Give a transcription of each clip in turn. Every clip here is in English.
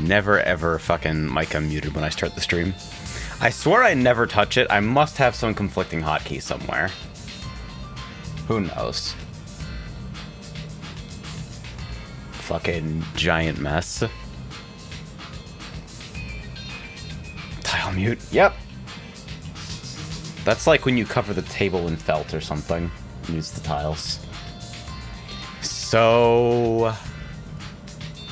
Never ever fucking mic unmuted when I start the stream. I swear I never touch it. I must have some conflicting hotkey somewhere. Who knows? Fucking giant mess. Tile mute. Yep. That's like when you cover the table in felt or something. Use the tiles. So...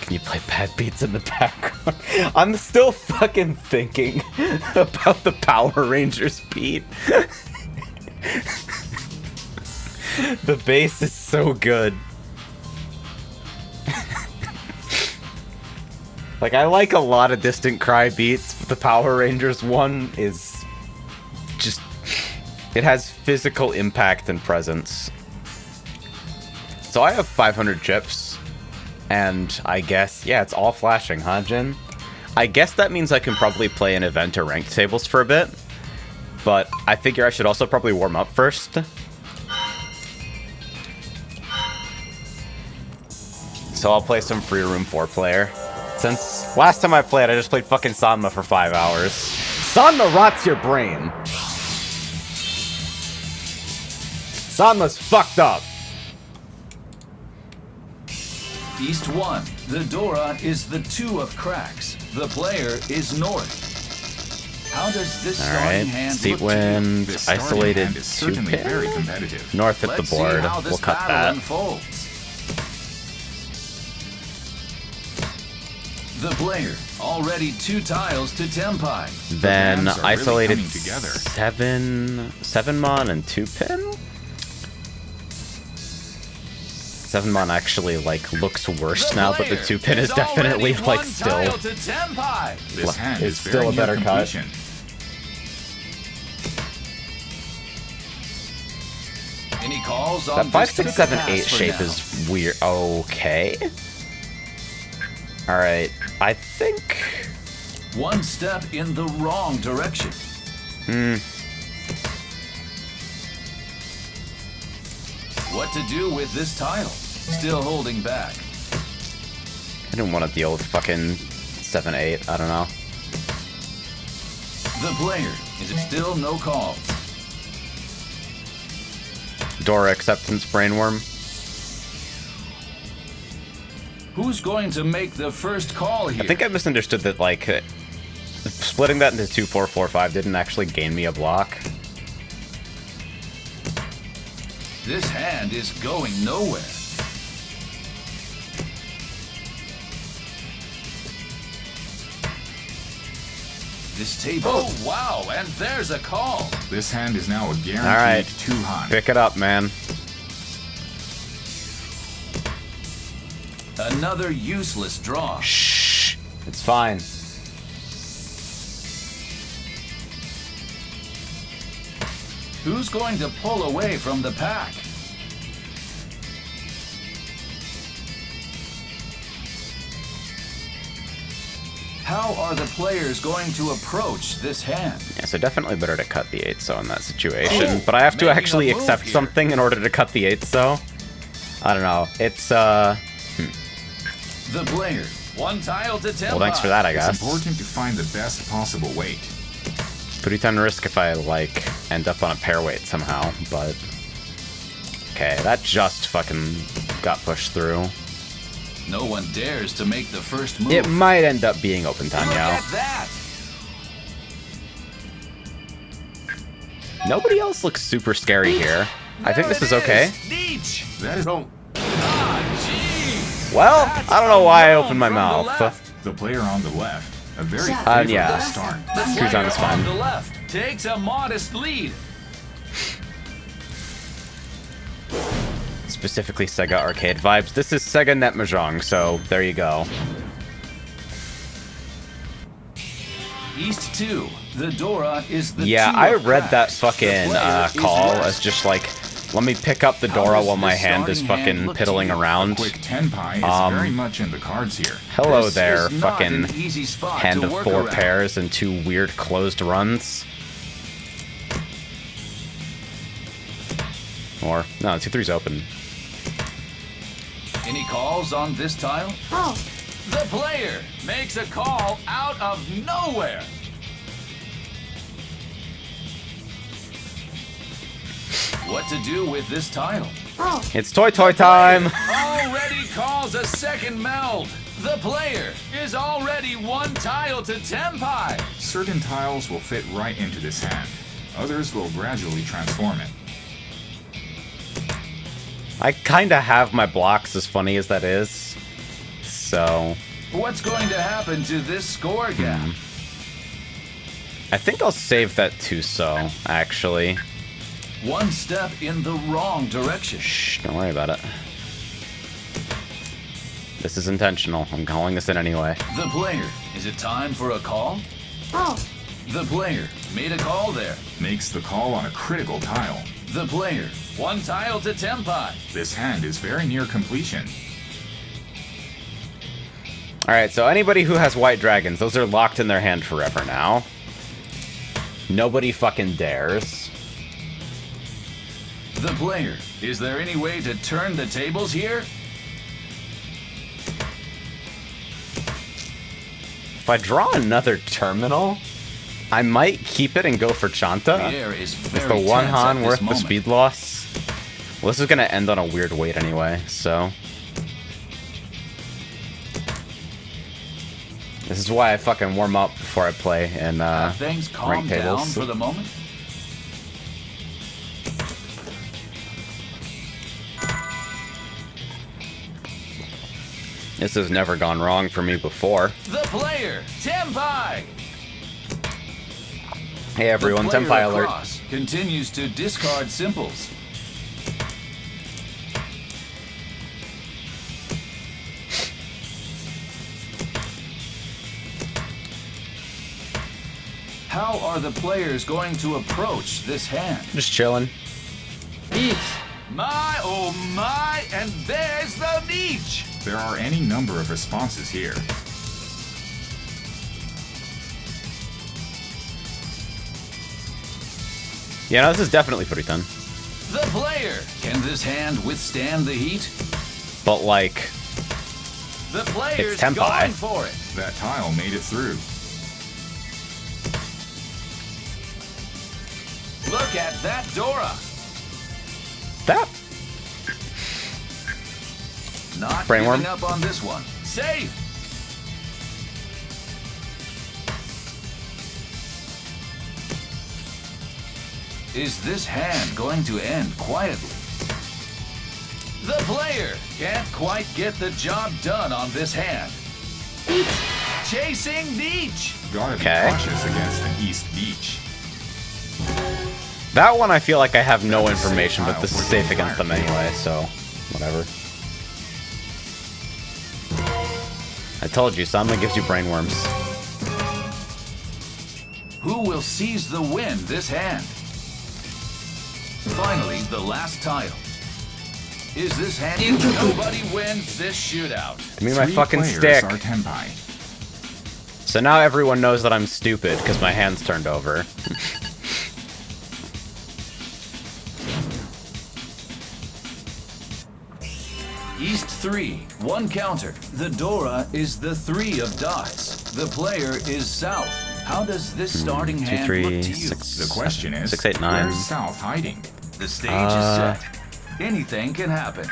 Can you play bad beats in the background? I'm still fucking thinking about the Power Rangers beat. The bass is so good. Like, I like a lot of Distant Cry beats, but the Power Rangers one is just... It has physical impact and presence. So I have 500 chips, and I guess, yeah, it's all flashing, huh, Jin? I guess that means I can probably play an event or ranked tables for a bit, but I figure I should also probably warm up first. So I'll play some Free Room 4 player. Since last time I played, I just played fucking Sanma for 5 hours. Sanma rots your brain. Sanma's fucked up. East 1. The Dora is the 2 of cracks. The player is North. How does this starting hand Seat look wind, to you? isolated hand is certainly very competitive. North hit the board. We'll cut that. Unfolds. The player, already 2 tiles to tenpai. Then The isolated really together. 7 mon and 2 pin? 7 mon actually like looks worse now, but the 2 pin is definitely like still. This hand It's is still a better cut. Any calls on That 5, this 6, 7, pass 8 for shape now? is weird. Okay. Alright, I think... One step in the wrong direction. What to do with this tile? Still holding back. I didn't want to deal with fucking 7, 8. I don't know. The player, is it still no calls? Dora acceptance brainworm. Who's going to make the first call here? I think I misunderstood that, like, splitting that into 2, 4, 4, 5 didn't actually gain me a block. This hand is going nowhere. This table. Oh, wow, and there's a call. This hand is now a guaranteed All right, 2 hunt. pick it up, man. Another useless draw. Shh, it's fine. Who's going to pull away from the pack? How are the players going to approach this hand? Yeah, so definitely better to cut the 8 so in that situation. Oh, but I have to making actually a move accept here. something in order to cut the 8 so. I don't know. It's, The player, 1 tile to tenpai. well, thanks for that, I It's guess. important to find the best possible weight. Pretty ton of risk if I, like, end up on a pair weight somehow, but... Okay, that just fucking got pushed through. No one dares to make the first move. It might end up being open time, Look yo. at that! Nobody else looks super scary here. I think this is okay. Neach! That is Ah, gee! Well, That's I don't know why I a opened my from the mouth. left. the player on the left. A very favorable Yeah. start. The Kujan player is on fine. the left takes a modest lead. Specifically Sega arcade vibes. This is Sega Net Mahjong, so there you go. East 2. The Dora is the Yeah, 2 I of read that cracks. fucking The player is call west. as just like, let me pick up the How Dora does while my this hand is starting hand fucking look to piddling you? around. Quick tenpai is very much in the cards here. Hello This there, is not fucking an easy spot hand to of work 4 around. pairs and 2 weird closed runs. Or, no, 2-3's open. Any calls on this tile? Oh, The player makes a call out of nowhere. What to do with this tile? It's toy time! Already calls a second meld. The player is already 1 tile to tenpai. Certain tiles will fit right into this hand. Others will gradually transform it. I kinda have my blocks, as funny as that is. So... What's going to happen to this score gap? I think I'll save that to-so, actually. 1 step in the wrong direction. Shh, don't worry about it. This is intentional. I'm calling this in anyway. The player, is it time for a call? The player made a call there. Makes the call on a critical tile. The player, 1 tile to tenpai. This hand is very near completion. Alright, so anybody who has white dragons, those are locked in their hand forever now. Nobody fucking dares. The player, is there any way to turn the tables here? If I draw another terminal, I might keep it and go for Chanta. The air is Is very the 1 tense at Han this worth the moment. speed loss? Well, this is gonna end on a weird weight anyway, so... This is why I fucking warm up before I play in Things calm ranked down tables. for the moment. This has never gone wrong for me before. The player, tenpai. Hey everyone, The player tenpai alert. across continues to discard simples. How are the players going to approach this hand? Just chilling. My, oh my, and there's the niche! There are any number of responses here. Yeah, no, this is definitely Furitan. The player! Can this hand withstand the heat? But like, The player's It's tenpai. going for it. That tile made it through. Look at that Dora. that Not Brainworm. giving up on this one. Safe! Is this hand going to end quietly? The player can't quite get the job done on this hand. Chasing Beach! Gotta be Okay. cautious against an East Beach. that one I feel like I have no information, but Tile this is for safe the against them entire anyway, so whatever. I told you, Sama gives you brainworms. Who will seize the win this hand? Finally, the last tile. Is this hand? Nobody wins this shootout. Give me my 3 fucking players stick. are tenpai. So now everyone knows that I'm stupid because my hand's turned over. East 3, 1 counter. The Dora is the 3 of dots. The player is South. How does this starting 2, hand 3, look to you? 6, The question is, 6, 8, 9. where's South hiding? The stage is set. Anything can happen.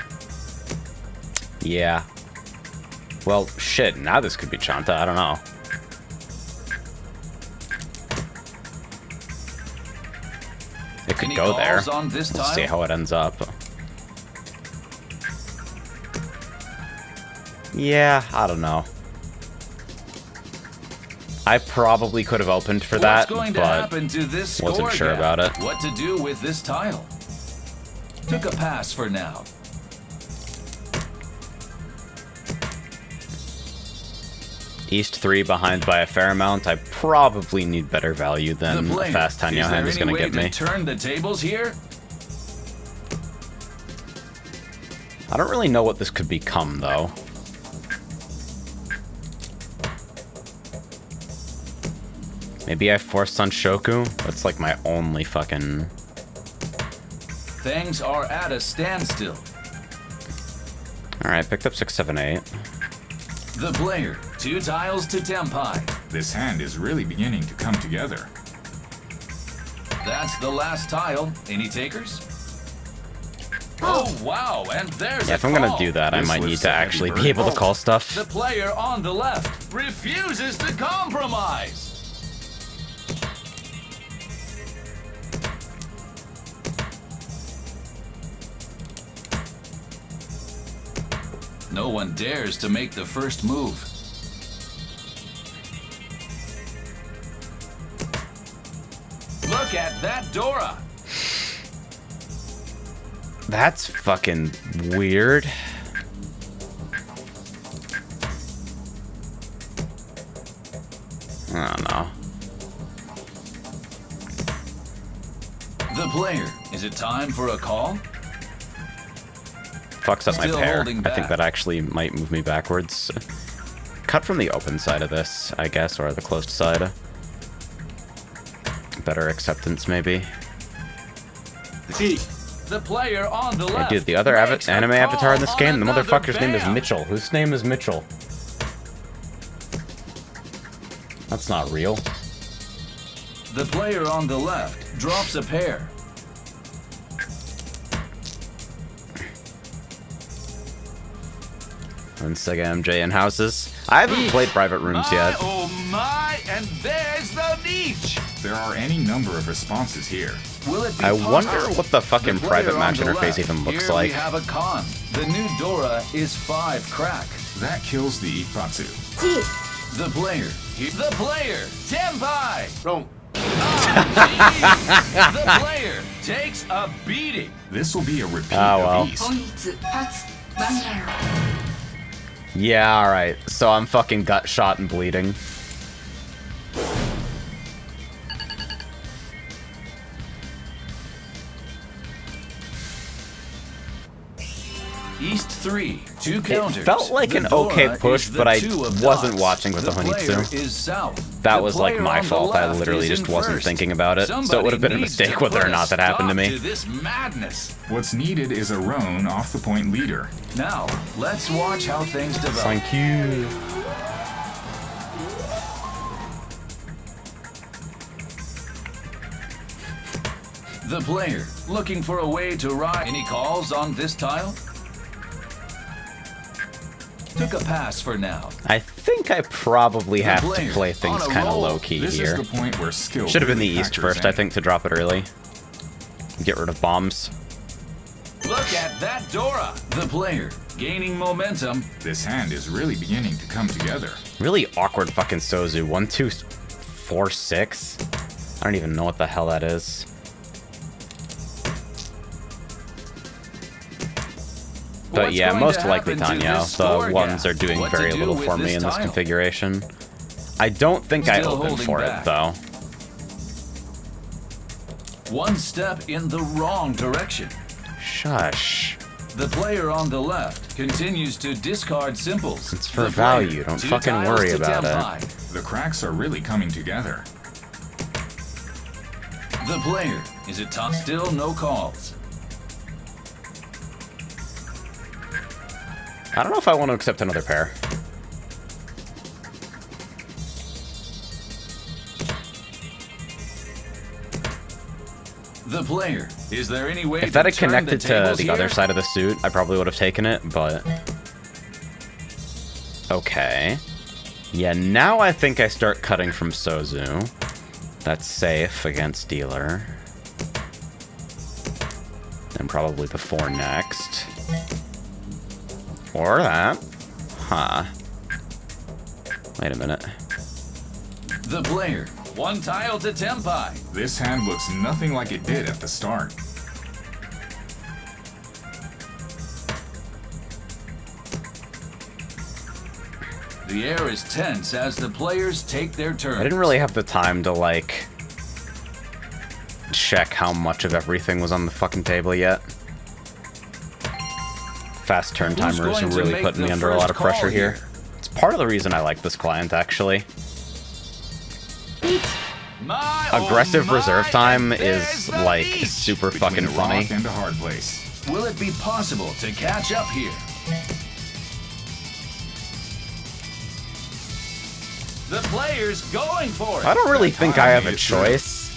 Yeah. Well, shit, now this could be Chanta, I don't know. It could Any go there. calls on this We'll tile? see how it ends up. Yeah, I don't know. I probably could have opened for that, What's going to but happen to this score wasn't sure gap? about it. What to do with this tile? Took a pass for now. East 3 behind by a fair amount. I probably need better value The than a player. fast Tanya Is there hand is any going to way get me. to turn the tables here? I don't really know what this could become, though. Maybe I force on Shoku? That's like my only fucking... Things are at a standstill. Alright, picked up 6, 7, 8. The player, 2 tiles to tenpai. This hand is really beginning to come together. That's the last tile. Any takers? Oh, wow, and there's Yeah, if I'm gonna do that, I This might was need to a heavy actually burden. be able to call stuff. The player on the left refuses to compromise. No one dares to make the first move. Look at that Dora. That's fucking weird. I don't know. The player, is it time for a call? Fucks up my Still pair. holding I think back. that actually might move me backwards. Cut from the open side of this, I guess, or the closed side. Better acceptance, maybe. The player on the Hey, left. dude, the other makes a anime avatar in this call game, on the another motherfucker's name is bear. Mitchell. Whose name is Mitchell? That's not real. The player on the left drops a pair. And Sega MJ in houses. I haven't played Private Rooms yet. Oh my, and there's the niche. There are any number of responses here. Will it be I possible? wonder what the fucking The player private on match the interface left. even looks Here like. we have a con. The new Dora is 5 crack. That kills the Ipatsu. The player. The player. Tenpai. Wrong. The player takes a beating. This will be a repeat Oh, well. of East. ポイント発ワンダウン Yeah, alright. So I'm fucking gut shot and bleeding. East 3, 2 counters. felt like The an okay Dora push, is the but I 2 of wasn't dots. watching with the player Honitsu. is south. That The was like player my on the fault. I left literally is just in wasn't first. thinking about it. So it Somebody would have been a needs to mistake whether or put a not that happened to stop me. this madness. What's needed is a roan off the point leader. Now, let's watch how things develop. Thank you. The player, looking for a way to ride. Any calls on this tile? Took a pass for now. I think I probably have to player play things on a kind of roll. low key This here. is the point where skill Should have been the really east factors first, I in. think, to drop it early. Get rid of bombs. Look at that Dora. The player, gaining momentum. This hand is really beginning to come together. Really awkward fucking Sozu. 1, 2, 4, 6. I don't even know what the hell that is. But What's yeah, going most to likely happen to Tanya. this The score ones gap? are doing What to very do little with for me this in this tile? configuration. I don't think I Still open holding for back. it, though. One step in the wrong direction. Shush. The player on the left continues to discard simples. It's for The player, value, don't 2 fucking tiles worry to about it. tenpai. The cracks are really coming together. The player, is it top? Still no calls. I don't know if I want to accept another pair. The player, is there any way If that to had turn connected the to tables the other here? side of the suit, I probably would have taken it, but... Okay. Yeah, now I think I start cutting from Sozu. That's safe against dealer. And probably the 4 next. Or that. Huh. Wait a minute. The player, 1 tile to tenpai. This hand looks nothing like it did at the start. The air is tense as the players take their turns. I didn't really have the time to, like, check how much of everything was on the fucking table yet. Fast turn Who's timers are going to really make putting me the under a lot of first call pressure here. here? It's part of the reason I like this client, actually. My, Aggressive oh my, reserve time and is, there's the like, lead. super Between fucking a funny. rock and a hard place. Will it be possible to catch up here? The player's going for it. I don't really think I have a It's choice.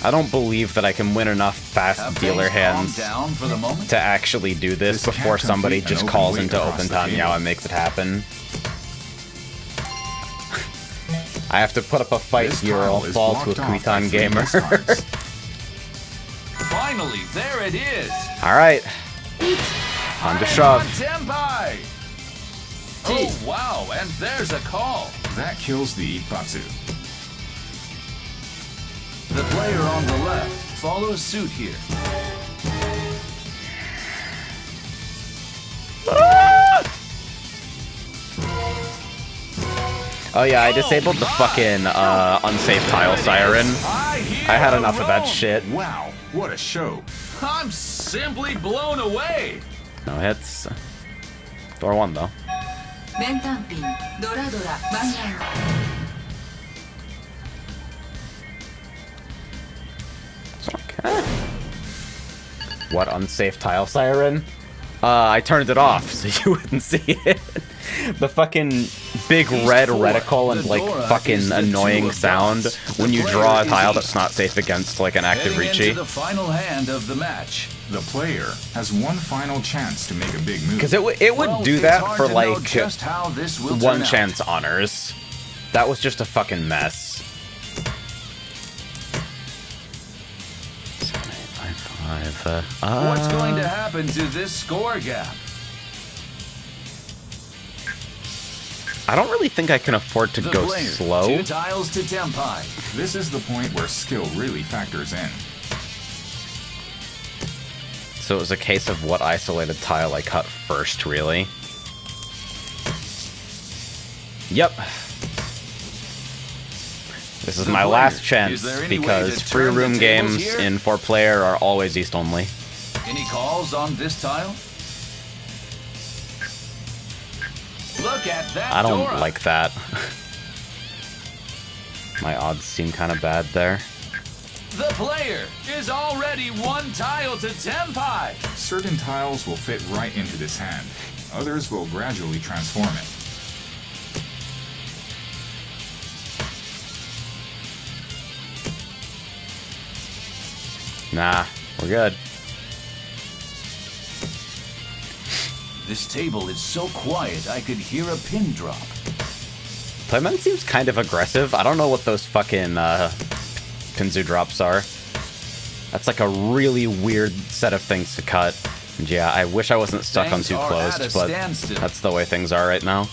I don't believe that I can win enough fast Have dealer things calmed hands down for the moment. to actually do this This before can't somebody complete just an calls open into weight Open across the Tanyao table. and makes it happen. I have to put up a fight This here or tile I'll is fall to a blocked off by Kuitan 3 gamer. discards. Finally, there it is. Alright. On to shove. Tenpai. Oh, wow, and there's a call. That kills the Ippatsu. The player on the left follows suit here. Oh yeah, I disabled the fucking unsafe tile siren. I had enough of that shit. Wow, what a show. I'm simply blown away. No hits. Door 1 though. 面単品ドラドラマンガン Okay. What unsafe tile siren? I turned it off so you wouldn't see it. The fucking big red reticle and like fucking annoying sound when you draw a tile that's not safe against like an active Heading into Ricci. the final hand of the match. The player has one final chance to make a big move. Because it would Well, do it's that hard for to know like just how this will one turn out. chance honors. That was just a fucking mess. 5. What's going to happen to this score gap? I don't really think I can afford to The go player, slow. 2 tiles to Tenpai. This is the point where skill really factors in. So it was a case of what isolated tile I cut first, really. Yep. This is The my player, last is chance there any way because to free turn the room tables games here? in 4-player are always East only. Any calls on this tile? Look at that I don't Dora. like that. My odds seem kind of bad there. The player is already 1 tile to Tenpai. Certain tiles will fit right into this hand. Others will gradually transform it. Nah, we're good. This table is so quiet I could hear a pin drop. Playman seems kind of aggressive. I don't know what those fucking Pinzu drops are. That's like a really weird set of things to cut. And yeah, I wish I wasn't stuck on Things too are close, at a but standstill. that's the way things are right now.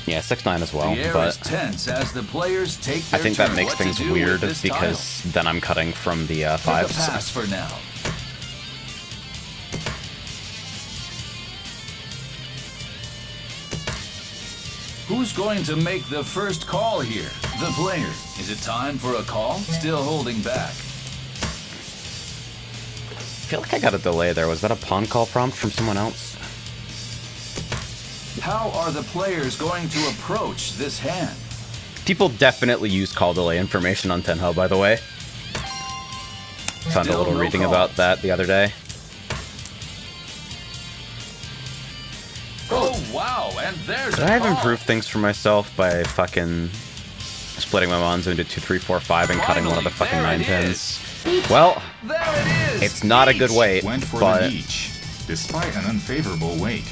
Yeah, 6-9 as well, The air but is tense as the players take I their think turn. that makes What to things do weird with this because then I'm cutting from the tile? Take a fives. pass for now. Who's going to make the first call here? The player. Is it time for a call? Still holding back. I feel like I got a delay there. Was that a pawn call prompt from someone else? How are the players going to approach this hand? People definitely use call delay information on Tenho, by the way. Found a Still little no reading calls. about that the other day. Oh, wow, and there's Could a I have call. improved things for myself by fucking splitting my mons into 2, 3, 4, 5 and cutting one of the fucking Finally, 9 there it pins? Well, There it is! it's not a good Each. weight, Went for but... the each, despite an unfavorable weight.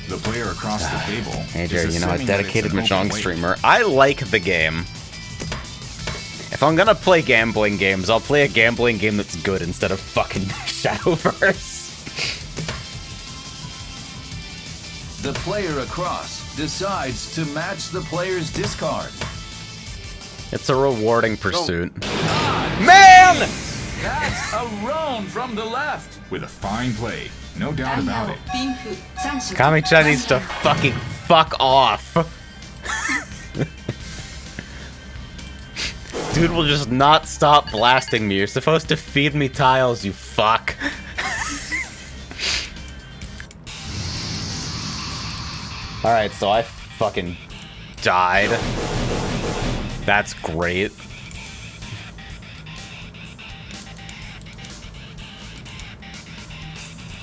The player across the table. Hey is Jerry, you know, a assuming that it's dedicated an open Mahjong weight. streamer. I like the game. If I'm gonna play gambling games, I'll play a gambling game that's good instead of fucking Shadowverse. The player across decides to match the player's discard. It's a rewarding pursuit. God, Man! that's a roan from the left. With a fine play, no doubt タイヤ about を it. ピンフ3色 Kami-chan needs to fucking fuck off. Dude will just not stop blasting me. You're supposed to feed me tiles, you fuck. Alright, so I fucking died. That's great.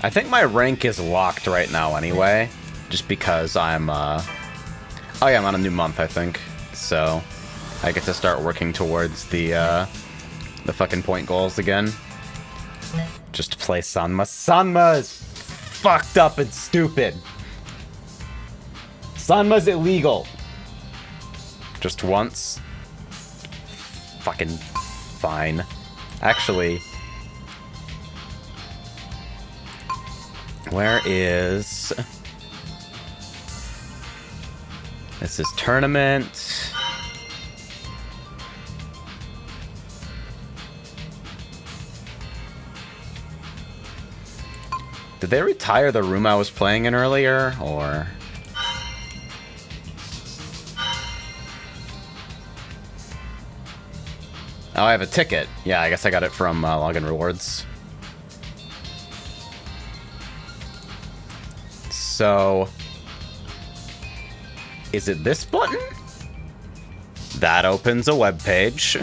I think my rank is locked right now anyway, just because I'm, oh yeah, I'm on a new month, I think. So, I get to start working towards the fucking point goals again. Just to play Sanma. Sanma is fucked up and stupid. Sanma's illegal. Just once. Fucking fine. Actually, where is... This is tournament. Did they retire the room I was playing in earlier, or... Oh, I have a ticket. Yeah, I guess I got it from Login Rewards. So... Is it this button? That opens a web page.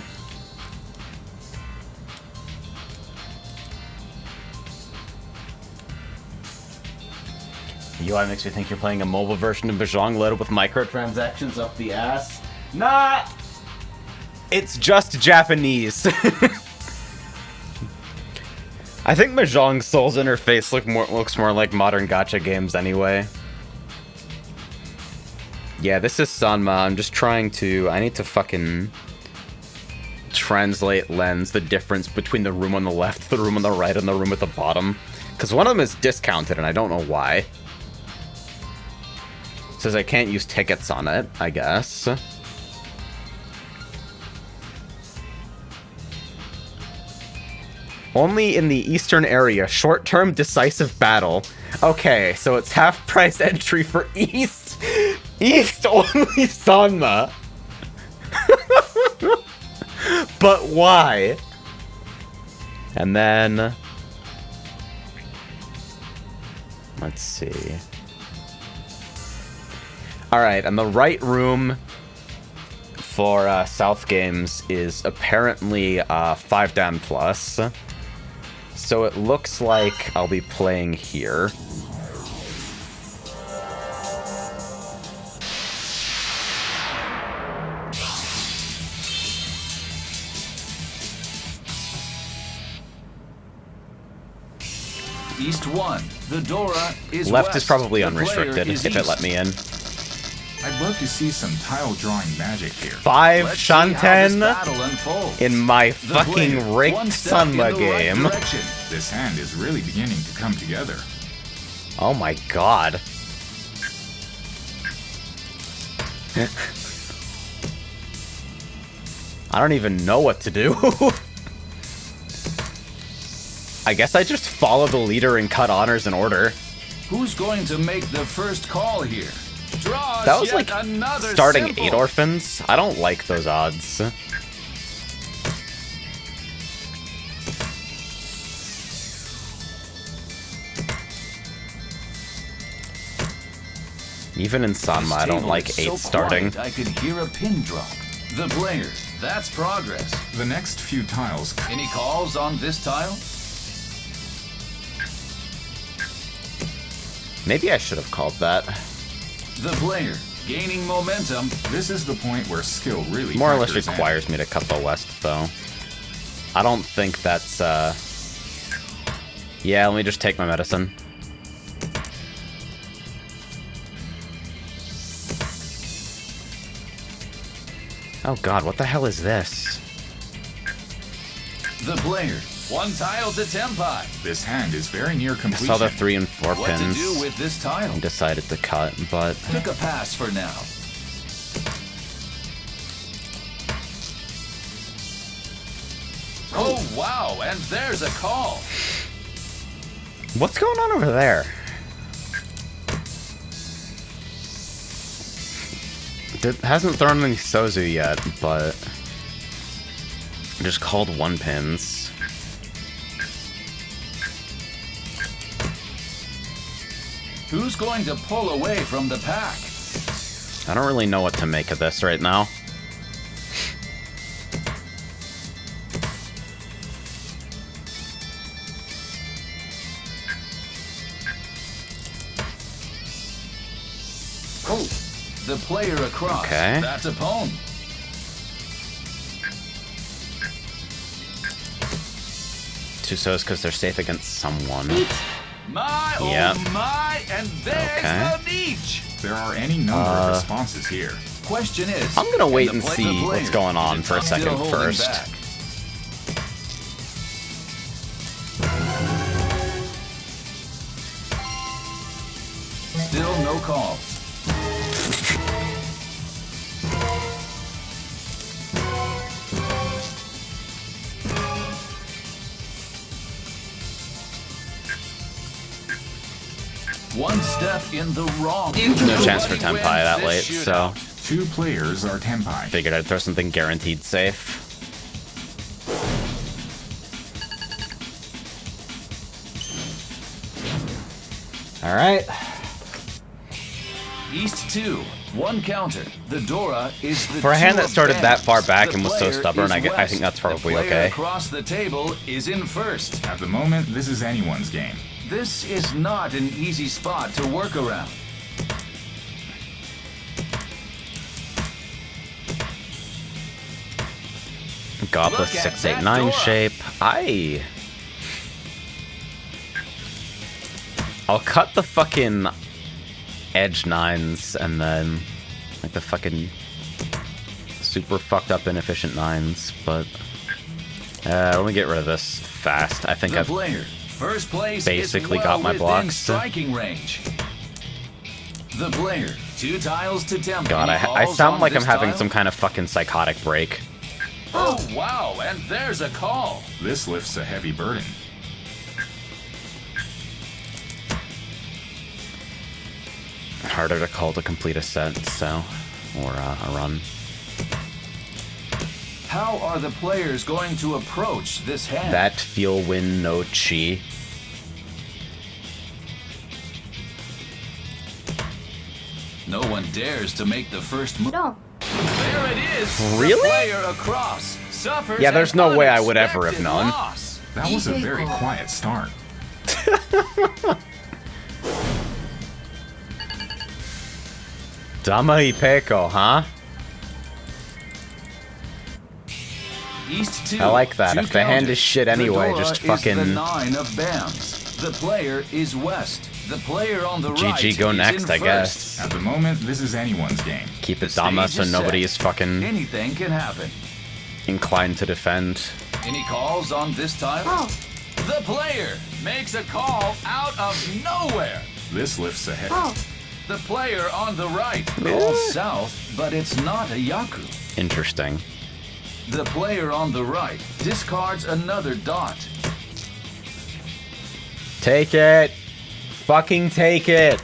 UI makes me think you're playing a mobile version of Mahjong loaded with microtransactions up the ass. Nah! It's just Japanese. I think Mahjong Soul's interface looks more like modern gacha games anyway. Yeah, this is Sanma. I'm just trying to... I need to fucking... translate lens the difference between the room on the left, the room on the right, and the room at the bottom. Because one of them is discounted, and I don't know why. It says I can't use tickets on it, I guess. Only in the eastern area. Short-term decisive battle. Okay, so it's half-price entry for East. East only Sanma. But why? And then... Let's see. Alright, and the right room for South Games is apparently 5 Dan plus. So it looks like I'll be playing here. East 1. The Dora is Left west. is probably The unrestricted player is if it east. let me in. I'd love to see some tile drawing magic here. 5 Let's see how this Shanten battle unfolds. in my The fucking player, rigged one step in Sanma the right game. direction. This hand is really beginning to come together. Oh my god. I don't even know what to do. I guess I just follow the leader and cut honors in order. Who's going to make the first call here? Draws That was yet like another starting symbol. 8 orphans. I don't like those odds. Even in Sanma, I don't Table like is 8 so starting. quiet, I could hear a pin drop. The player. That's progress. The next few tiles. Any calls on this tile? Maybe I should have called that. The player. Gaining momentum. This is the point where skill really More or less factors in. requires me to cut the west, though. I don't think that's, Yeah, let me just take my medicine. Oh god, what the hell is this? The player. One tile to tenpai. This hand is very near I completion. saw the 3 and 4 What pins to do with this tile? and decided to cut, but... Took a pass for now. Oh wow, and there's a call. What's going on over there? Hasn't thrown any Sozu yet, but... just called 1 pins. Who's going to pull away from the pack? I don't really know what to make of this right now. The player across. Okay. That's a pawn. Two so's because they're safe against someone. My, Yep. oh my, and there's Okay. the niche. There are any number of responses here. Question is, I'm gonna wait can and the see player what's going on is for a still second holding first. back? Still no call. One step in the wrong. No chance for Nobody tenpai wins that this late, so shootout. 2 players are tenpai. figured I'd throw something guaranteed safe. All right. East 2, 1 counter. The Dora is the For a hand two that started of that far bands. back The and was so player stubborn, is I west. think that's probably the player okay. across the table is in first. At the moment, this is anyone's game. This is not an easy spot to work around. Go up with Look at 6, 8, that 9 Dora. shape. I'll cut the fucking edge 9s and then like the fucking super fucked up inefficient 9s, but let me get rid of this fast. I think The I've player, first place, basically is well got my within blocks. striking range. The player, 2 tiles to tempo. God, I Calls sound on like I'm this having tile. some kind of fucking psychotic break. Oh wow, and there's a call. This lifts a heavy burden. Harder to call to complete a set, so or a run. How are the players going to approach this hand? That feel win no chi. No one dares to make the first move. No. There it is. Really? The player across suffers. Yeah, there's an no way I would ever have unexpected known. loss. That was a very quiet start. Dama Ipeko, huh? East 2. I like that. 2 If the hand counter. is shit The anyway, Dora just is fucking- the 9 of bands. The player is west. The player on the right. GG go is next, in I first. guess. At the moment, this is anyone's game. Keep The it Dama stage so is nobody set. is fucking Anything can happen. inclined to defend. Any calls on this tile? Oh. The player makes a call out of nowhere. This lifts a heavy. Oh. The player on the right calls south, but it's not a Yaku. Interesting. The player on the right discards another dot. Take it. Fucking take it.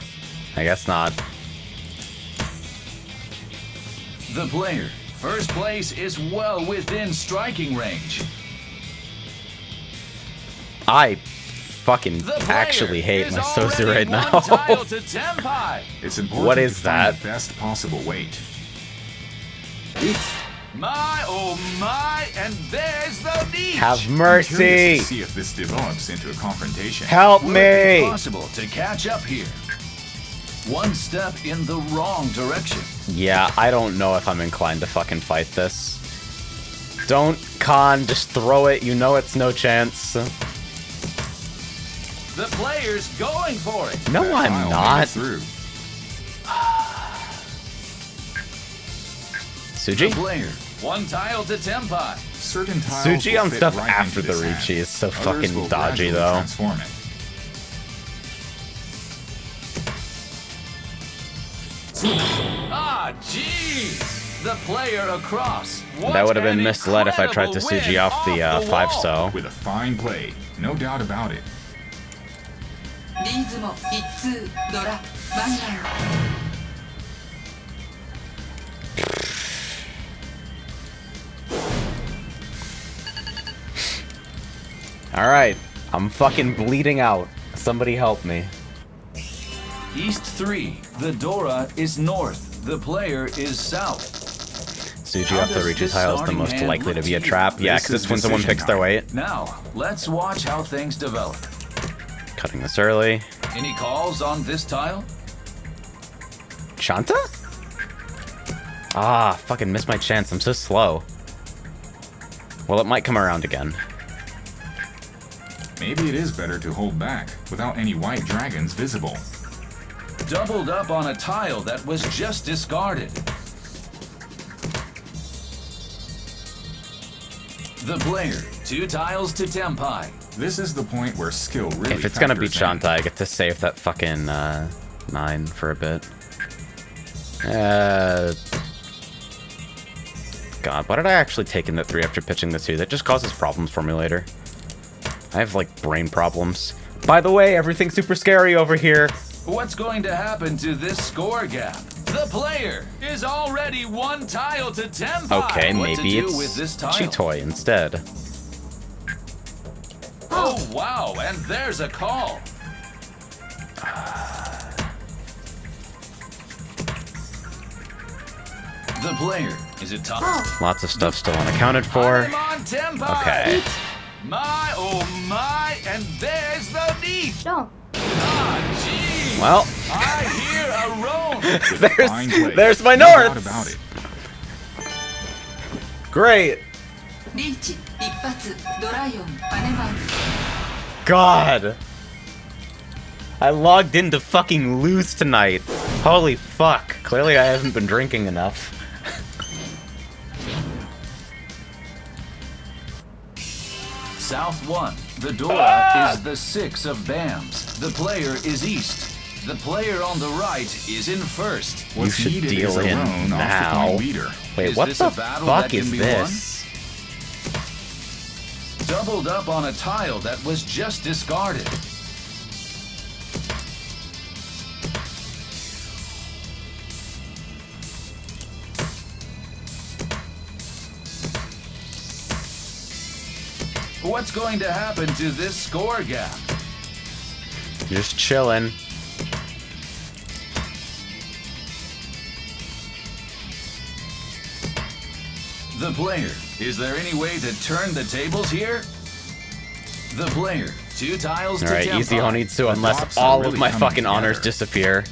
I guess not. The player, first place, is well within striking range. I fucking The player actually hate is my Sosu already right one now. tile to tenpai. It's important What to is find that? the best possible weight. My, oh my, and there's the niche. Have I'm curious mercy. to see if this develops into a confrontation. Help Would it be me. possible to catch up here? One step in the wrong direction. Yeah, I don't know if I'm inclined to fucking fight this. Don't con, just throw it. You know it's no chance. The player's going for it. No, That I'm tile made it not. through. The Suji? player, 1 tile to tenpai. Certain tiles Suji will on fit stuff right after into the this hand. Riichi is so Others fucking will dodgy, gradually though. Transform it. Ah, jeez. The player across. What That would have been an misled if I tried to incredible Suji win off the 5 wall. so. With a fine play, no doubt about it. リズム一通ドラマンガン Alright, I'm fucking bleeding out. Somebody help me. East 3. The Dora is north. The player is south. Suji How off the does Riichi this tile is the starting most hand likely to look be a to you? trap. Yeah, This because is it's when someone decision picks their time. weight. Now, let's watch how things develop. Cutting this early. Any calls on this tile? Shanta? Ah, fucking missed my chance. I'm so slow. Well, it might come around again. Maybe it is better to hold back, without any white dragons visible. Doubled up on a tile that was just discarded. The player, 2 tiles to tenpai. This is the point where skill really If it's gonna be factors in. Chantai, I get to save that fucking 9 for a bit. God, why did I actually take in the 3 after pitching the 2? That just causes problems for me later. I have, like, brain problems. By the way, everything's super scary over here. What's going to happen to this score gap? The player is already 1 tile to tenpai. Okay, What maybe to do it's with this tile? Chitoy instead. Oh wow, and there's a call. The player is it tough? Lots of stuff still unaccounted for. I'm on tenpai. Okay. My oh my, and there's the need. No. Ah, gee. Well, I hear a roan. Fine play. there's my No doubt north. about it. Great. リーチ一発ドライオンバネマン God. I logged in to fucking lose tonight. Holy fuck. Clearly I haven't been drinking enough. South 1. The Dora is the 6 of BAMs. The player is east. The player on the right is in first. What's should needed deal is a in roan off the now. point leader. Wait, Is what this the a battle fuck that can is be this? Doubled up on a tile that was just discarded. What's going to happen to this score gap? Just chilling. The player. Is there any way to turn the tables here? The player. 2 tiles to Alright, tenpai. easy Honitsu The unless dots are all really of my coming fucking honors together. disappear.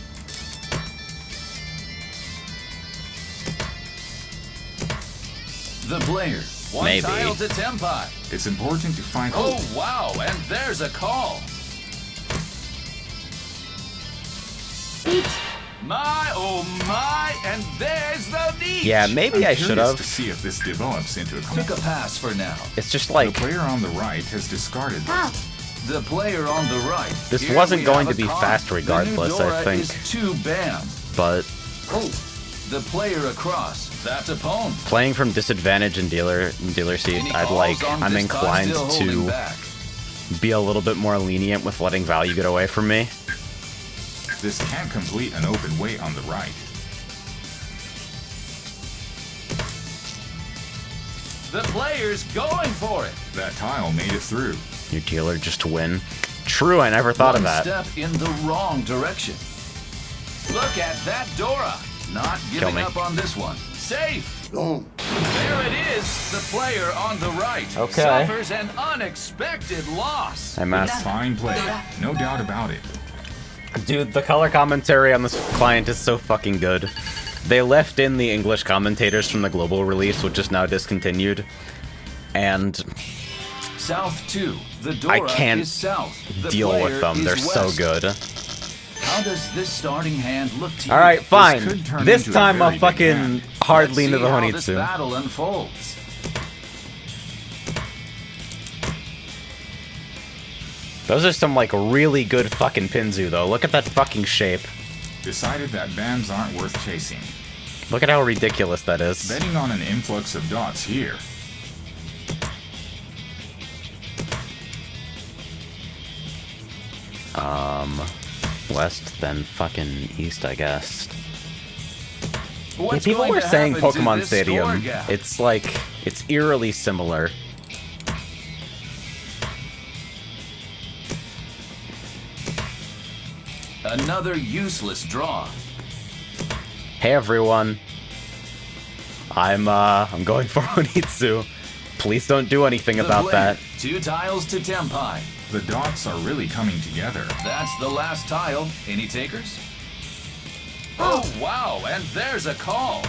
The player. 1 Maybe. tile to tenpai. It's important to find. Oh wow, and there's a call. My oh my, and there's the beach. Yeah, maybe I I'm should curious have. to see if this develops into a Took a pass for now. It's just The like, player on the right has discarded this. The player on the right. This Here wasn't we going have to a be con. fast regardless, the new I Dora think. Is 2 BAM. but Oh, the player across. That's a pawn. playing from disadvantage in dealer seat, Any I'm calls on I'm this inclined card still holding to back. be a little bit more lenient with letting value get away from me. This can't complete an open weight on the right. The player's going for it. That tile made it through. Your dealer just to win. True, I never thought of One that. step in the wrong direction. Look at that Dora. Not giving me. up on this one. Safe. There it is. The player on the right Okay. suffers an unexpected loss. I messed. Fine play. No doubt about it. Dude, the color commentary on this client is so fucking good. They left in the English commentators from the global release, which is now discontinued. And South 2. The Dora I can't is south. The deal player with them. is They're so west. good. How does this starting hand look to you? Alright, fine. could turn This into a time I'll very big fucking hand. hard Let's lean to see the how this Honitsu. battle unfolds. Those are some, like, really good fucking Pinzu, though. Look at that fucking shape. Decided that BAMs aren't worth chasing. Look at how ridiculous that is. Betting on an influx of dots here. West, then fucking east, I guess. Yeah, What's people going were to saying happen to Pokemon this score Stadium. gap? It's like, it's eerily similar. Another useless draw. Hey everyone. I'm going for Honitsu. Please don't do anything The about player, that. 2 tiles to tenpai. The dots are really coming together. That's the last tile. Any takers? Oh wow, and there's a call.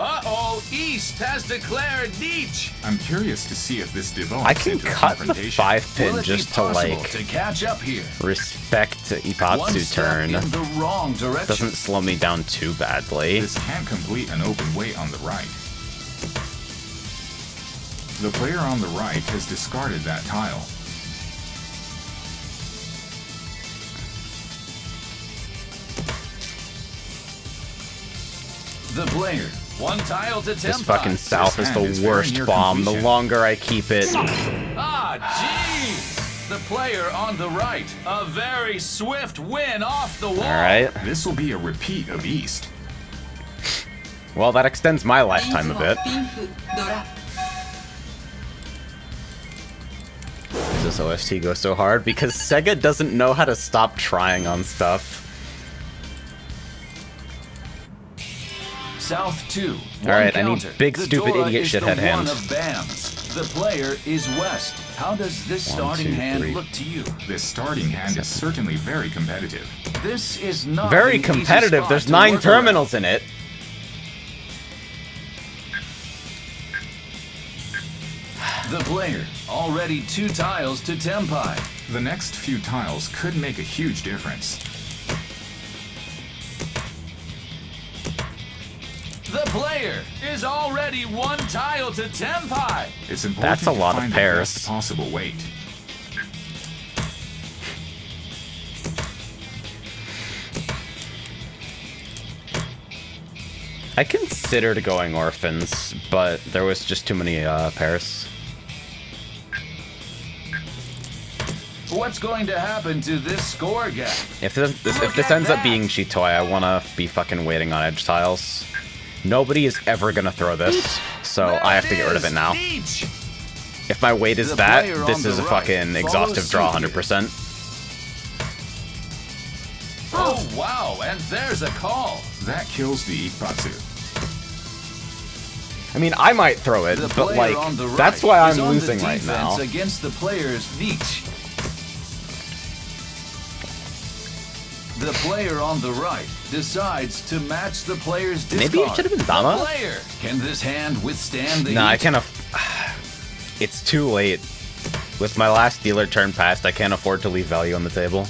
Uh-oh, East has declared Nietzsche. I'm curious to see if this develops I can into a cut the confrontation. 5 Will pin it just be to, possible like, to catch up here? respect One Ippatsu step turn. in the wrong direction. Doesn't slow me down too badly. This can't complete an open weight on the right. The player on the right has discarded that tile. The player, one tile to This tenpai. fucking south is hand is the very worst near bomb. The completion. longer I keep it, Ah, jeez! The player on the right, a very swift win off the wall. alright. This will be a repeat of East. Well, that extends my リー lifetime ズ a も bit. ピンフドラ Does this OST go so hard? Because Sega doesn't know how to stop trying on stuff. South 2. Alright, I need counter. big, The stupid, Dora idiot is shithead the hand. one of BAMs. The player is West. How does this 1, starting 2, hand 3. look to you? This starting hand is certainly very competitive. This is not Very an easy competitive. spot There's to 9 work terminals in it. around. The player, already 2 tiles to tenpai. The next few tiles could make a huge difference. The player is already 1 tile to tenpai. It's important That's a lot to of find pairs. the best possible weight. I considered going orphans, but there was just too many pairs. What's going to happen to this score gap? If this ends up being Chitoi, I want to be fucking waiting on edge tiles. Nobody is ever gonna throw this, so I have to get rid of it now. Nietzsche. If my weight is The that, player this on the is a right fucking exhaustive follows draw, suit here. 100%. Oh wow, and there's a call. That kills the Ippatsu. I mean, I might throw it, The but player like, on the right that's why is I'm on the losing right defense now. against the player's Nietzsche. The player on the right decides to match the player's discard. Maybe it should have been Dama? The player. Can this hand withstand the Nah, I heat? can't it's too late. With my last dealer turn passed, I can't afford to leave value on the table.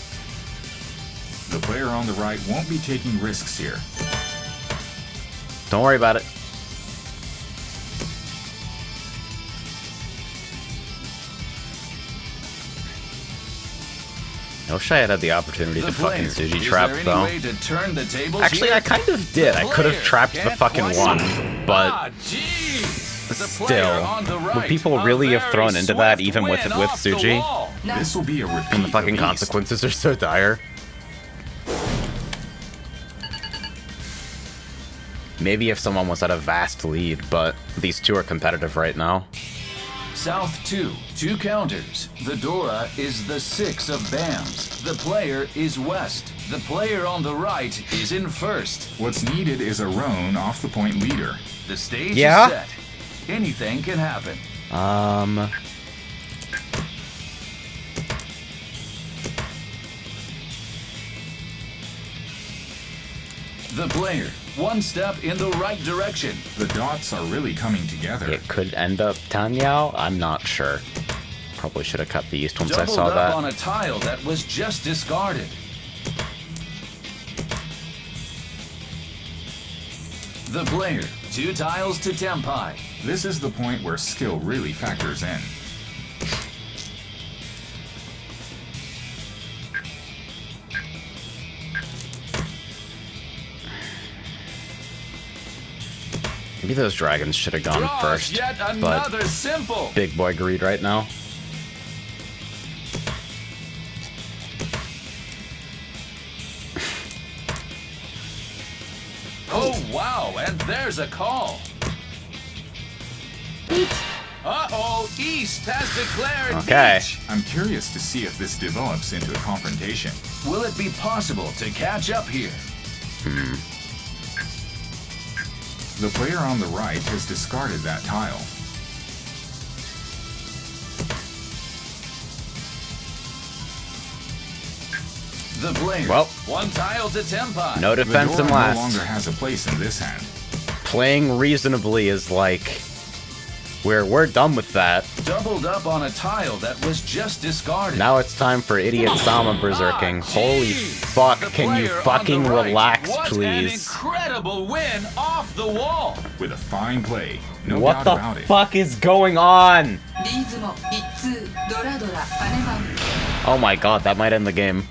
The player on the right won't be taking risks here. Don't worry about it. I wish I had the opportunity The to fucking player. Suji Is trap, there any though. way to turn the tables Actually, here? I kind of did. I could have player trapped the can't fucking quite- one, but Ah, jeez. The still, player on the would right, people a really have very thrown into that swift even with win off the Suji? wall. This will be a repeat And the fucking of East. consequences are so dire. Maybe if someone was at a vast lead, but these two are competitive right now. South 2, 2 counters. The Dora is the 6 of BAMs. The player is West. The player on the right is in first. What's needed is a roan off the point leader. The stage Yeah? is set. Anything can happen. The player, 1 step in the right direction. The dots are really coming together. It could end up Tanyao? I'm not sure. Probably should have cut the east once I Doubled saw up that. on a tile that was just discarded. The player, 2 tiles to tenpai. This is the point where skill really factors in. Maybe those dragons should have gone Draws first, yet but another simple. big boy greed right now. Oh wow, and there's a call. Uh-oh, East has declared Okay. Nietzsche. I'm curious to see if this develops into a confrontation. Will it be possible to catch up here? The player on the right has discarded that tile. The player, Well, 1 tile to tenpai. no The defense Dora and no last. longer has a place in this hand. playing reasonably is like... We're done with that. Doubled up on a tile that was just discarded. Now it's time for Idiot Sama berserking. Holy fuck, The can you player fucking on the right relax, was please? An incredible win off the wall. With a fine play. No What doubt the about it. fuck is going on? リズモ一通ドラドラバネマン Oh my god, that might end the game.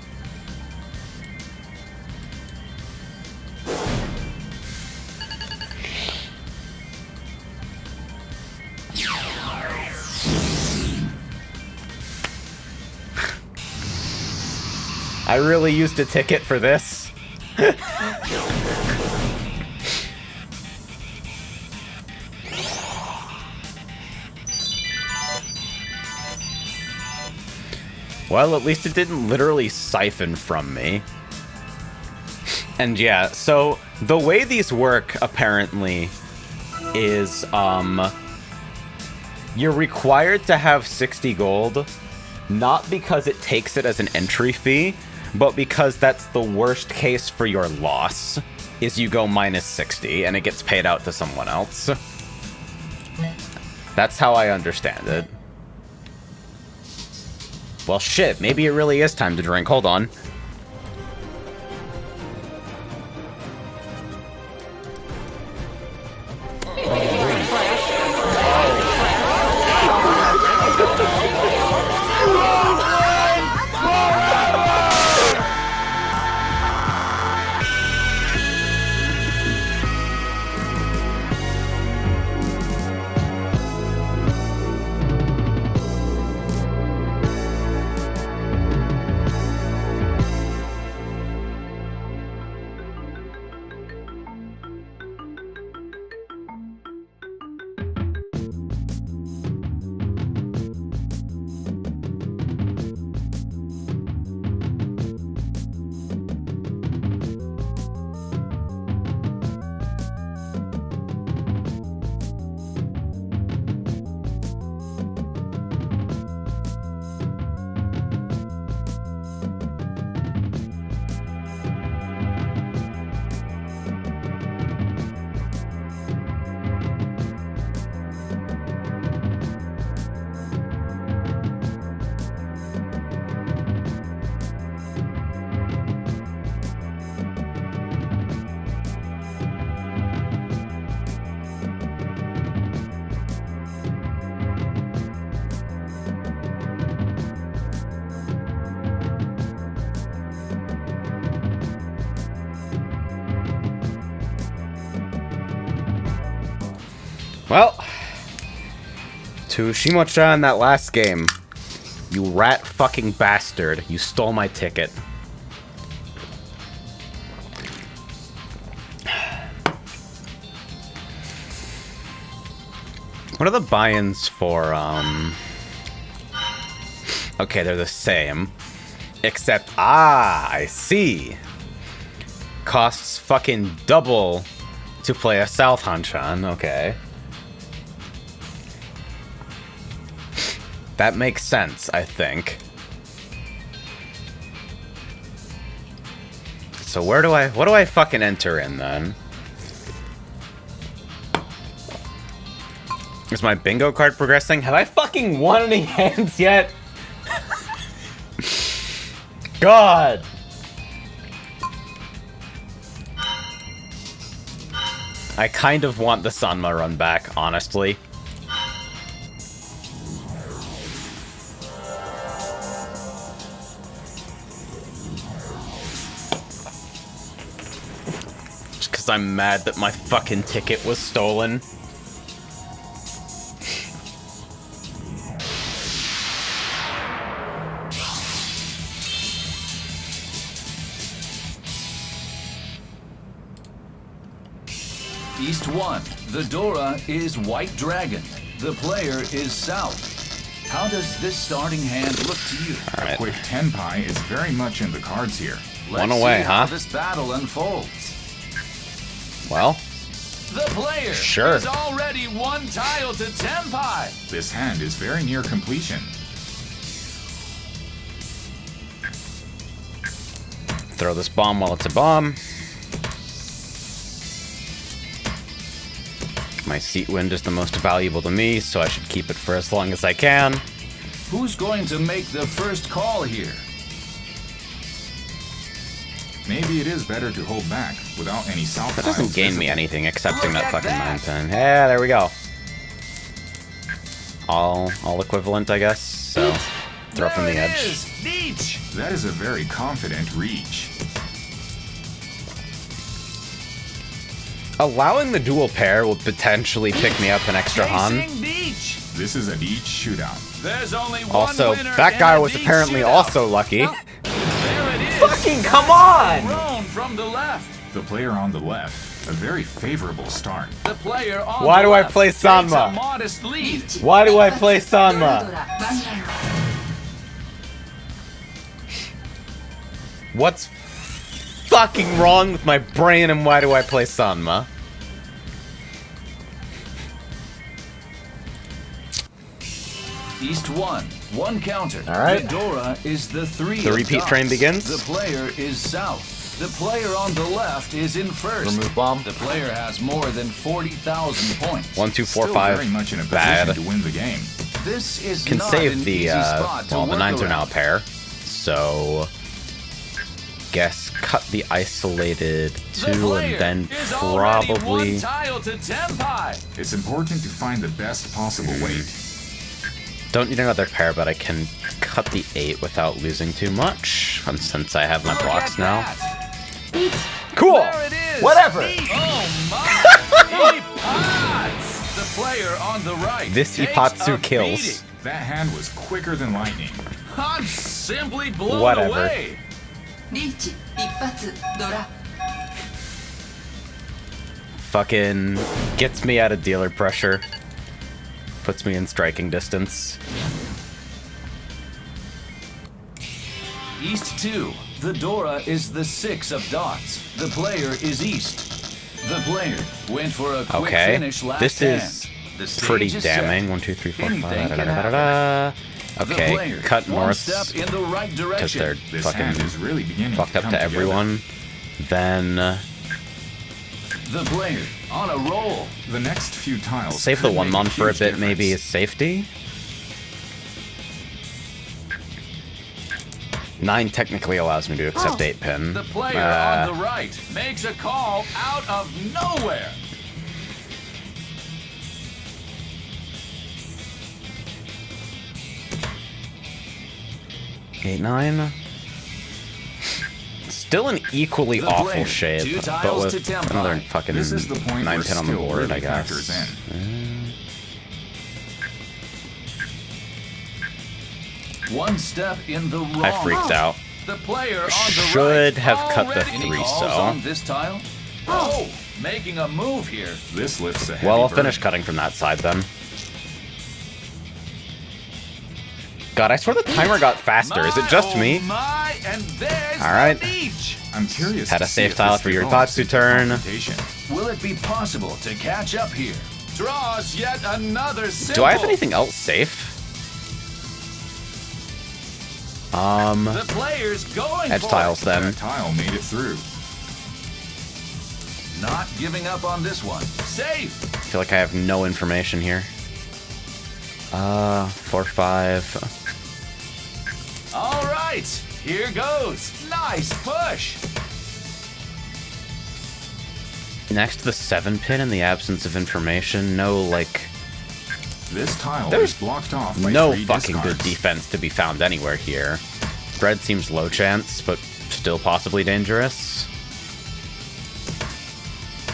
I really used a ticket for this. Well, at least it didn't literally siphon from me. And yeah, so the way these work, apparently, is, you're required to have 60 gold, not because it takes it as an entry fee, but because that's the worst case for your loss, is you go minus 60, and it gets paid out to someone else. That's how I understand it. Well, shit, maybe it really is time to drink. Hold on. Well, to Shimo-chan in that last game, you rat fucking bastard, you stole my ticket. What are the buy-ins for, Okay, they're the same. Except, I see. Costs fucking double to play a South Hanchan, okay. That makes sense, I think. So what do I fucking enter in then? Is my bingo card progressing? Have I fucking won any hands yet? God! I kind of want the Sanma run back, honestly. Just because I'm mad that my fucking ticket was stolen. East 1. The Dora is White Dragon. The player is South. How does this starting hand look to you? All right. Quick tenpai is very much in the cards here. Let's One away, see how huh? this battle unfolds. Well, The player Sure. is already one tile to tenpai. This hand is very near completion. throw this bomb while it's a bomb. my seat wind is the most valuable to me, so I should keep it for as long as I can. Who's going to make the first call here? Maybe it is better to hold back without any south That tiles doesn't gain me visible. anything, excepting Look that at fucking that. 9 pin. Yeah, there we go. All equivalent, I guess. So, throw from the There it edge. is. Neach. That is a very confident reach. Allowing the dual pair will potentially pick me up an extra Han. Chasing Neach. This is a Neach shootout. There's only one Also, winner that in guy a was Neach apparently shootout. also lucky. There it is. Fucking come on! Thrown from the left. The player on the left, a very favorable start. The player on Why the do I left play takes Sanma? a modest lead. Why do I play Sanma? ドラマンガン What's fucking wrong with my brain and why do I play Sanma? East 1 counter. All right. Medora is the 3. The of repeat dots. train begins. The player is south. The player on the left is in first. Remove bomb. The player has more than 40,000 points. 1, 2, 4, Still 5. very much in a Bad. position to win the game. This is Can not save an the easy spot to well, the work 9s are now a around. pair. So guess cut the isolated The 2 player and then is already probably one tile to tenpai. It's important to find the best possible weight. don't need another pair, but I can cut the 8 without losing too much. And since I have my Look blocks at now. that. Cool! There it is. Whatever! Oh my! Ipots! The player on the right. This takes Ipatsu a kills. beating. That hand was quicker than lightning. I'm simply blown Whatever. away. リーチ一発ドラ Fucking gets me out of dealer pressure. Puts me in striking distance. East 2. The Dora is the 6 of dots. The player is East. The player went for a quick Okay. finish last This hand. is The stage pretty is set. damning. 1, 2, 3, 4, 5. Anything Da, can da, da, da, happen. da. The Okay, player, cut one north step in the right because direction. they're This fucking hand is really beginning fucked to up come to together. everyone. Then The player on a roll. The next few tiles. save the could 1 make mon for a huge bit, maybe as difference. safety. 9 technically allows me to accept 8 pin. The player on the right makes a call out of nowhere. Eight, 9. Still an equally The awful player, shape, 2 but tiles with to tenpai. another fucking This is the point 9 where pin on the skill board, really I guess. factors in. One step in the wrong. I freaked out. The player on the right Should have cut the already- Any 3, calls so. on this tile? Oh, making a move here. This lifts a heavy Well, I'll burden. finish cutting from that side then. God, I swear the timer got faster. Is it just My, me? oh my, and there's All right. the Neach. I'm curious. Had to a see safe if tile this for your develops Ipatsu into turn. confrontation. Will it be possible to catch up here? Draws yet another symbol. Do I have anything else safe? The player's going Edge for tiles it. then. That tile made it through. Not giving up on this one. Safe. I feel like I have no information here. 4, 5. All right, here goes. Nice push. Next to the 7 pin in the absence of information, no, like, This tile There's is blocked off by no 3 fucking discards. good defense to be found anywhere here. Red seems low chance, but still possibly dangerous.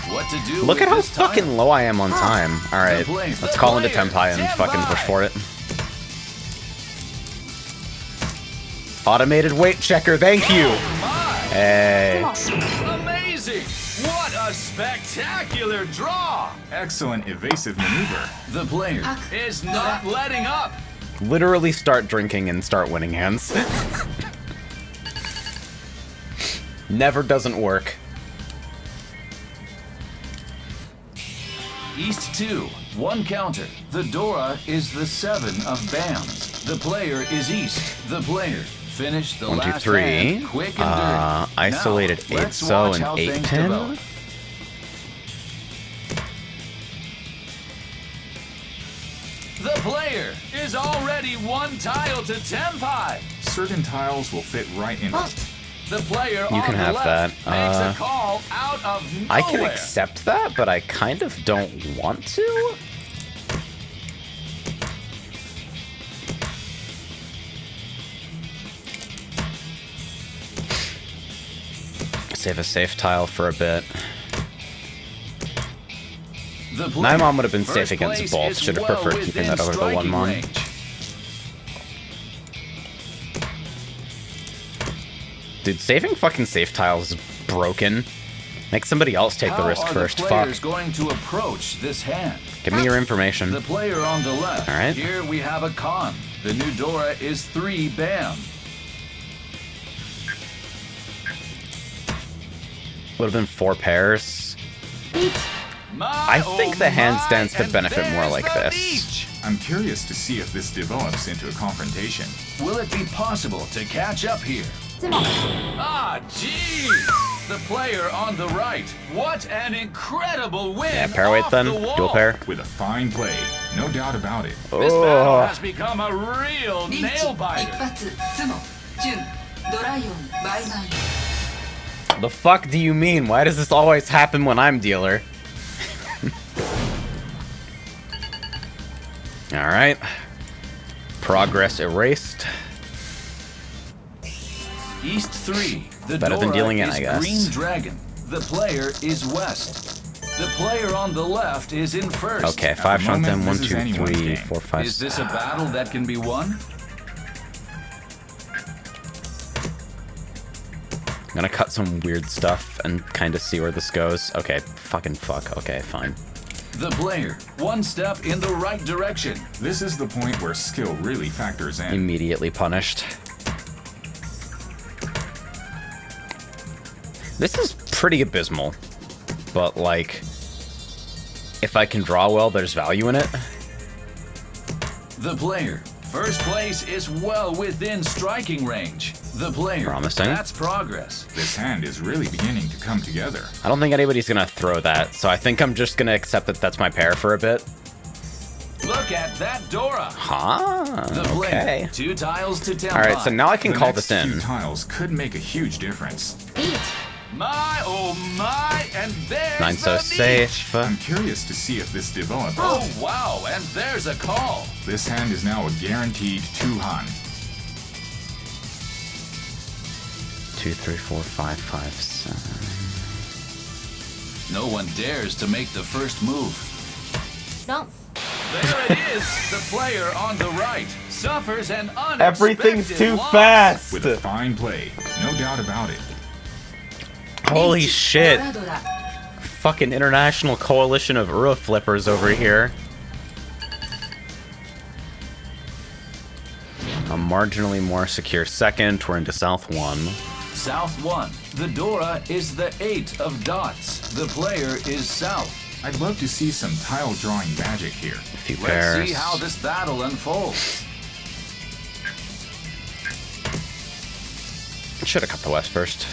What to do Look with at how this tile? fucking low I am on time. Alright, player, let's the call into player, Tenpai and fucking push Tenpai. for it. Automated weight checker, thank you! My, Hey. amazing. What a spectacular draw. Excellent evasive maneuver. The player is not letting up. Literally start drinking and start winning hands. Never doesn't work. East 2, 1 counter. The Dora is the 7 of bams. The player is East. The player finished the 1, 2, last 3. hand quick and dirty. Isolated Now, 8 let's so watch and how 8 things pin. develop. is already one tile to tenpai. Certain tiles will fit right in it. The player You on can the have left that. makes a call out of nowhere. I can accept that, but I kind of don't want to. Save a safe tile for a bit. My mom would have been safe against both. Should have preferred keeping that over the one mon. Dude, saving fucking safe tiles is broken. Make somebody else take the risk first. Fuck. Going to approach this hand. Give me your information. The player on the left. All right. Here we have a con. The new Dora is 3 bam. Would have been 4 pairs. I think the handstands could benefit more like this. I'm curious to see if this develops into a confrontation. Will it be possible to catch up here? Ah, gee! The player on the right. What an incredible win! Yeah, pair weight off then. the wall. Dual pair. With a fine play, no doubt about it. This battle Oh. has become a real リーチ nail 一 biter. 発ツモジュンドライオンバイマン The fuck do you mean? Why does this always happen when I'm dealer? Alright. Progress erased. East 3. The Better than Dora dealing in, is I guess. Green Dragon. The player is West. The player on the left is in first. Okay, At 5 the shot them. moment, 1, this is 2, anyone's 3, game. 4, 5, Is this a battle that can be won? I'm gonna cut some weird stuff and kind of see where this goes. Okay, fucking fuck. Okay, fine. The player, one step in the right direction. This is the point where skill really factors in. Immediately punished. This is pretty abysmal, but like, if I can draw well, there's value in it. The player, first place is well within striking range. The player, Promising. that's progress. This hand is really beginning to come together. I don't think anybody's gonna throw that, so I think I'm just gonna accept that that's my pair for a bit. Look at that Dora. Huh, The player, okay. 2 tiles to 10. Alright, so now I can The call next this few in. tiles could make a huge difference. My, oh my, and there's 9 so the safe. I'm curious to see if this develops. Oh wow, and there's a call. This hand is now a guaranteed 2 han. 2, 3, 4, 5, 5, 7. No one dares to make the first move. Don't. There it is. The player on the right suffers an unexpected Everything's too loss. fast! With a fine play, no doubt about it. Holy リーチ shit! ドラドラ Fucking international coalition of Ura flippers over here. A marginally more secure second. We're into South 1. South 1. The Dora is the 8 of dots. The player is South. I'd love to see some tile drawing magic here. A few Let's pairs. see how this battle unfolds. Should have cut the west first.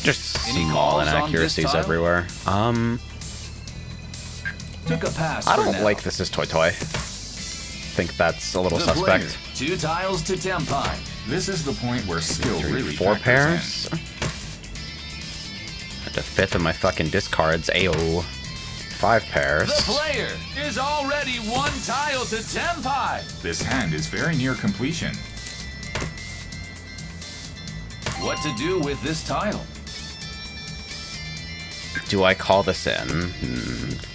Just Any small calls on this inaccuracies tile? everywhere. Took a pass I for don't now. like this as Toy Toy. Think that's a little The suspect. player, 2 tiles to tenpai. This is the point where skill 3, really 4 factors pairs. At the 5th of my fucking discards. Ayo. 5 pairs. The player is already 1 tile to tenpai. in. This hand is very near completion. What to do with this tile? Do I call this in?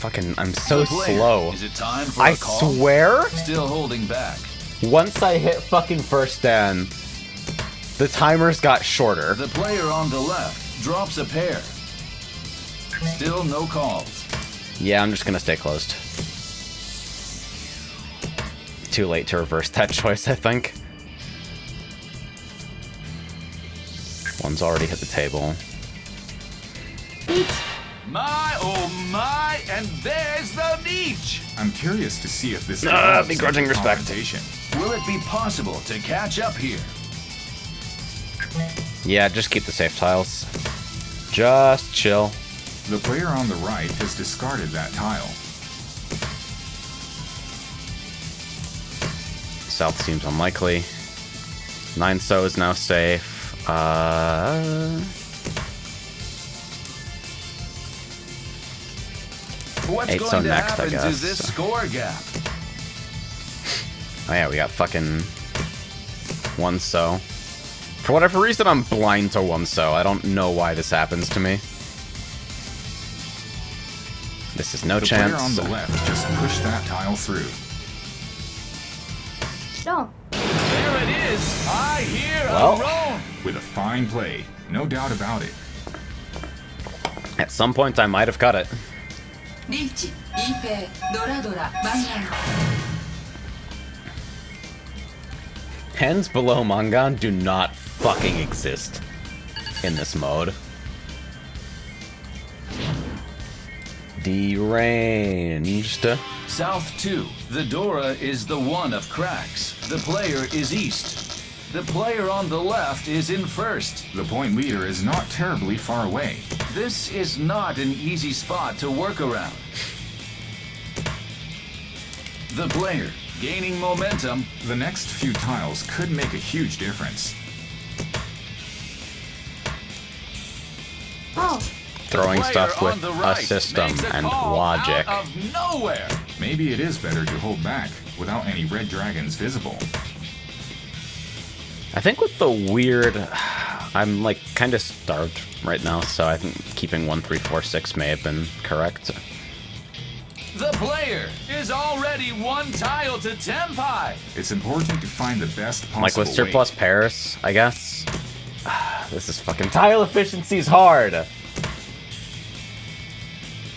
Fucking, I'm so The player, slow. Is it time for I a call? swear, Still holding back. once I hit fucking first dan, the timers got shorter. The player on the left drops a pair. Still no calls. Yeah, I'm just gonna stay closed. Too late to reverse that choice, I think. One's already hit the table. My, oh my, and there's the niche. I'm curious to see if this develops begrudging into respect. confrontation. Will it be possible to catch up here? Yeah, just keep the safe tiles. Just chill. The player on the right has discarded that tile. South seems unlikely. 9 so is now safe. What's 8 so going to next, I happen to guess. this score gap? Oh yeah, we got fucking 1 so. For whatever reason, I'm blind to 1 so. I don't know why this happens to me. This is no The chance. player on the left just pushed that tile through. No. There it is. I hear Well. a roan. With a fine play, no doubt about it. At some point, I might have cut it. リーチイーペイドラドラマンガン Hands below Mangan do not fucking exist in this mode. Deranged. South 2. The Dora is the one of cracks. The player is east. The player on the left is in first. The point leader is not terribly far away. This is not an easy spot to work around. The player gaining momentum. The next few tiles could make a huge difference. Oh. Throwing Player stuff on with the a right system makes a and call logic. out of nowhere. Maybe it is better to hold back without any red dragons visible. I think with the weird... I'm like kind of starved right now, so I think keeping 1, 3, 4, 6 may have been correct. The player is already 1 tile to tenpai. It's important to find the best possible Like with way. surplus pairs, I guess. This is fucking tile efficiency's hard.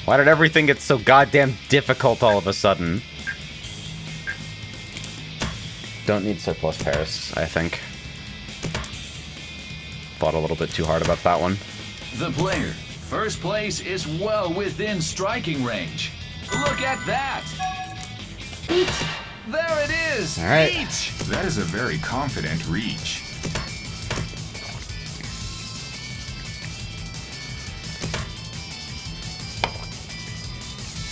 Why did everything get so goddamn difficult all of a sudden? Don't need surplus pairs, I think. Thought a little bit too hard about that one. The player, first place, is well within striking range. Look at that. There it is. All right. Each. That is a very confident reach.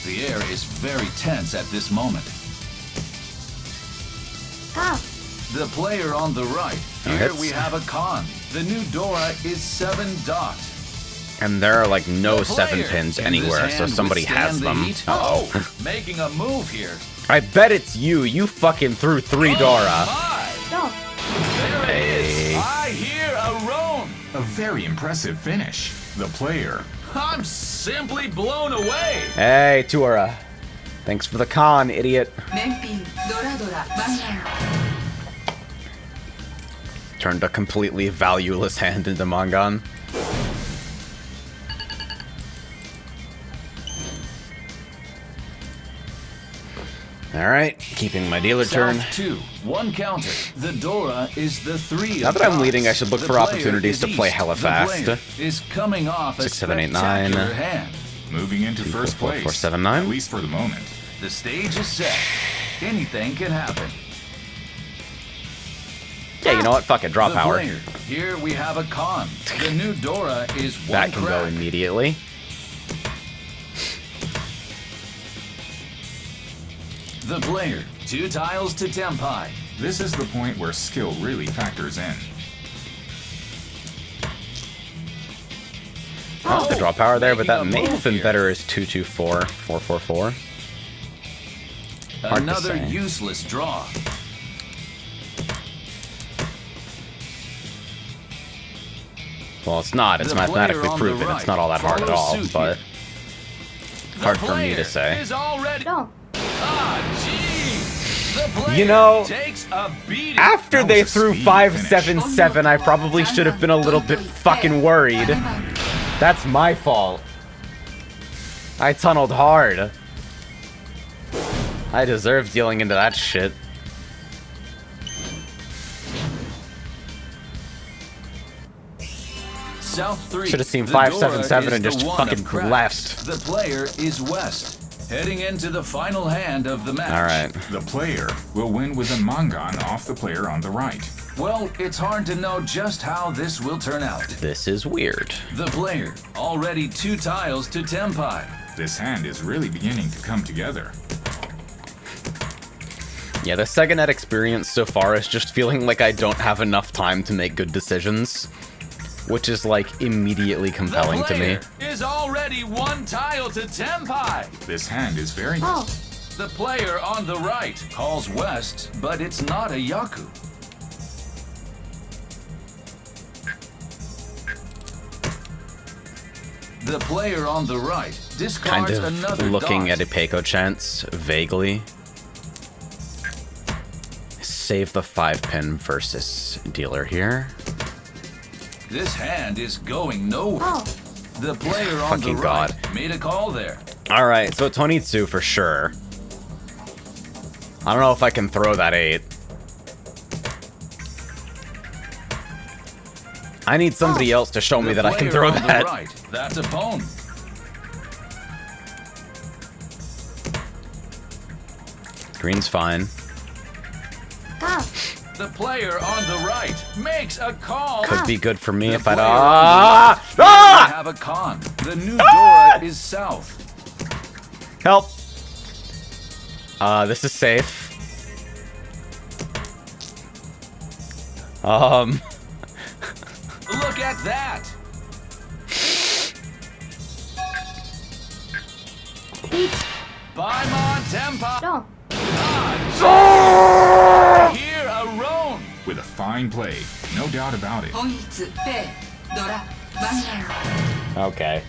The air is very tense at this moment. Ah. The player on the right. Here hits. we have a con. The new Dora is 7 dot. And there are like no The 7 player pins in this anywhere, so hand somebody withstand has the them. heat. Uh-oh. Oh, making a move here. I bet it's you. You fucking threw 3 Dora. Oh No. my. There it Hey. is. I hear a roan. A very impressive finish. The player. I'm simply blown away. Hey, Tuara. Thanks for the con, idiot. 燃品ドラドラマンガン Turned a completely valueless hand into Mangan. Alright, keeping my dealer turn. South 2, 1 counter. The Dora is the 3 Now of that I'm diamonds. leading, I should look The for player opportunities is to play east. hella The fast. player is coming off a 6, 7, 8, 9. spectacular hand. Moving into 2, 4, first 4, place. 4, 7, 9. At least for the moment. The stage is set. Anything can happen. Yeah, you know what? Fuck it, draw The power. player. Here we have a con. The new Dora is 1 That can go crack. immediately. The player. 2 tiles to tenpai. This is the point where skill really factors in. Oh, the draw power there, but that making a may have move been here. better as 2, 2, 4, 4, 4, 4. Hard to Another say. useless draw. Well, it's not. It's The mathematically player on the proven. It's right not all that hard at follows all, suit but The hard for me player to say. Is already No. Ah, jeez. The player You know, takes a beating. after That they was a threw speed 5, finish. 7, 7, I probably should have been a little bit fucking worried. That's my fault. I tunneled hard. I deserve dealing into that shit. South 3. Should've seen The 5, Dora 7, 7 is and the just one fucking of cracks. left. The player is west. Heading into the final hand of the match. Alright. The player will win with a mangan off the player on the right. Well, it's hard to know just how this will turn out. This is weird. The player, already 2 tiles to tenpai. This hand is really beginning to come together. Yeah, the second net experience so far is just feeling like I don't have enough time to make good decisions, which is like immediately compelling to me. The player is already 1 tile to tenpai. This hand is very good. The player on the right calls west, but it's not a yaku. The player on the right Kind discards of another looking dot. at Ipeco chance, vaguely. Save the 5-pin versus dealer here. This hand is going nowhere. The player on Fucking the God. right made a call there. Alright, so Tonitsu for sure. I don't know if I can throw that 8. I need somebody else to show me The that I can player throw on that. The right, that's a pawn. Green's fine. The player on the right makes a call. Could be good for me The if I player don't. on the right may have a con. The new Dora is south. Help! This is safe. Look at that. Paimon Tenpai. Here a roan. With a fine play, no doubt about it. 本一ペイドラマンガン Okay.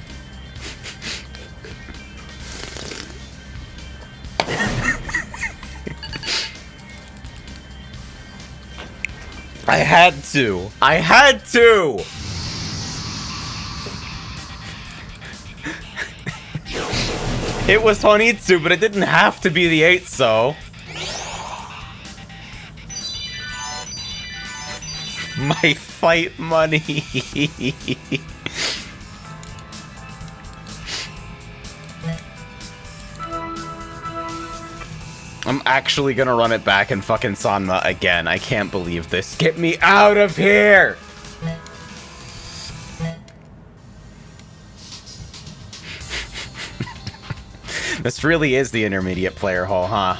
I had to. I had to. It was Honitsu, but it didn't have to be the 8, so. My fight money. I'm actually gonna run it back in fucking Sanma again. I can't believe this. Get me out of here! This really is the intermediate player hall, huh?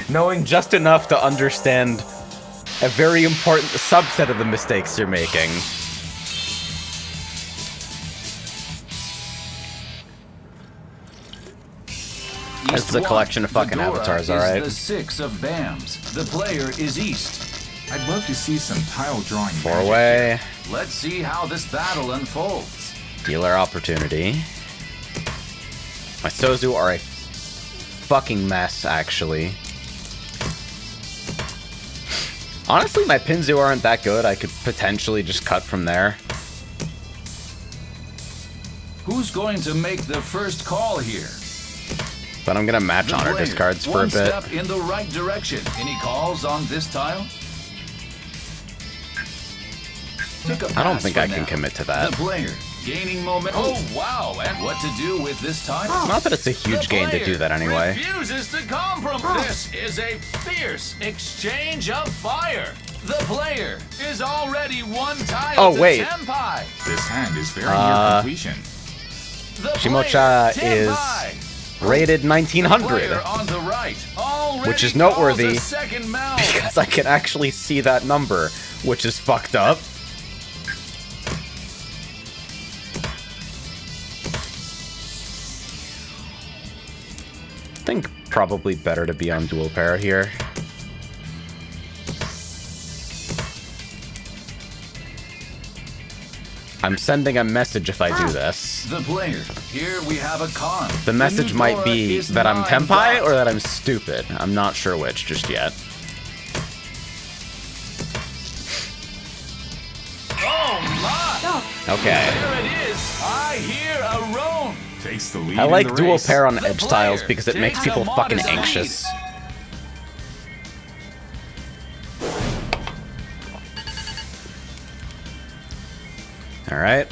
Knowing just enough to understand a very important subset of the mistakes you're making. This is a collection of fucking avatars, alright? The 6 of BAMs. The player is east. I'd love to see some tile drawing. 4 away. Let's see how this battle unfolds. Dealer opportunity. My Sozu are a fucking mess, actually. Honestly, my Pinzu aren't that good. I could potentially just cut from there. Who's going to make the first call here? But I'm gonna match The honor player, discards for a one bit. step in the right direction. Any calls on this tile? Took a I don't pass think for I can now. commit to that. The player gaining moment. Oh wow! And what to do with this tile? Not that it's a huge The gain to player do that anyway. Refuses to compromise. This is a fierce exchange of fire. The player is already 1 tile Oh, to wait. tenpai. This hand is very near completion. The Shimocha player, is tenpai. rated Player 1900, on the right already which is noteworthy calls a second mount. because I can actually see that number, which is fucked up. I think probably better to be on dual pair here. I'm sending a message if I do this. The player. Here we have a con. The message new might Dora be is that I'm 9 tenpai dots. or that I'm stupid. I'm not sure which just yet. Oh my! Okay. There it is. I hear a roan. Takes the lead I in like the dual race. pair on The edge tiles player because it makes takes people the fucking mod as a lead. anxious. Alright.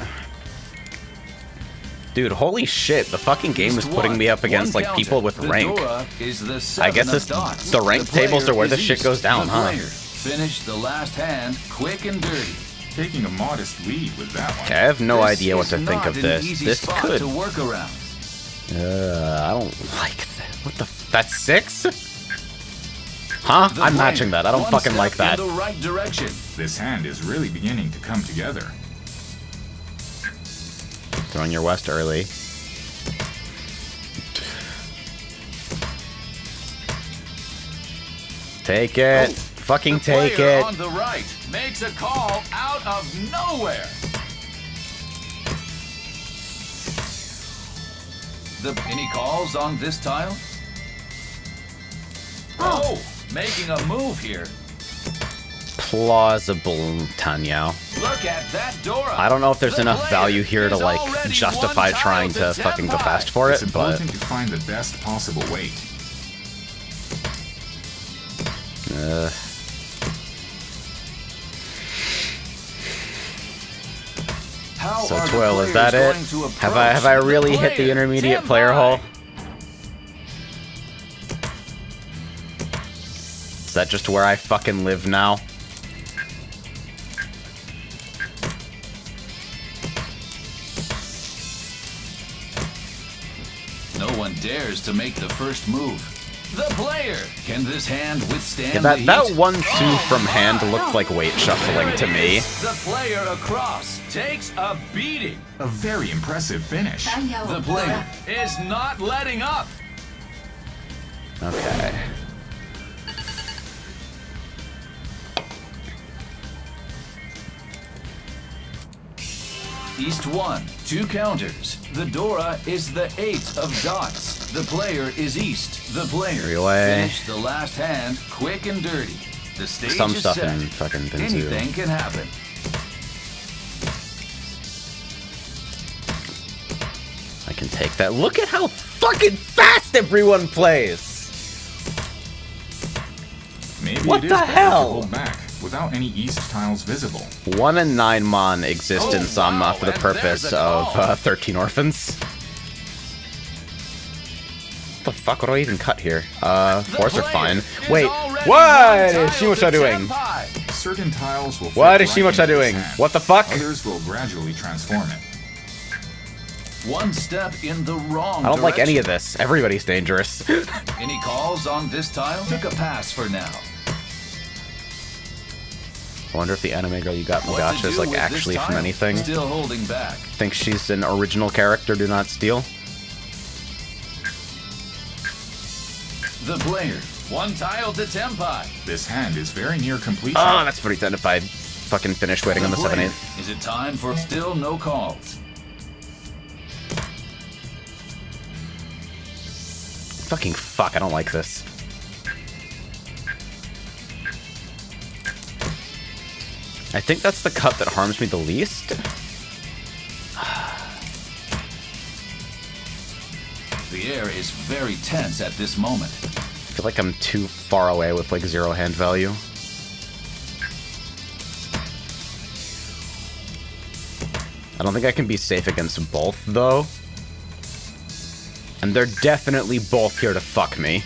Dude, holy shit, the fucking game is putting me up against, like, people with rank. I guess the rank tables are where this shit goes down, huh? Finish the last hand quick and dirty. Taking a modest lead with that one. Okay, I have no idea what to think of this. This could... to work around. I don't like that. What the that's 6? Huh? I'm matching that. I don't fucking like that. In the right direction. This hand is really beginning to come together. Throwing your west early. Take it. Fucking take player it. On the right makes a call out of nowhere. Any calls on this tile? Oh, making a move here. Plausible, Tanyao. Look at that Dora. I don't know if there's The enough player value here to, is like, already justify one tile trying to to fucking go tenpai. fast for It's it, but... important to find the best possible weight. How So are the Twill, is players that it? going to Have I approach really hit the player? intermediate Tenpai. player hole? Is that just where I fucking live now? No one dares to make the first move. The player! Can this hand withstand Yeah, the that heat? 1-2 from hand looked like weight shuffling to me. The player across takes a beating. A very impressive finish. The player is not letting up. Okay. East 1, 2 counters. The Dora is the 8 of dots. The player is East. The player Relay. finish the last hand quick and dirty. The stage Some is stuff set. in fucking Binzu. Anything can happen. I can take that. Look at how fucking fast everyone plays! Maybe What it is the better hell? to hold back without any east tiles visible. 1 and 9 Mon exist in Oh, some wow, for the and purpose there's a of call. 13 Orphans. What the fuck? What do I even cut here? Fours are fine. Wait, what is Shimocha doing? Certain tiles will fit What is right Shimocha into this doing? hand. What the fuck? Others will gradually transform it. One step in the wrong I don't like any of direction. this. Everybody's dangerous. Any calls on this tile? Took a pass for now. I wonder if the anime girl you got in What to Gacha do is like with this actually from tile? anything. Still holding back. Think she's an original character, do not steal. The player. One tile to Tenpai. This hand is very near completion. Oh, that's pretty sad if I fucking finish waiting on the 7-8. Is it time for still no calls? Fucking fuck, I don't like this. I think that's the cut that harms me the least. The air is very tense at this moment. I feel like I'm too far away with like 0 hand value. I don't think I can be safe against both though. And they're definitely both here to fuck me.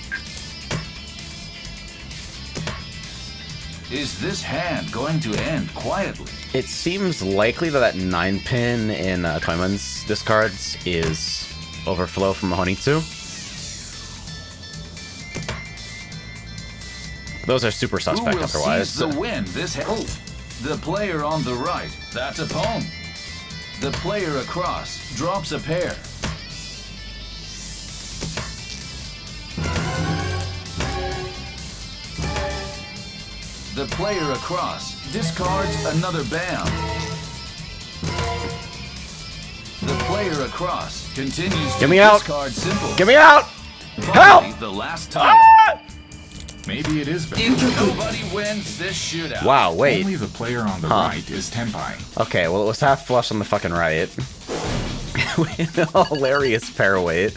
Is this hand going to end quietly? It seems likely that 9-pin in Toyman's discards is overflow from Honitsu. Those are super Who suspect will otherwise. seize the win this hand? The player on the right. That's a pwn. The player across drops a pair. The player across discards another bound. The player across continues to Get me out. discard simple. Get me out! Finally, Help! the last time. Ah! Maybe it is better. Nobody wins this shootout. Wow, wait. Only the player on the Huh. right is tenpai. Okay, well it was half flush on the fucking right. A hilarious pair weight.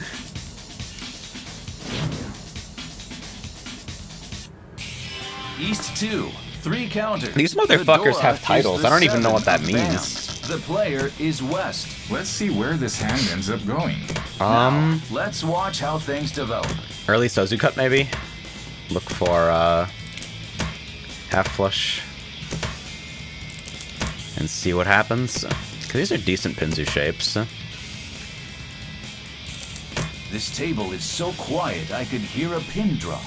East 2, 3 counters. These The motherfuckers Dora have is titles. the I don't even know what that 7 of means. bounds. The player is west. Let's see where this hand ends up going. Now, let's watch how things develop. Early Sozu cut, maybe? Look for, half flush. And see what happens. 'Cause these are decent Pinzu shapes. This table is so quiet I could hear a pin drop.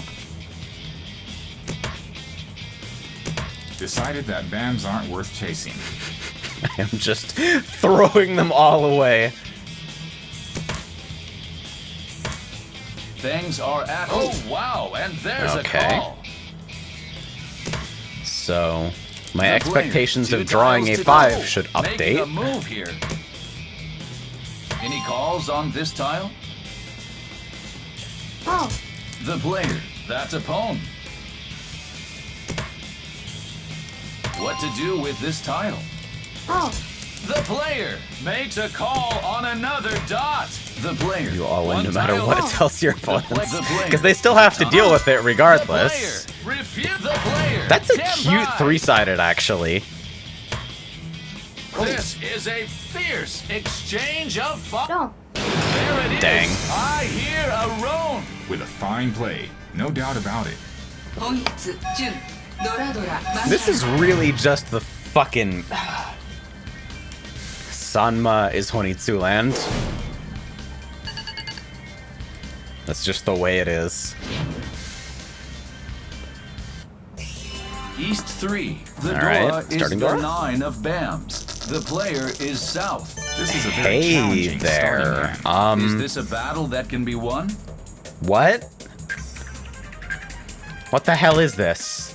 Decided that BAMs aren't worth chasing. I am just throwing them all away. Things are at... Oh, wow, and there's Okay. a call. So, my The expectations player, of 2 drawing tiles a to 5 go. should Making a update. move here. Any calls on this tile? Oh, The player, that's a pawn. What to do with this tile? oh, The player makes a call on another dot. The player. You all win one no matter tile what it off. tells your The player- opponents. Because they still have to deal with it regardless. The player, refute the player. That's a Tenpai. cute 3-sided, actually. This is a fierce exchange of fire. no. There it is. Dang. I hear a roan. With a fine play, no doubt about it. 本一純ドラドラマン This is really just the fucking... Sanma is Honitsu land. That's just the way it is. East 3. The All right, Dora is starting the Dora. 9 of BAMs. The player is south. This is a very Hey challenging there. starting hand. Is this a battle that can be won? What? What the hell is this?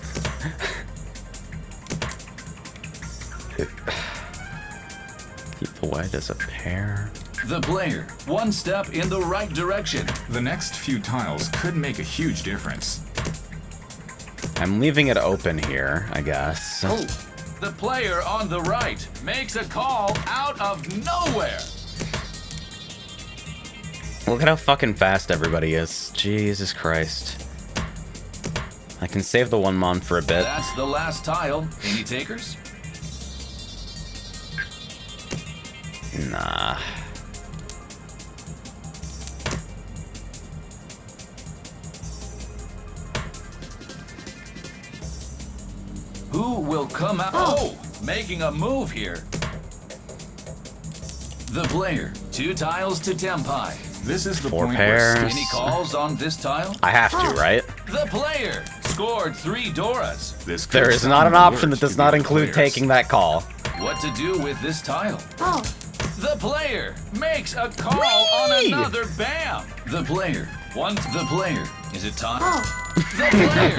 Keep the white as a pair. The player, one step in the right direction. The next few tiles could make a huge difference. I'm leaving it open here, I guess. Oh, the player on the right makes a call out of nowhere. Look at how fucking fast everybody is. Jesus Christ. I can save the one mon for a bit. That's the last tile. Any takers? Nah. Who will come out? Oh, making a move here. The player, 2 tiles to tenpai. This is the 4 point pairs. where Any calls on this tile? I have to, right? The player scored 3 Doras. this could There is sound not an option alert that does to not the include players. taking that call. What to do with this tile? Oh, The player makes a call on Whee! another BAM. The player, the player. Is it time? oh, The player.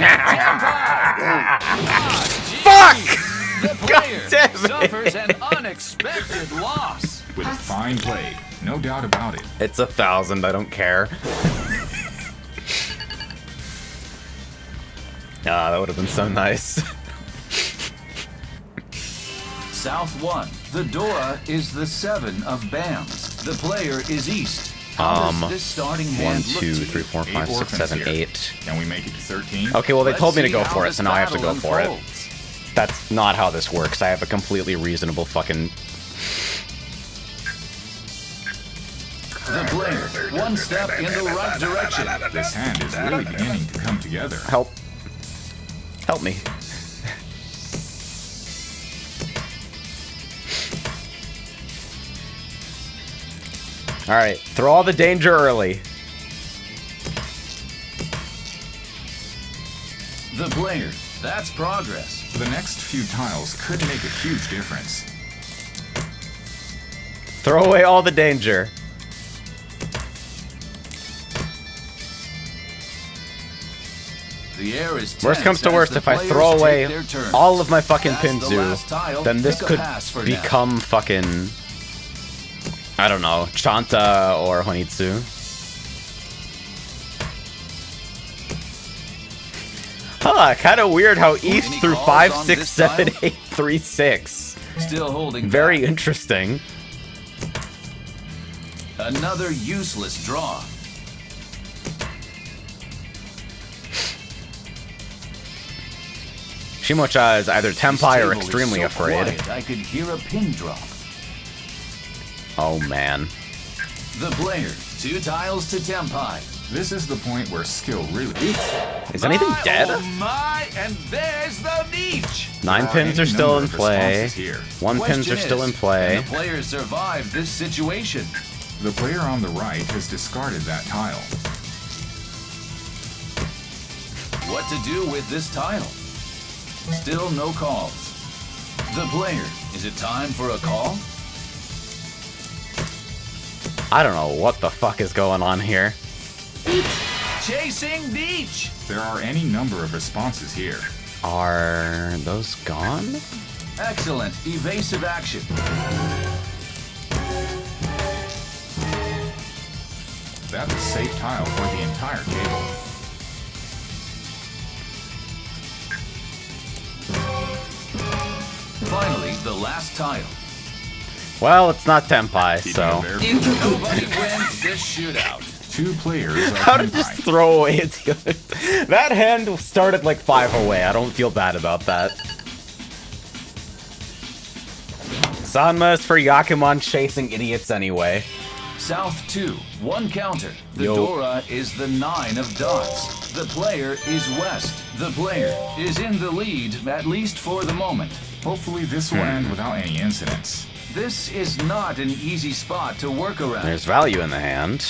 Fuck! The player damn it. suffers an unexpected loss. With a fine play, no doubt about it. It's 1,000, I don't care. Ah, that would have been so nice. South 1. The Dora is the 7 of BAMs. The player is east. How does this starting 1, hand 2, look to 3, you? 4, 5, 6, orphans 7, here. 8. Can we make it to 13? Okay, well they Let's told me to see go how for it, this so now I have to go battle for it. unfolds. That's not how this works. I have a completely reasonable fucking... The player, one step in the right direction. This hand is really beginning to come together. Help. Help me. Alright, throw all the danger early. The player, that's progress. The next few tiles could make a huge difference. Throw away all the danger. The air is Worst tense comes to as worst, the if I players throw take away their turns. all of my fucking That's the last tile. Pinzu, then this Pick a could pass for now. become fucking... I don't know, Chanta or Honitsu. Huh, kinda weird how East Any through calls 5, on 6, this 7, tile? 8, 3, 6. Still holding Very back. interesting. Another useless draw. Shimocha is either This tenpai or table is extremely so afraid. quiet, I could hear a pin drop. Oh man. The player, 2 tiles to tenpai. This is the point where skill really... Is anything dead? Oh my, and there's the niche. 9 There pins any are still in number of play. responses here. 1 pins Question are still in is, play. Can the player survive this situation? The player on the right has discarded that tile. What to do with this tile? Still no calls. The player, is it time for a call? I don't know what the fuck is going on here. Chasing niche. There are any number of responses here. Are those gone? Excellent, evasive action. That's a safe tile for the entire table. Finally, the last tile. Well, it's not tenpai, Keeping so. a very- 流局 Nobody wins this shootout. 2 players are How to just tenpai. throw away its good. That hand started like 5 away. I don't feel bad about that. Sanma is for Yakuman chasing idiots anyway. South 2, 1 counter. The Yo. Dora is the 9 of dots. The player is west. The player is in the lead, at least for the moment. Hopefully this will end without any incidents. This is not an easy spot to work around. There's value in the hand.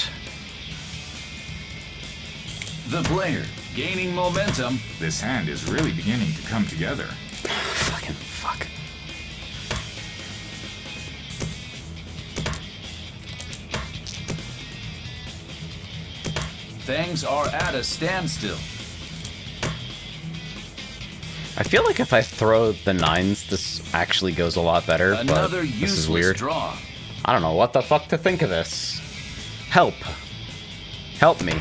The player, gaining momentum. This hand is really beginning to come together. Fucking fuck. Things are at a standstill. I feel like if I throw the 9s, this actually goes a lot better, Another but this is useless weird. draw. I don't know what the fuck to think of this. Help. Help me.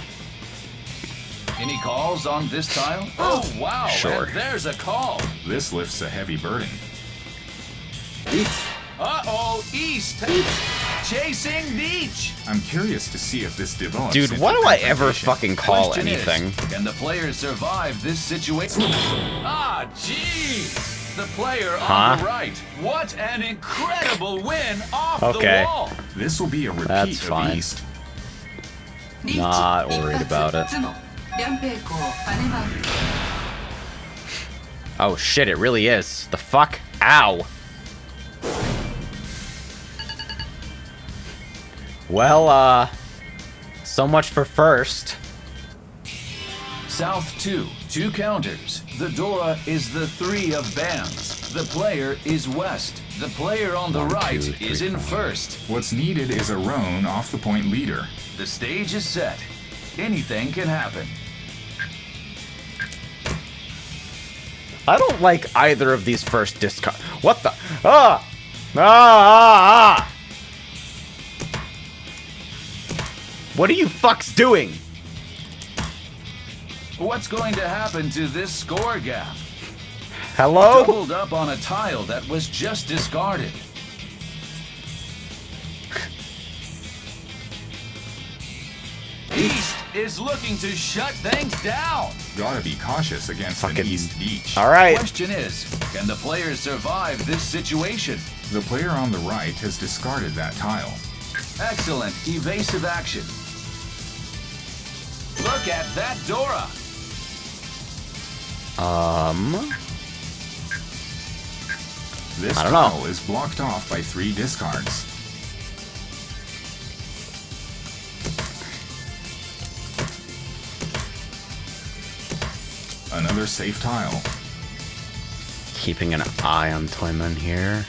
Any calls on this tile? Oh, wow. Sure. And there's a call. This lifts a heavy burden. Uh-oh, east. Chasing niche. I'm curious to see if this develops. Dude, into why do I ever confrontation. fucking call Question anything? Is, can the player survive this situation? Ah, jeez. The player on the right. What an incredible win off Okay. the wall. This will be a repeat That's of fine. East. リーチ Not 一 worried 発 about it. 頭脳両平行羽マウン Oh shit, it really is. The fuck? Ow. Well, so much for first. South 2, 2 counters. The Dora is the 3 of bands. The player is west. The player on the 1, 2, right 3, is in 4. first. What's needed is a roan off the point leader. The stage is set. Anything can happen. I don't like either of these first discard. What the? Ah! Ah! Ah! What are you fucks doing? What's going to happen to this score gap? Hello? Doubled up on a tile that was just discarded. East is looking to shut things down. Gotta be cautious against Fucking- an East beach. Alright. Question is, can the player survive this situation? The player on the right has discarded that tile. Excellent evasive action. Look at that Dora. This I don't know. tile is blocked off by 3 discards. Another safe tile. Keeping an eye on Toyman here.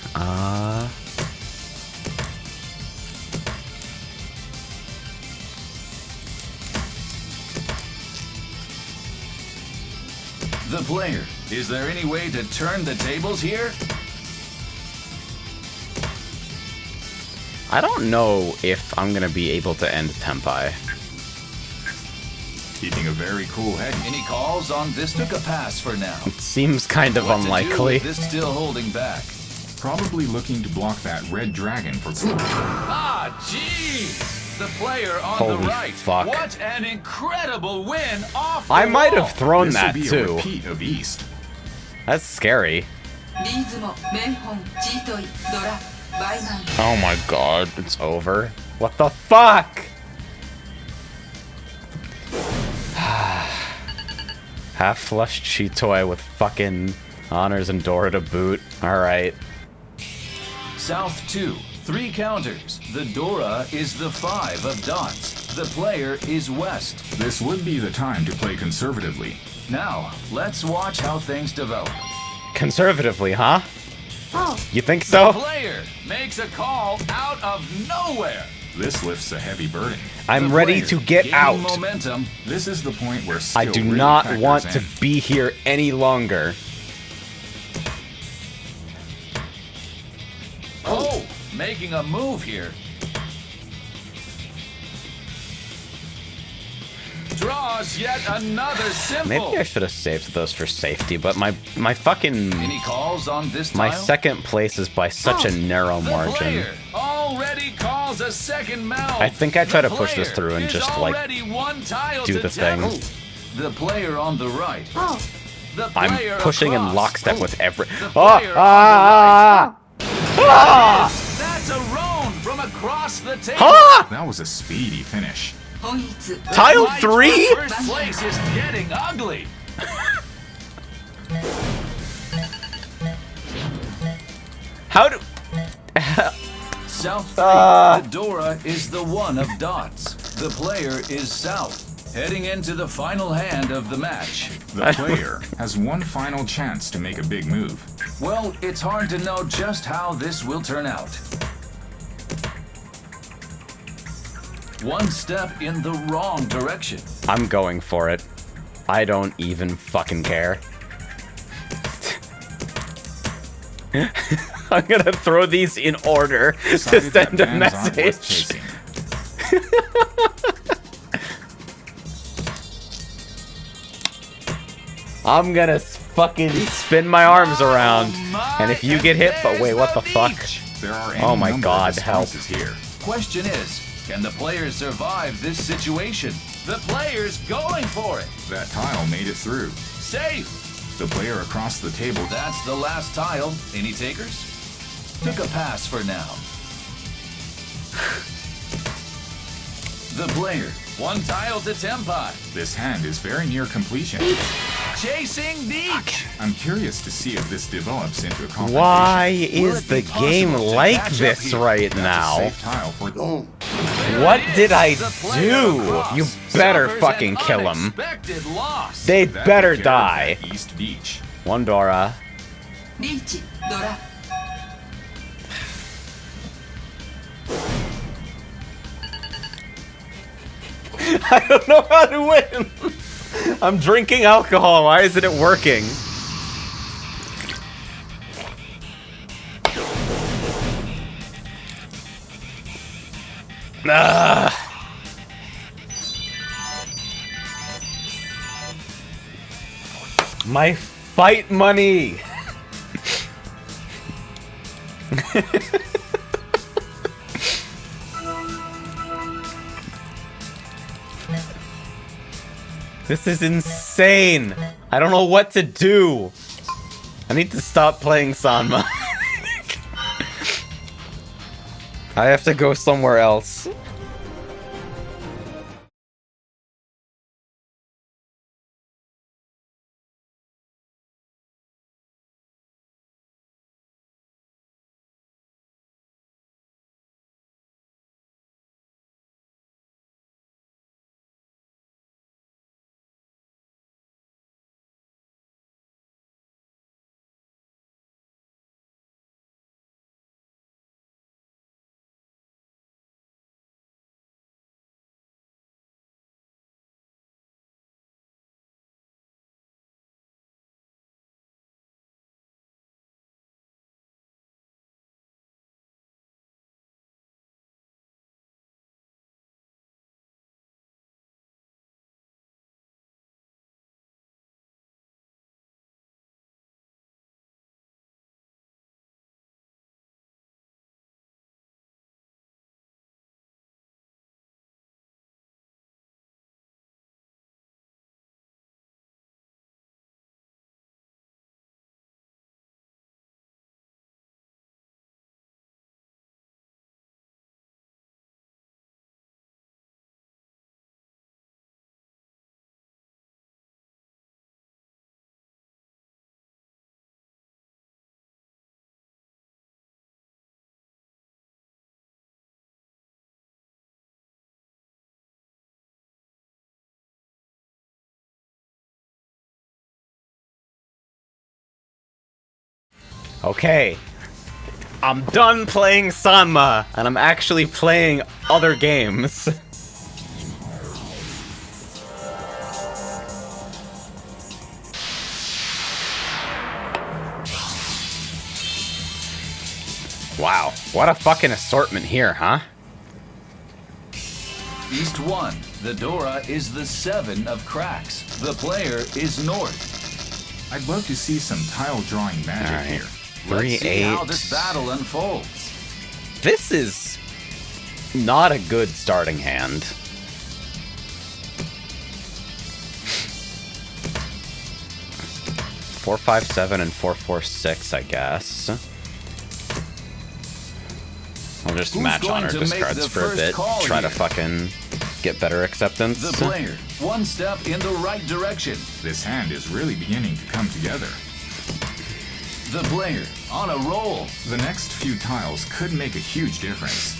The player, is there any way to turn the tables here? I don't know if I'm gonna be able to end Tenpai. Keeping a very cool head. Any calls on this? Took a pass for now. It seems kind of What to do unlikely. with this still holding back. Probably looking to block that red dragon for Ah, jeez! The player on Holy the right. fuck. What an incredible win off the I might wall. have thrown This that will be a too. repeat of East. That's scary. リーズも名本チートイドラバイマン Oh my god, it's over. What the fuck? Half flushed Chitoy with fucking honors and Dora to boot. Alright. South 2, 3 counters. The Dora is the 5 of dots. The player is West. This would be the time to play conservatively. Now, let's watch how things develop. Conservatively, huh? Oh You think The so? player makes a call out of nowhere. This lifts a heavy burden. I'm The ready player to get gaining out. momentum. This is the point where skill I do really not factors want in. to be here any longer. Oh, making a move here. Draws yet another symbol. Maybe I should have saved those for safety, but my fucking Any calls on this my tile? second place is by such a narrow The margin. player already calls a second mount. I think I try The to push this player through and is just, like, already one tile do to the thing. tempo. The player on the right. Oh The player I'm pushing in across. lockstep with every. The Oh, player on That's a roan from across the table. Huh? That was a speedy finish. 本一 Tile Fight 3? for First place is getting ugly. How do? South 3. The Dora is the 1 of dots. The player is South, heading into the final hand of the match. The player has one final chance to make a big move. Well, it's hard to know just how this will turn out. One step in the wrong direction. I'm going for it. I don't even fucking care. I'm gonna throw these in order to Decided that send a bands aren't worth message. chasing. I'm gonna fucking spin my arms around. And if you get hit, but wait, what the fuck? There are Oh any my number God, of help. responses here. Question is, can the players survive this situation? The player's going for it. That tile made it through. Safe. The player across the table. That's the last tile. Any takers? Took a pass for now. The player. 1 tile to tenpai. This hand is very near completion. Chasing Beach. I'm curious to see if this develops into a confrontation. Why Will is it the be game possible to like catch up this here? right That's a now? safe tile for What did I The player do? across You better suffers fucking an kill him. unexpected loss. They That better took care of die. that East Beach. One Dora. リーチドラ I don't know how to win. I'm drinking alcohol. Why isn't it working? Ah. My fight money. This is insane. I don't know what to do. I need to stop playing Sanma. I have to go somewhere else. Okay. I'm done playing Sanma, and I'm actually playing other games. Wow, what a fucking assortment here, huh? East 1. The Dora is the 7 of cracks. The player is north. I'd love to see some tile drawing magic Alright. here. 3, Let's see 8. how this battle unfolds. This is not a good starting hand. Four, 5, 7, and 4, 4, 6, I guess. I'll just Who's match going honor to make discards the for a first bit. call Try to here? fucking get better acceptance. The player, 1 step in the right direction. This hand is really beginning to come together. The player, on a roll. The next few tiles could make a huge difference.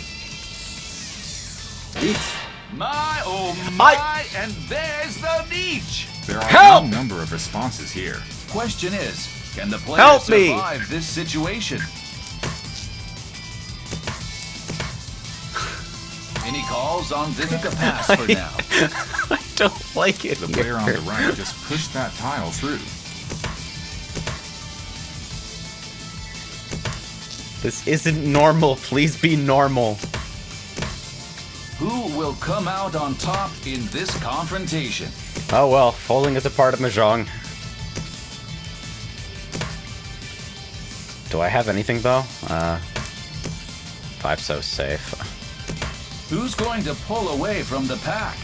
My, oh my, and there's the niche. There are Help! any number of responses here. Question is, can the player Help me! survive this situation? Any calls on this? Take a pass for now. I don't like it The player on here. the right just pushed that tile through. This isn't normal. Please be normal. Who will come out on top in this confrontation? Oh well, folding is a part of Mahjong. Do I have anything though? 5 so safe. Who's going to pull away from the pack?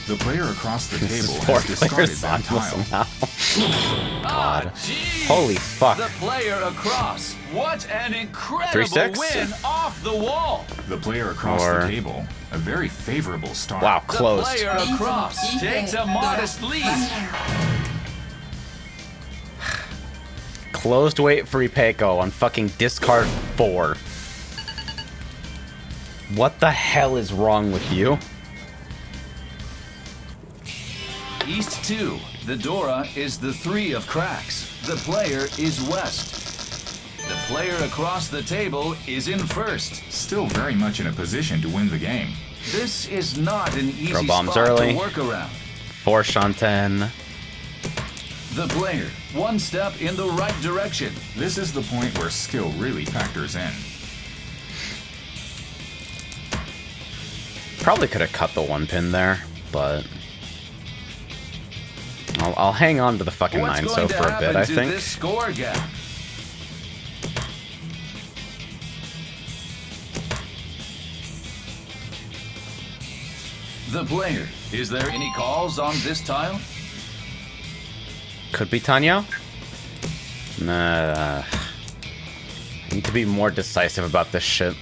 The player across the This table is 4 has discarded players that on tile. somehow. God. Geez. Holy fuck. The player across. What an incredible 3-6? win off the wall. The player across Or- the table, a very favorable start. Wow, The closed. player across takes a modest lead. Closed weight for Ipeco on fucking discard 4. What the hell is wrong with you? East 2. The Dora is the 3 of cracks. The player is west. The player across the table is in first. Still very much in a position to win the game. This is not an easy Throw bombs spot early. to work around. 4 Shanten. The player, 1 step in the right direction. This is the point where skill really factors in. Probably could have cut the 1 pin there, but I'll hang on to the fucking What's 9 so going to for a happen bit, I to think. this score gap? The player, is there any calls on this tile? Could be Tanya? Nah. I need to be more decisive about this shit.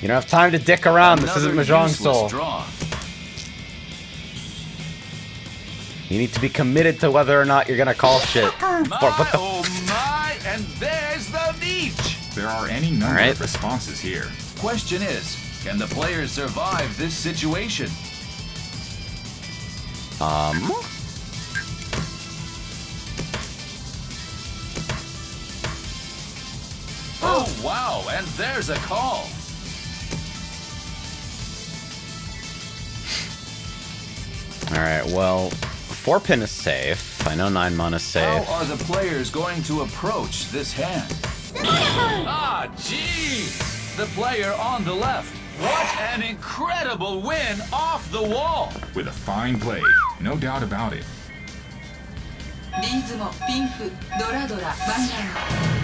You don't have time to dick around. This isn't Another Mahjong useless Soul. draw. You need to be committed to whether or not you're gonna call shit. My, What the oh my, and there's the niche. There are any number Alright. of responses here. Question is, can the player survive this situation? Oh wow, and there's a call. Alright, well, 4 pin is safe. I know 9 mana is safe. How are the players going to approach this hand? Ah, geez! The player on the left. What an incredible win off the wall! With a fine play, no doubt about it. リズモピンクドラドラバン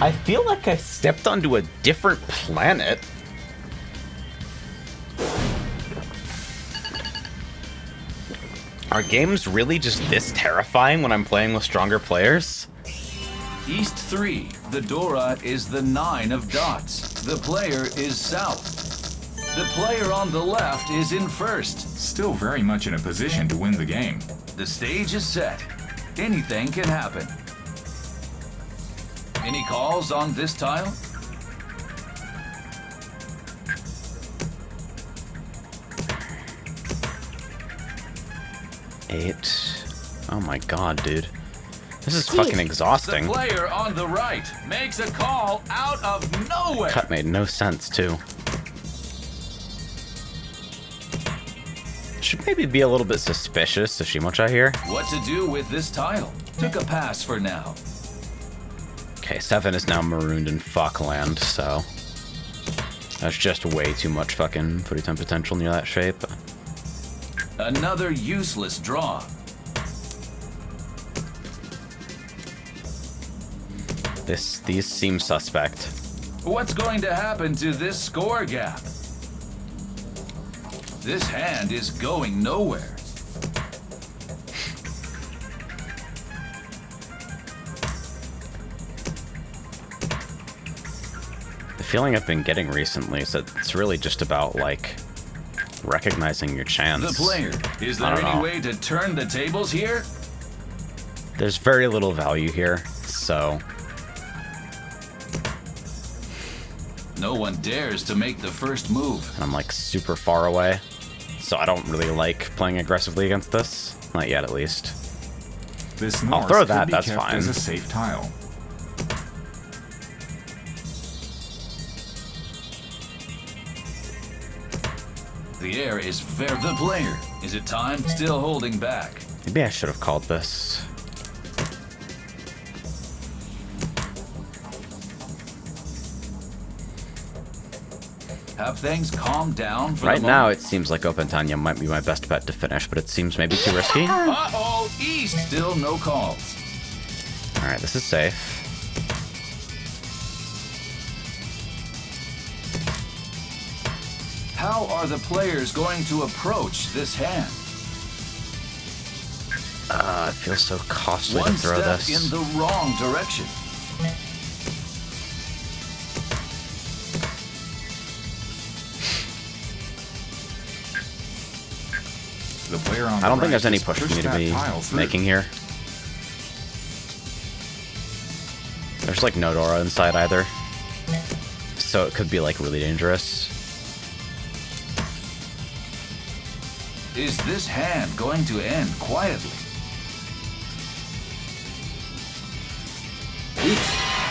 ガン I feel like I stepped onto a different planet. Are games really just this terrifying when I'm playing with stronger players? East 3. The Dora is the 9 of dots. The player is south. The player on the left is in first. Still very much in a position to win the game. The stage is set. Anything can happen. Any calls on this tile? 8. Oh my god, dude. This is fucking exhausting. The player on the right makes a call out of nowhere. Cut made no sense, too. Should maybe be a little bit suspicious of Shimocha here. What to do with this tile? Took a pass for now. Okay, 7 is now marooned in fuckland, so... That's just way too much fucking Furutan potential near that shape. Another useless draw. These seem suspect. What's going to happen to this score gap? This hand is going nowhere. The feeling I've been getting recently is that it's really just about, like, recognizing your chance. The player, is there any way to turn the tables here? There's very little value here, so... No one dares to make the first move. And I'm, like, super far away, so I don't really like playing aggressively against this. Not yet, at least. This I'll Norse throw could that, be that's kept fine. as a safe tile. The air is very... The player, is it time? Still holding back. Maybe I should have called this. Have things calmed down for Right the now, moment? it seems like Opentania might be my best bet to finish, but it seems maybe too risky. Uh-oh, East, still no calls. Alright, this is safe. How are the players going to approach this hand? It feels so costly One to throw step this. in the wrong direction. The player on I don't the think there's right any has push for me pushed to that be tile through. making here. There's like no Dora inside either. So it could be like really dangerous. Is this hand going to end quietly?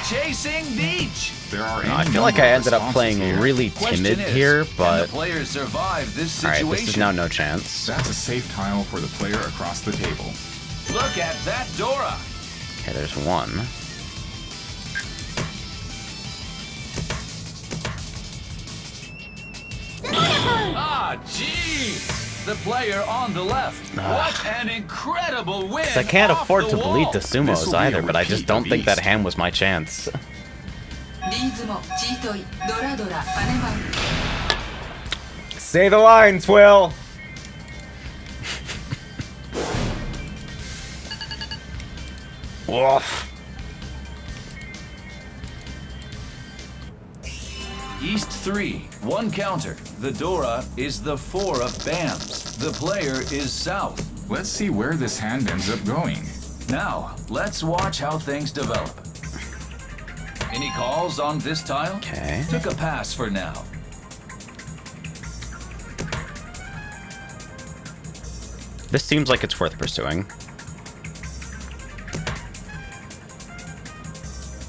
Chasing Beach! There are I any feel like number I of ended up responses playing here. really Question timid is, here, can but the players survive this situation? alright, this is now no chance. That's a safe tile for the player across the table. Look at that Dora! Okay, there's one. Ah, jeez! The player on the left. What an incredible win! 'Cause I can't off afford the to bleed wall. the This'll sumos be a either, but I just repeat don't of think that East. hand was my chance. リズモチートイドラドラパネマン Say the lines, Will! Woof. East 3, one counter. The Dora is the 4 of Bams. The player is South. Let's see where this hand ends up going. Now, let's watch how things develop. Any calls on this tile? Okay. Took a pass for now. This seems like it's worth pursuing.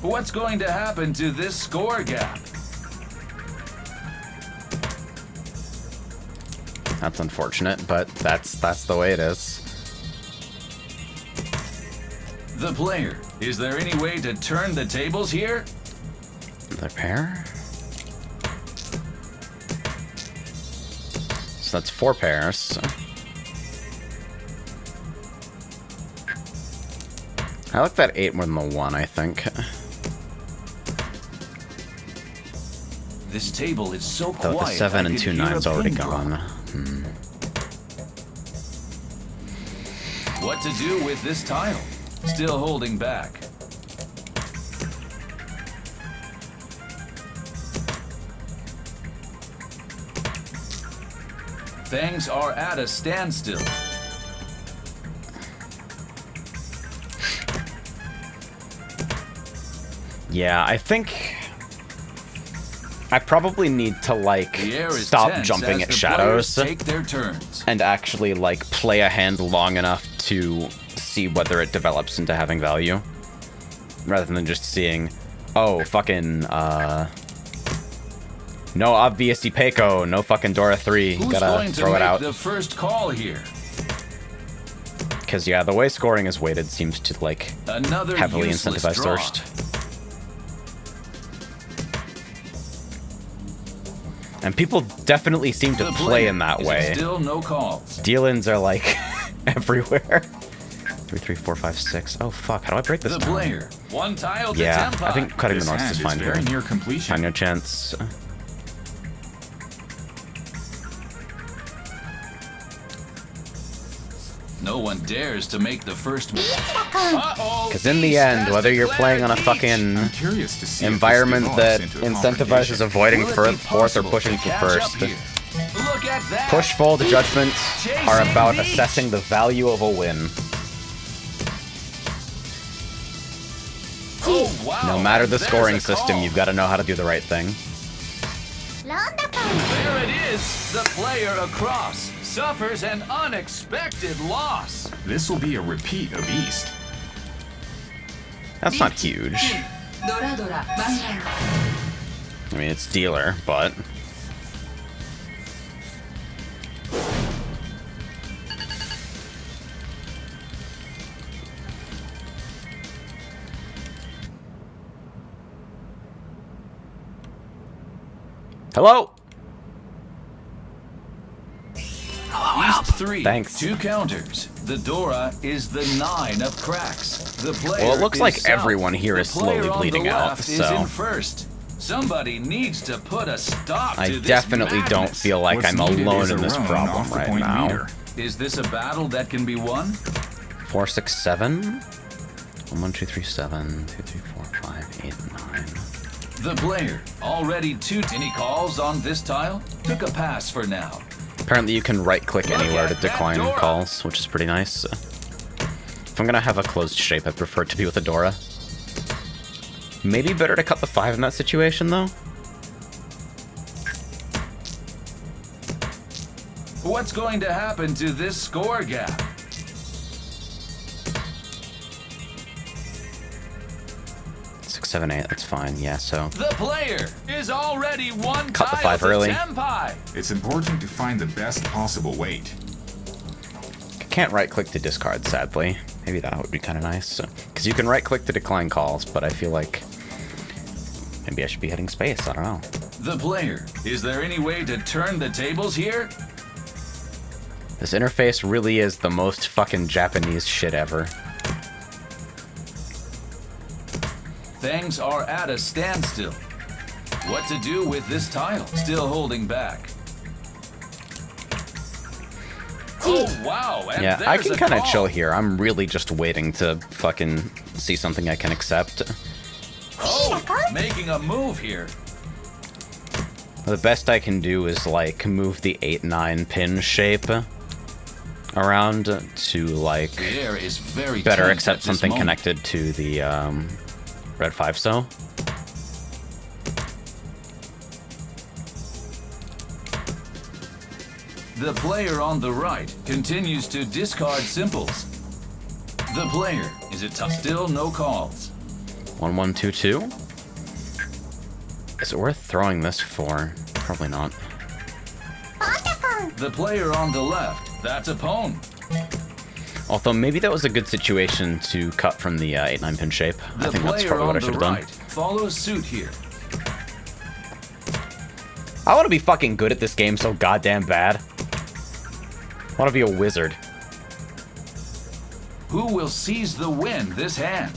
What's going to happen to this score gap? That's unfortunate, but that's the way it is. The player, is there any way to turn the tables here? Another pair. So that's 4 pairs. I like that 8 more than the 1, I think. This table is so Though quiet. the 7 I and could 2 hear a 9's already pin drop. gone. What to do with this tile? Still holding back. Things are at a standstill. Yeah, I think I probably need to, like, The air is stop tense jumping as at the shadows players take their turns. and actually, like, play a hand long enough to see whether it develops into having value. Rather than just seeing, oh, fucking, no obvious Ipeco, no fucking Dora 3, Who's gotta going to throw it make out. the first call here? Because, yeah, the way scoring is weighted seems to, like, Another heavily useless incentivize draw. thirst. And people definitely seem to The play player in that is way. Still no calls. Deal-ins are, like, everywhere. 3, 3, 4, 5, 6. Oh, fuck. How do I break this The down? player. One tile to Yeah, tenpai. I think cutting This the north hand is is fine very here. near completion. Find your chance. No one dares to make the first move. Uh-oh, Because in the East end, has whether you're playing on a declared fucking I'm curious to see if this environment that develops into a incentivizes confrontation. avoiding Will it be fourth or possible pushing to for catch up first, here? Look at that. push-fold judgments are about assessing the value of a win. Oh, wow. No matter the There's scoring a system, call. you've got to know how to do the right thing. There it is. The player across suffers an unexpected loss. This will be a repeat of East. That's not huge. ドラドラマンガン I mean, it's dealer, but... Hello? East 3. Thanks. 2 counters. The Dora is the 9 of cracks. The player Well, it looks is like south. everyone here The is slowly player on bleeding the out, left is so- in first. Somebody needs to put a stop I to this definitely don't madness. feel like What's I'm needed alone is a in this run problem off the right point now. leader. Is this a battle that can be won? 4, 6, 7? 1, 2, 3, 7. 2, 3, 4, 5, 8, 9. The player, already 2 any calls on this tile, took a pass for now. Apparently you can right-click Look anywhere at to that decline Dora. calls, which is pretty nice. If I'm gonna have a closed shape, I prefer it to be with a Dora. Maybe better to cut the 5 in that situation, though? What's going to happen to this score gap? Six, 7, 8, that's fine, yeah, so... The player is already one Cut the tile 5 to early. tenpai. It's important to find the best possible weight. I can't right-click to discard, sadly. Maybe that would be kind of nice. Because you can right-click to decline calls, but I feel like... maybe I should be hitting space, I don't know. The player, is there any way to turn the tables here? This interface really is the most fucking Japanese shit ever. Things are at a standstill. What to do with this tile? Still holding back. Oh, wow. And Yeah, I there's can a kind of call. chill here. I'm really just waiting to fucking see something I can accept. Oh, making a move here. The best I can do is, like, move the 8-9 pin shape around to, like, The air is very better tense accept at this something moment. connected to the red 5 so. The player on the right continues to discard simples. The player is it tough? Still no calls. 1, 1, 2, 2. Is it worth throwing this for? Probably not. The player on the left, that's a pawn. Although maybe that was a good situation to cut from the 8-9 pin shape. The I think that's player probably what on I should the have done. right follows suit here. I want to be fucking good at this game so goddamn bad. I want to be a wizard. Who will seize the win this hand?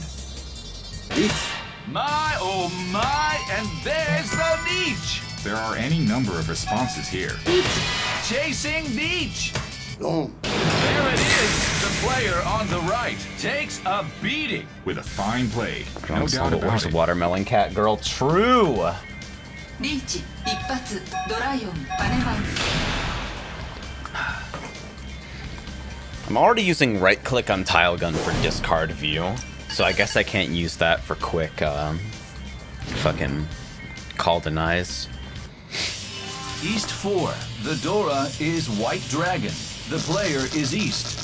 My, oh my, and there's the Nietzsche! There are any number of responses here. Chasing Nietzsche! There it is! The player on the right takes a beating. With a fine play. No Drums doubt about Where's it. Watermelon Cat Girl? True! リーチ一発ドライオンバネマン I'm already using right-click on Tile Gun for discard view, so I guess I can't use that for quick, fucking call denies. East 4. The Dora is White Dragon. The player is East.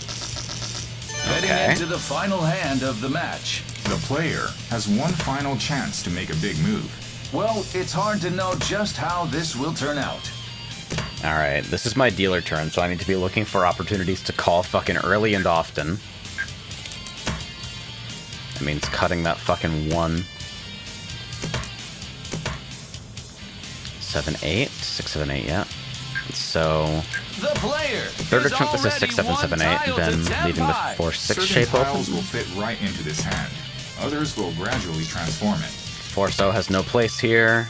Heading into the final hand of the match. The player has one final chance to make a big move. Well, it's hard to know just how this will turn out. Alright, this is my dealer turn, so I need to be looking for opportunities to call fucking early and often. That means cutting that fucking 1. 7, 8. 6, 7, 8, yeah. So... The player third or chunk, this is 6, 7, 7, 8, then leaving the 4, 6 shape open. Tiles will fit right into this hand. Others will gradually transform it. 4 so has no place here.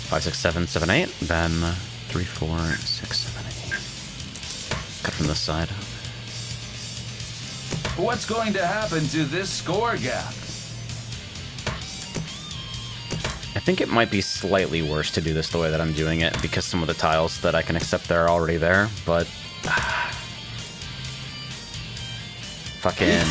5, 6, 7, 7, 8, then 3, 4, 6, 7, 8. Cut from this side. What's going to happen to this score gap? I think it might be slightly worse to do this the way that I'm doing it, because some of the tiles that I can accept there are already there, but... Fucking...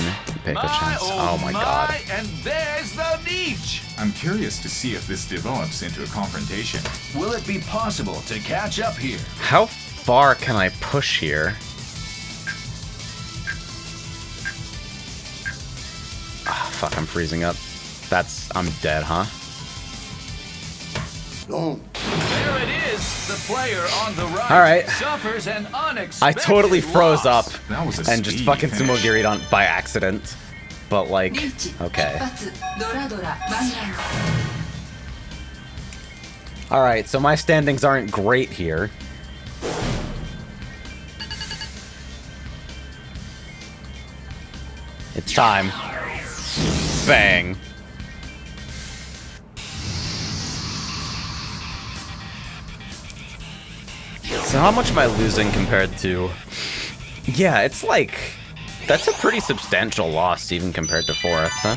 Pick a chance. Oh my god. And there's the niche! I'm curious to see if this develops into a confrontation. Will it be possible to catch up here? How far can I push here? Ah, fuck, I'm freezing up. I'm dead, huh? There it is! The player on the right Alright. suffers an I unexpected totally froze loss. up That was a and just speedy fucking finish. Sumogiri'd on by accident. But like, リーチ okay. 一発ドラドラマンラン Alright, so my standings aren't great here. It's time. Bang. So how much am I losing compared to... Yeah, it's like... That's a pretty substantial loss even compared to 4th, huh?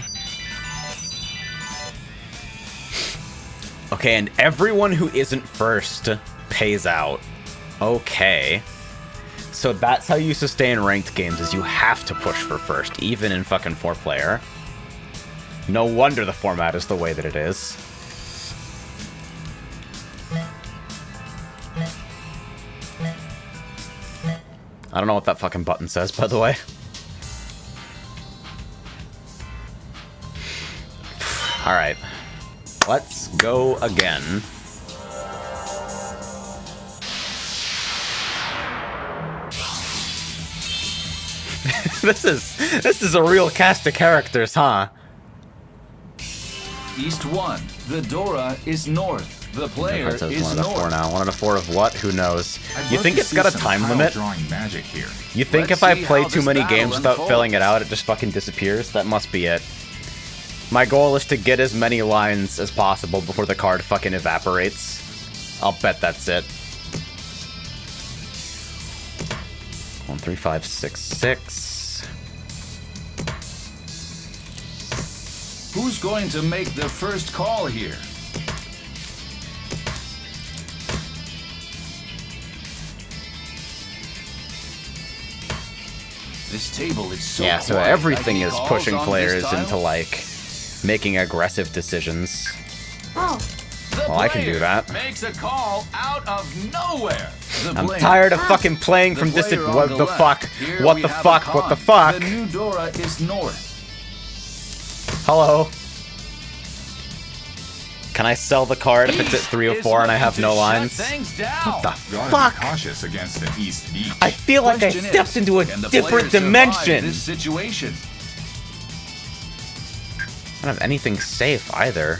Okay, and everyone who isn't first pays out. Okay. So that's how you sustain ranked games, is you have to push for first, even in fucking 4-player. No wonder the format is the way that it is. I don't know what that fucking button says, by the way. Alright. Let's go again. This is a real cast of characters, huh? East 1. The Dora is north. The player It says is 1 out of 4 north. now. 1 out of 4 of what? Who knows? I'd You love think to it's see got a some time tile limit? drawing magic here. You think Let's if I see play how too this many battle games without unfolds. filling it out, it just fucking disappears? That must be it. My goal is to get as many lines as possible before the card fucking evaporates. I'll bet that's it. 1, 3, 5, 6, 6. Who's going to make the first call here? This table is so Yeah, so quiet. everything I is think pushing calls on players this tile. into, like, making aggressive decisions. The Well, I can do player that. Makes a call out of nowhere. The I'm player- tired of fucking playing the from player distance. on What the left. fuck? Here What we the have a fuck? What the con. fuck? The new Dora is north. Hello? Can I sell the card if it's at East 304 and I is have no looking to shut lines? things down. What the Gotta fuck? be cautious against an east beach. I feel like I Question stepped is, into a can the different player survive dimension. This situation. I don't have anything safe either.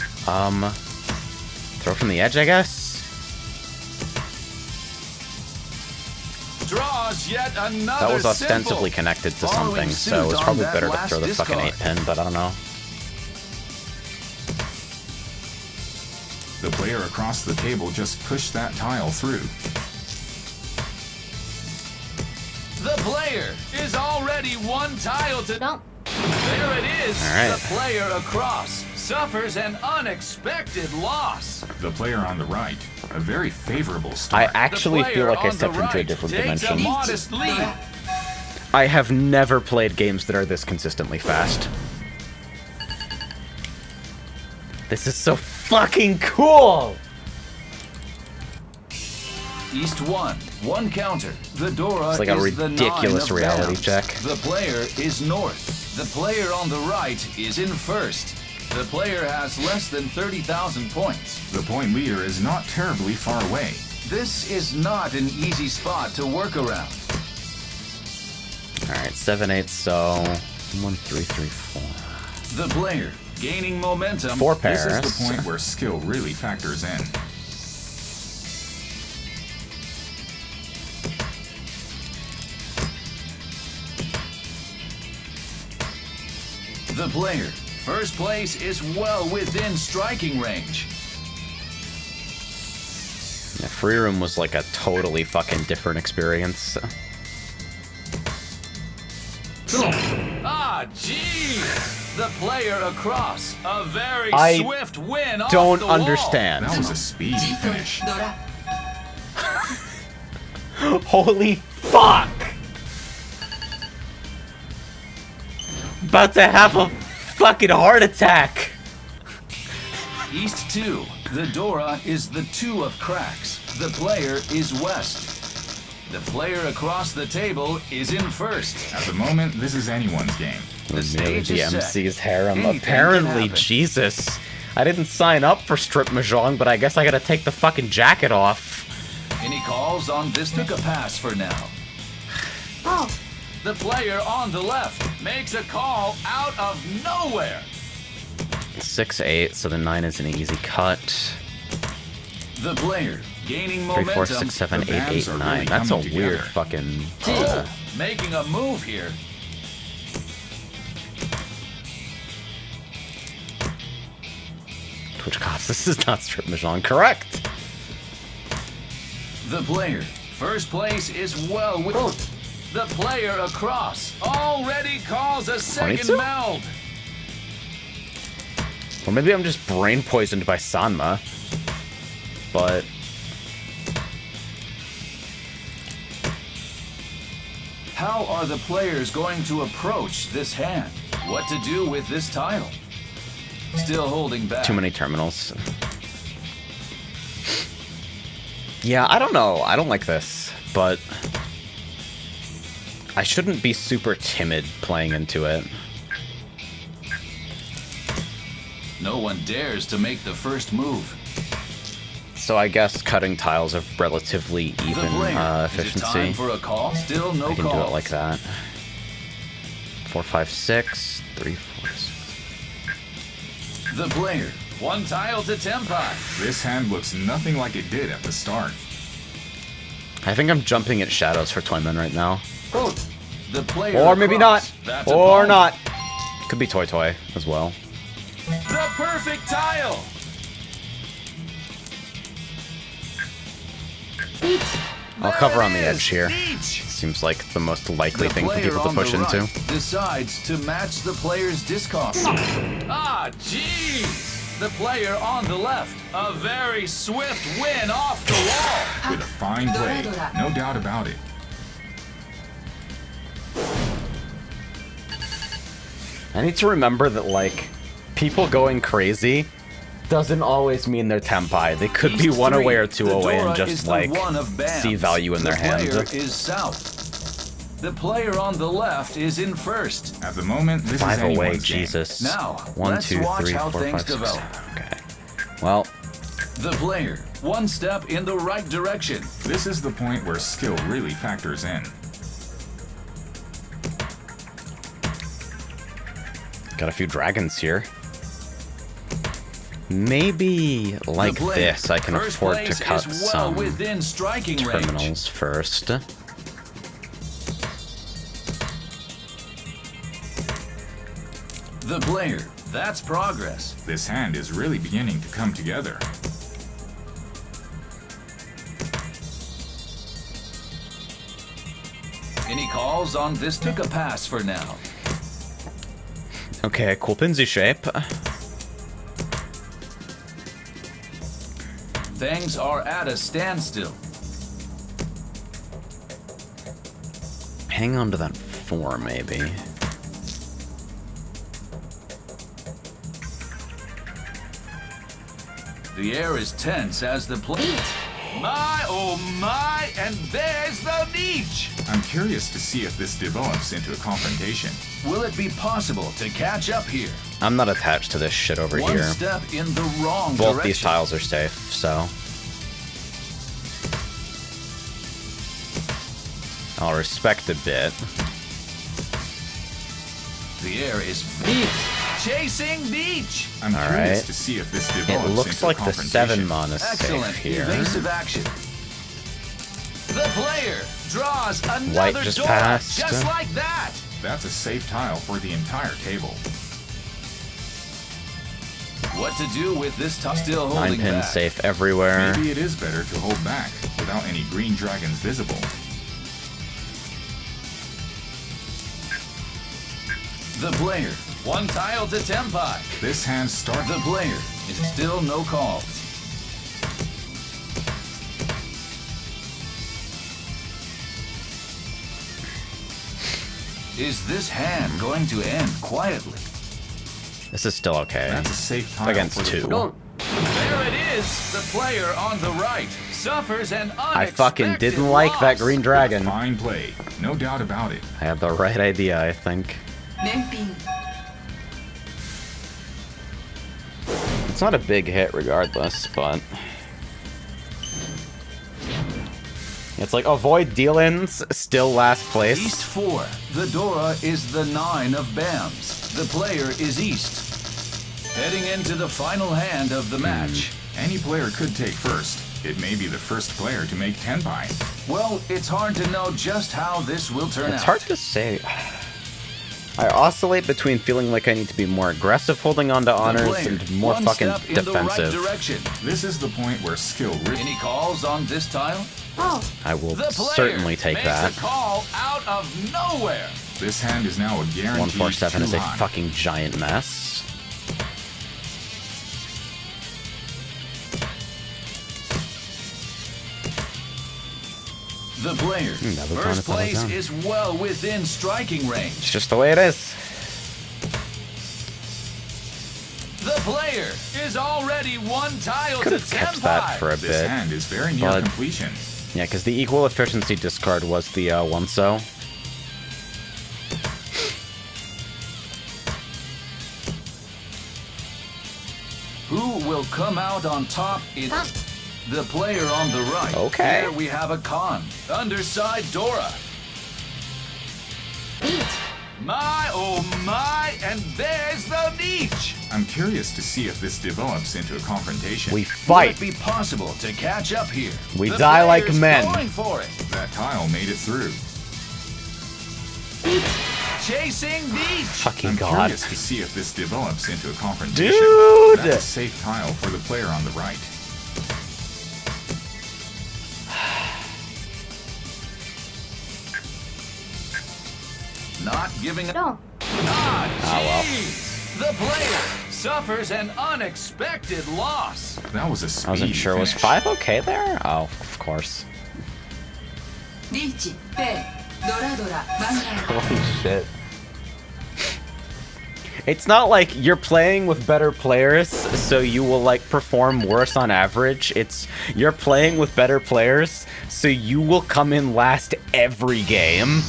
Throw from the edge, I guess? Draws yet another That was ostensibly symbol. connected to Following something, so suit it's on probably that better to last throw the fucking discard. 8-pin, but I don't know. The player across the table just pushed that tile through. The player is already one tile to... Don't. There it is. All right. The player across suffers an unexpected loss. The player on the right, a very favorable I start. actually The feel player like I on the stepped into a right different takes dimension. a modest lead. I have never played games that are this consistently fast. This is so fucking cool! East 1, 1 counter. The Dora It's like a is the ridiculous 9 of reality bounds. check. The player is north. The player on the right is in first. The player has less than 30,000 points. The point leader is not terribly far away. This is not an easy spot to work around. Alright, 7-8, so 1, 3, 3, 4. The player gaining momentum. 4 This pairs. is the point where skill really factors in. The player. First place is well within striking range. Yeah, Free Room was like a totally fucking different experience. Ah, gee! The player across. A very I swift win off Don't the wall. understand. That was a speedy finish. ドラ Holy fuck! About to have a fucking heart attack! East 2. The Dora is the 2 of cracks. The player is west. The player across the table is in first. At the moment, this is anyone's game. The stage the is set. MC's harem. Anything can Apparently, happen. Jesus. I didn't sign up for strip mahjong, but I guess I gotta take the fucking jacket off. Any calls on this? Took a pass for now. Oh, The player on the left makes a call out of nowhere. 6-8, so the 9 is an easy cut. The player gaining 3, momentum. 4, 6, 7, The 8, bands 8, are 9. really That's a coming weird together. fucking. Oh, making a move here. Twitch cops. This is not strip mahjong. Correct. The player. First place is well with. The player across already calls a second 22? meld. Or maybe I'm just brain poisoned by Sanma. But How are the players going to approach this hand? What to do with this tile? Still holding back. too many terminals. Yeah, I don't know. I don't like this, but I shouldn't be super timid playing into it. No one dares to make the first move. So I guess cutting tiles of relatively The even player. Is it efficiency. time for a call? Still no I can call. do it like that. 4, 5, 6, 3, 4, 6. The player. One tile to tenpai. This hand looks nothing like it did at the start. I think I'm jumping at shadows for Toyman right now. The player. Or maybe across. not. That's a Or ball. not. Could be Toy Toy as well. The perfect tile. I'll cover on the There it edge is. here. Each. Seems like the most likely The thing for player people to on the push into. right decides to match the player's discard. Ah, jeez! The player on the left, a very swift win off the wall. With a fine play, no doubt about it. I need to remember that, like, people going crazy doesn't always mean they're tenpai. They could be East 1 3. away or 2 The away Dora and is just, the like, one of bands. see value in their hand. The player is south. The player on the left is in first. At the moment, this 5 is away, anyone's game. Jesus. Now, 1, let's 2, watch 3, how 4, things 5, 6, develop. 7. Okay. Well, The player, one step in the right direction. This is the point where skill really factors in. got a few dragons here. Maybe like The player, this, I can first afford to place cut is well some within striking range. terminals first. The player, that's progress. This hand is really beginning to come together. Any calls on this? Took a pass for now. Okay, cool pinsy shape. Things are at a standstill. Hang on to that 4, maybe. The air is tense as the play. My, oh my, and there's the beach! I'm curious to see if this develops into a confrontation. Will it be possible to catch up here? I'm not attached to this shit over One here. step in the wrong Both direction. these tiles are safe, so I'll respect a bit. The air is beach. Chasing beach. I'm All curious right. to see if this It develops looks into like a the confrontation. 7-mon is Excellent safe here. evasive action. The player draws another White just door, passed. just like that. That's a safe tile for the entire table. What to do with this tile still 9 holding pins back? safe everywhere. Maybe it is better to hold back without any green dragons visible. The player, one tile to tenpai. This hand starts. The player is still no calls. Is this hand going to end quietly? This is still okay. That's a safe tile Against for the 2. board. There it is. The player on the right suffers an unexpected I fucking didn't like that loss. green dragon. Fine play, no doubt about it. I had the right idea, I think. 燃品 It's not a big hit regardless, but it's like avoid deal-ins, still last place. East 4. The Dora is the 9 of Bams. The player is East. Heading into the final hand of the match. Any player could take first. It may be the first player to make tenpai. Well, it's hard to know just how this will turn It's out. hard to say. I oscillate between feeling like I need to be more aggressive holding on to The honors player, and more one fucking step in the right defensive. direction. This is the point where skill really. Any calls on this tile? I will The player certainly take makes that. a call out of nowhere. This hand is now a guaranteed 147 is a too high. fucking giant mess. The player, double first down, double place down. is well within striking range. It's just the way it is. The player is already one tile Could to have kept tenpai. that for a This bit. hand is very near but- completion. Yeah, because the equal efficiency discard was the one-so. Who will come out on top? It's the player on the right. Okay. Here we have a con. Underside Dora. My, oh my, and there's the beach. I'm curious to see if this develops into a confrontation. We Will fight. it be possible to catch up here? We The die like player's men. Going for it. That tile made it through. Chasing beach. Fucking I'm god. curious to see if this develops into a confrontation. Dude! That's a safe tile for the player on the right. Not giving No. Ah, well. jeez. The player suffers an unexpected loss. That was a speed I wasn't sure. Was finish. 5 okay there? Oh, of course. リーチペイドラドラマンガン Holy shit. It's not like you're playing with better players, so you will like perform worse on average. It's you're playing with better players, so you will come in last every game.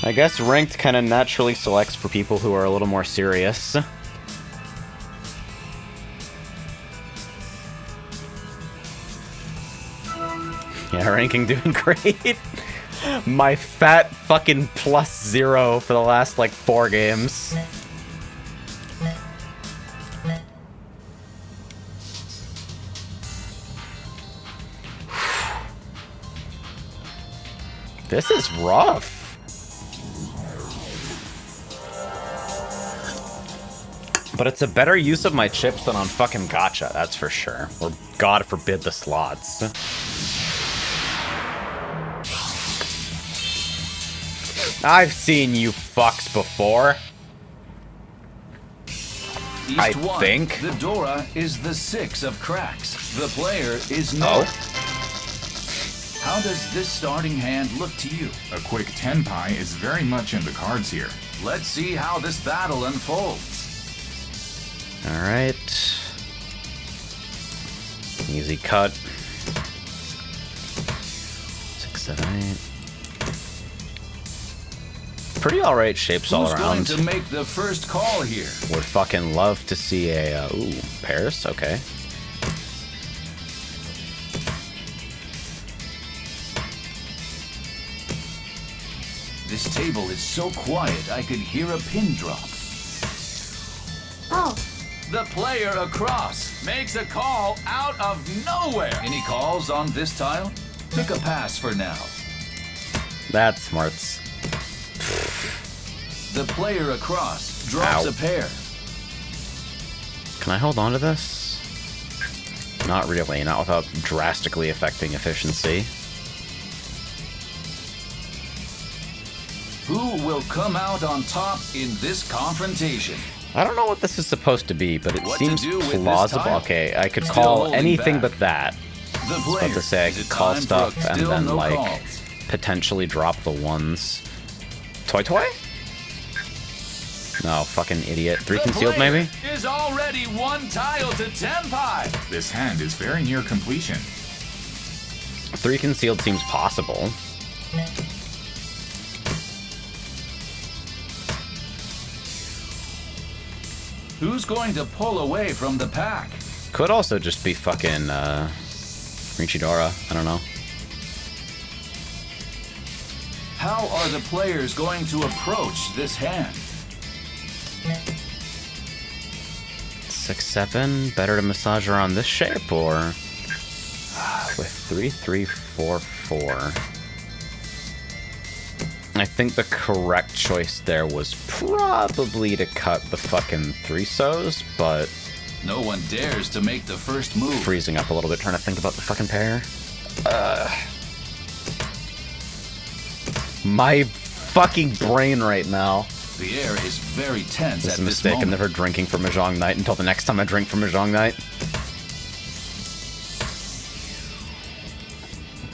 I guess ranked kind of naturally selects for people who are a little more serious. Yeah, ranking doing great. My fat fucking +0 for the last like 4 games. This is rough. But it's a better use of my chips than on fucking gacha, that's for sure. Or God forbid the slots. I've seen you fucks before. East I 1. think. The Dora is the 6 of cracks. The player is no. Oh. How does this starting hand look to you? A quick tenpai is very much in the cards here. Let's see how this battle unfolds. Alright. Easy cut. 6, 7, 8. Pretty alright shapes all Who's around. going to make the first call here? Would fucking love to see a, ooh, pairs, okay. This table is so quiet I could hear a pin drop. Oh, The player across makes a call out of nowhere. Any calls on this tile? Pick a pass for now. That's smarts. The player across drops Ow. a pair. Can I hold on to this? Not really, not without drastically affecting efficiency. Who will come out on top in this confrontation? I don't know what this is supposed to be, but it What to seems do with this plausible. tile? Okay, I could Still call holding anything back. but that. The I was player. about to say I Is could it call time for stuff a and still then, no like, calls? potentially drop the ones. Toy toy? No, fucking idiot. 3 The concealed, player maybe? is already one tile to tenpai. This hand is very near completion. 3 concealed seems possible. Who's going to pull away from the pack? Could also just be fucking, Richidora. I don't know. How are the players going to approach this hand? 6, 7. Better to massage around this shape, or with 3, 3, 4, 4. I think the correct choice there was probably to cut the fucking 3 so's, but No one dares to make the first move. freezing up a little bit trying to think about the fucking pair. My fucking brain right now. The air is very tense This at is a this mistake. I'm moment. never drinking for Mahjong night until the next time I drink for Mahjong night.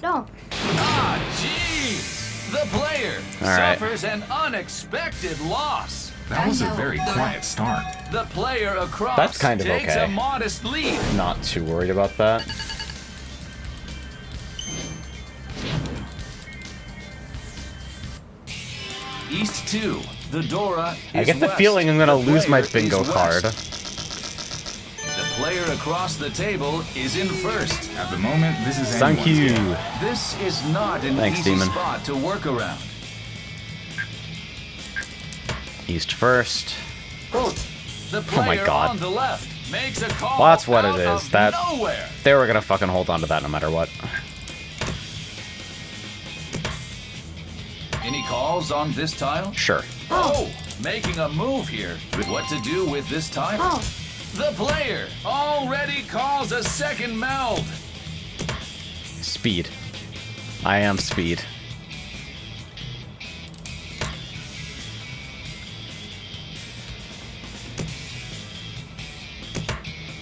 no. Ah, jeez! The player All right. suffers an unexpected loss. That was a very quiet start. The player across That's kind of takes okay. a modest lead. Not too worried about that. East 2. The Dora is I get the west. feeling I'm gonna The lose my player bingo is card. west. The player across the table is in first. At the moment, this is Thank anyone's you. game. This is not an Thanks, easy Demon. spot to work around. East first. The Oh my player God. on the left makes a call Well, that's what it out is. of That- nowhere. They were gonna fucking hold on to that no matter what. Any calls on this tile? Sure. Oh, making a move here. What to do with this tile? Oh, The player already calls a second meld. Speed. I am speed.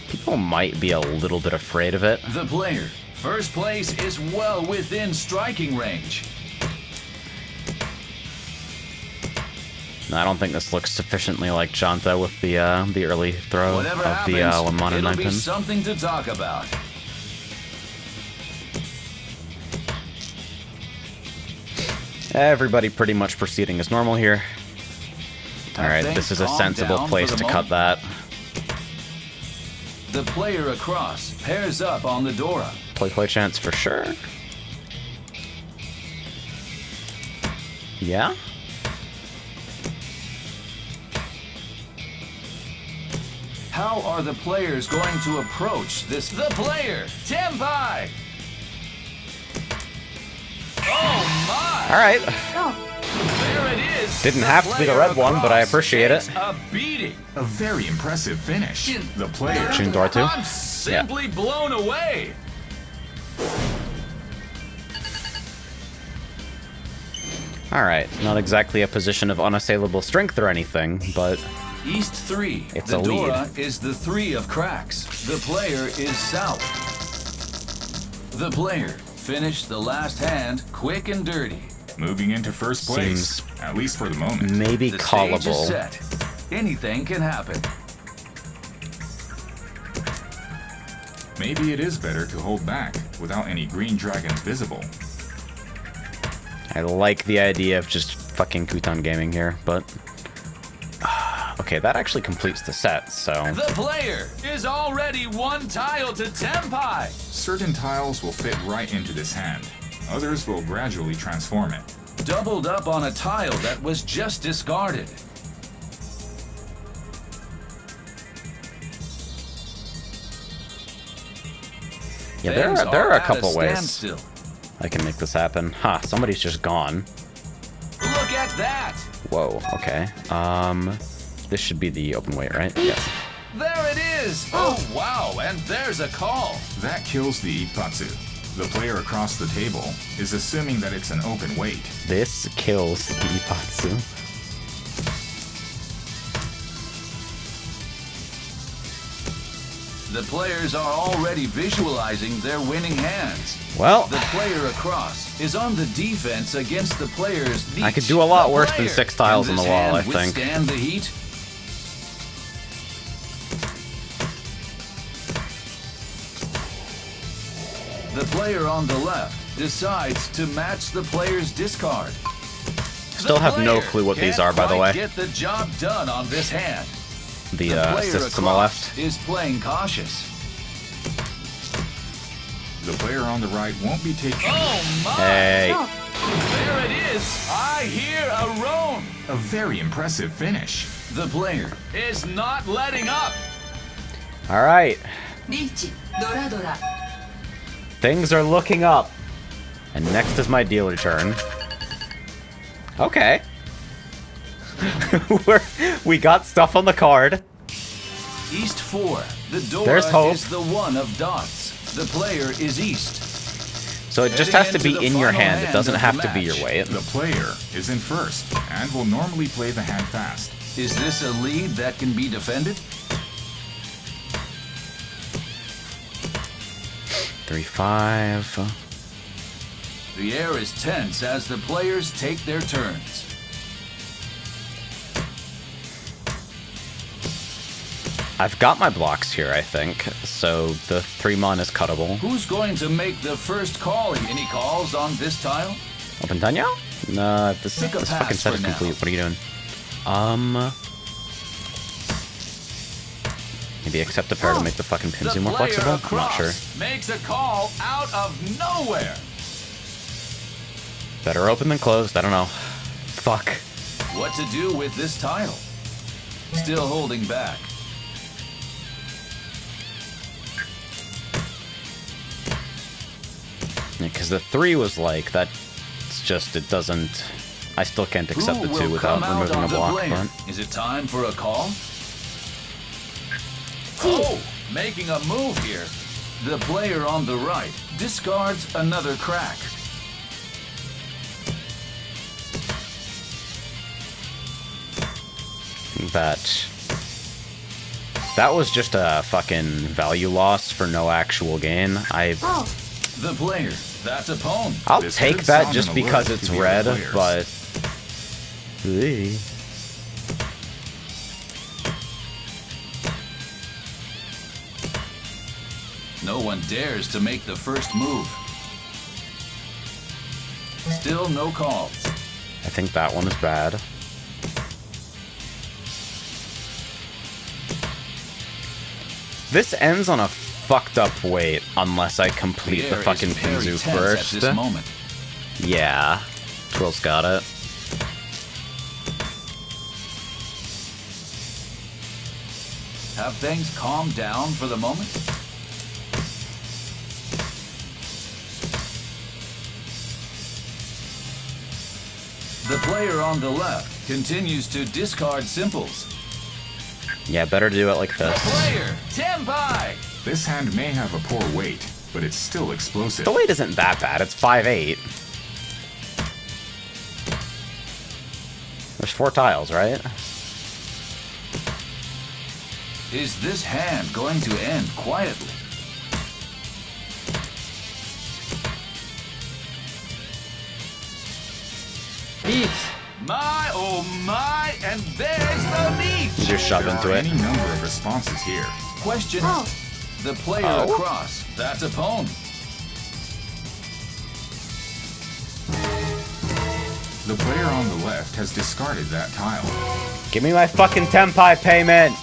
People might be a little bit afraid of it. The player. First place is well within striking range. I don't think this looks sufficiently like Janta with the early throw Whatever of the happens, 1 it'll 9 be pin. something to talk about. Everybody pretty much proceeding as normal here. Alright, Things this is a calm sensible down place for to the cut that. The player across pairs up on the Dora. Play chance for sure. Yeah? How are the players going to approach this? The player, tenpai. Oh my! Alright. no. There it is. Didn't have to be the red one, but I across appreciate it. takes a beating. A very impressive finish. The player June Dora 2? I'm simply blown away. Alright, not exactly a position of unassailable strength or anything, but East 3. It's the a lead. Dora is the 3 of cracks. The player is south. The player finish the last hand quick and dirty. Moving into first place, at least for the moment. Maybe The stage is callable. set. Anything can happen. Maybe it is better to hold back without any green dragons visible. I like the idea of just fucking Kutan gaming here, but... okay, that actually completes the set, so... The player is already one tile to tenpai. Certain tiles will fit right into this hand. Others will gradually transform it. Doubled up on a tile that was just discarded. Yeah, Things there are a at couple ways standstill. I can make this happen. Ha, somebody's just gone. Look at that! Whoa, okay. This should be the open weight, right? Yes. There it is! Oh, wow, and there's a call. That kills the Ippatsu. The player across the table is assuming that it's an open weight. This kills the Ippatsu. The players are already visualizing their winning hands. Well, The player across is on the defense against the player's leech. I could do a lot The worse than player. 6 tiles Can on the this wall, hand I think. withstand the heat? The player on the left decides to match the player's discard. Still The have no player clue what these can't are, by the quite way. Get the job done on this hand. The player assists on the across left. is playing cautious. The player on the right won't be taking Oh my! Hey. There it is! I hear a roan! a very impressive finish. The player is not letting up. Alright. リーチドラドラ Things are looking up. And next is my dealer turn. Okay. We got stuff on the card. East 4. The door There's hope. is the one of dots. The player is east. So it just Heading has to be into the in your final hand. It hand doesn't of the have to be your match. weight. The player is in first and will normally play the hand fast. Is this a lead that can be defended? 3-5. The air is tense as the players take their turns. I've got my blocks here, I think. So the 3-mon is cuttable. Who's going to make the first call? Any calls on this tile? Open done now? No, this Pick a fucking pass set for is now. complete. What are you doing? Maybe accept a pair to make the fucking pins The more player flexible? I'm not across sure. makes a call out of nowhere. Better open than closed. I don't know. Fuck. What to do with this tile? Still holding back. Because the 3 was like, that's just, it doesn't... I still can't accept Who the 2 will without come out removing a on the block. player? But Is it time for a call? Oh, making a move here. The player on the right discards another crack. that was just a fucking value loss for no actual gain. The player, that's a pawn. I'll This take could that sound just an because alert it's to the red, other players. but... No one dares to make the first move. Still no calls. I think that one is bad. This ends on a fucked up weight unless I complete the air fucking is very Pinzu tense first. At this moment. Yeah. Twill's got it. Have things calmed down for the moment? The player on the left continues to discard simples. Yeah, better do it like this. Player, tenpai! This hand may have a poor weight, but it's still explosive. The weight isn't that bad. It's 5-8. There's 4 tiles, right? Is this hand going to end quietly? My, oh my, and there's the meat! Just shove There into are it. any number of responses here. Question. Oh. The player Oh. across. That's a pawn. The player on the left has discarded that tile. Give me my fucking tenpai payment.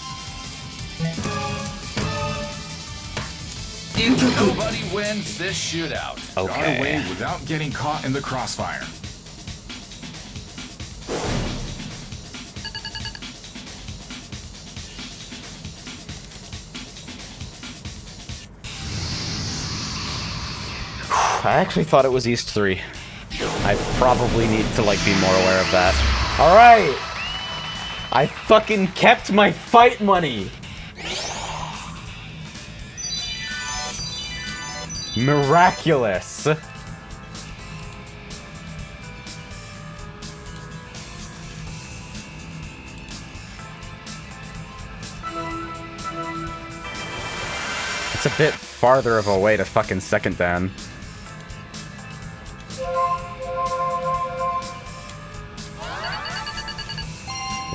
Nobody wins this shootout. Got away Okay. without getting caught in the crossfire. I actually thought it was East 3. I probably need to, like, be more aware of that. Alright! I fucking kept my fight money! Miraculous! It's a bit farther of a way to fucking second Dan.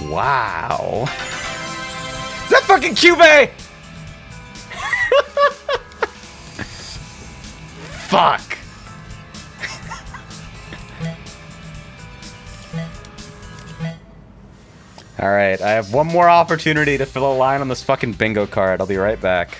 Wow. Is that fucking Cube? Fuck. Alright, I have one more opportunity to fill a line on this fucking bingo card. I'll be right back.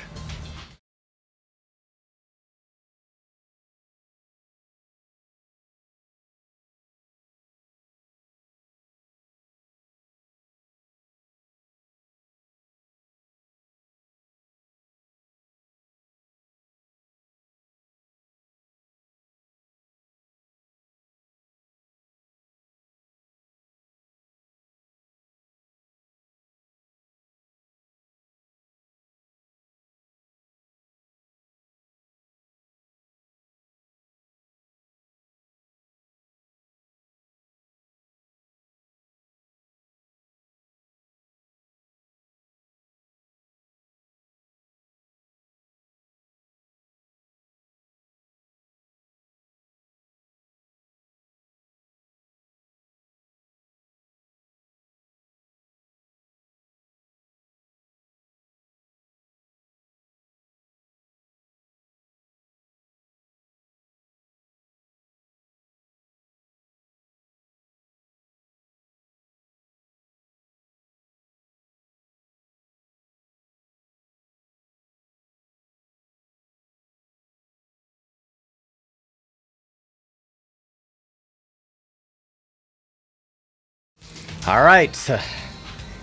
Alright.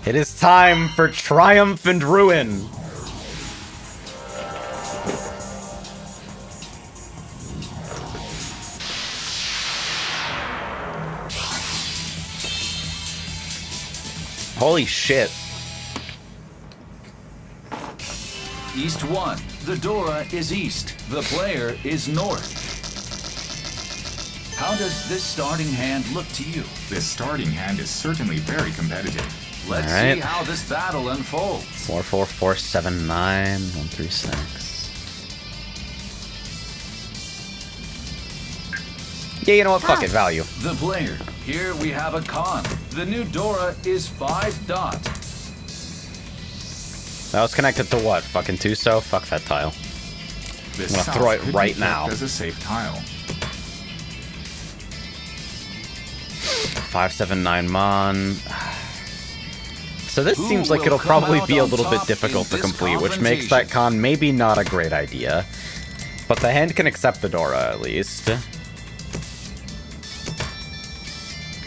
It is time for Triumph and Ruin. Holy shit. East 1. The Dora is east. The player is north. How does this starting hand look to you? This starting hand is certainly very competitive. Let's All right. see how this battle unfolds. 4, 4, 4, 7, 9, 1, 3, 6. Yeah, you know what? Fuck it, value. The player. Here we have a con. The new Dora is 5 dot. That was connected to what? Fucking Tuso? Fuck that tile. This I'm gonna south throw it could be right kept now. as a safe tile. 5, 7, 9 Mon. So this Who seems like will it'll come probably out be a on little bit top difficult in to this complete, which makes that confrontation? con maybe not a great idea. But the hand can accept the Dora, at least.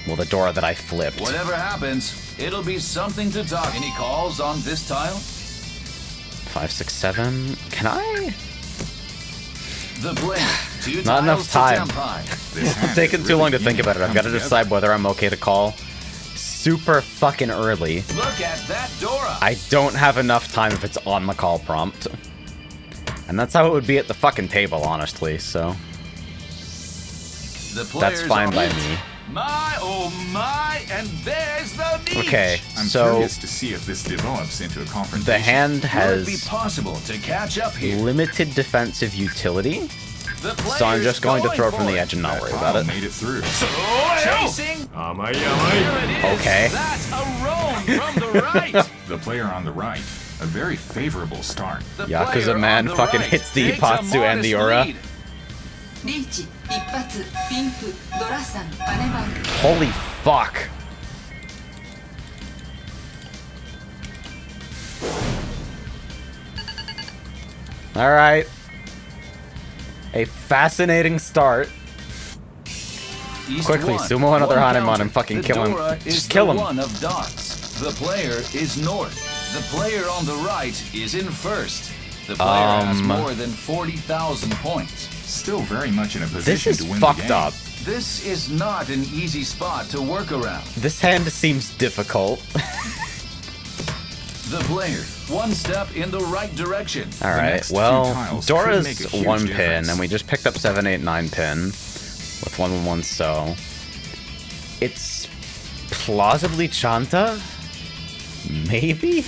Well, the Dora that I flipped. Whatever happens, it'll be something to talk. Any calls on this tile? 5, 6, 7. Can I? The player. 2 Not enough tiles time. to tenpai. This hand It's taken is too long to really think easy about it. I've come got to together. decide whether I'm okay to call. Super fucking early. Look at that Dora. I don't have enough time if it's on the call prompt. And that's how it would be at the fucking table, honestly, so... The That's player's fine on by it. me. My, oh my, and there's the meat. Okay, I'm so curious to see if this develops into a confrontation. the hand Will it be has possible to catch up here? limited defensive utility. The So I'm just going to player's throw from for the it. edge and not worry That about pile it. made it through. Chasing. Amai, Here amai. it is. Okay. That's a roam from the right. The player on the right, a very favorable start. The Yakuza player man on the fucking right hits the takes a Ipatsu and the modest Aura. lead. リーチ一発ピンクドラサンバネバン Holy fuck. Alright. A fascinating start. East Quickly, one. sumo another One Hanuman counter. and fucking The kill him. Dora is Just kill the him. One of dots. The player is north. The player on the right is in first. The player has more than 40,000 points. Still very much in a This position is to win fucked the game. up. This is not an easy spot to work around. This hand seems difficult. The player, one step in the right direction. Alright, next two well, tiles Dora's could make a huge 1 pin, difference. and we just picked up 7, 8, 9 pin with 1, 1, so. It's plausibly Chanta? Maybe?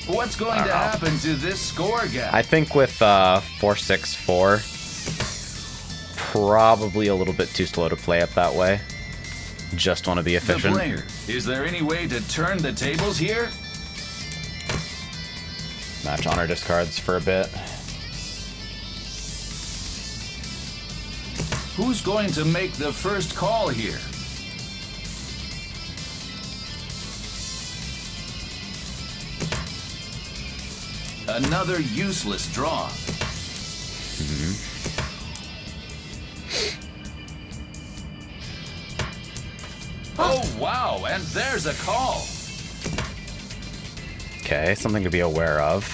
What's going to happen to this score gap? I think with 4, 6, 4, probably a little bit too slow to play up that way. Just want to be the efficient. player, is there any way to turn the tables here? Match honor discards for a bit. Who's going to make the first call here? Another useless draw. Oh, wow, and there's a call. Okay, something to be aware of.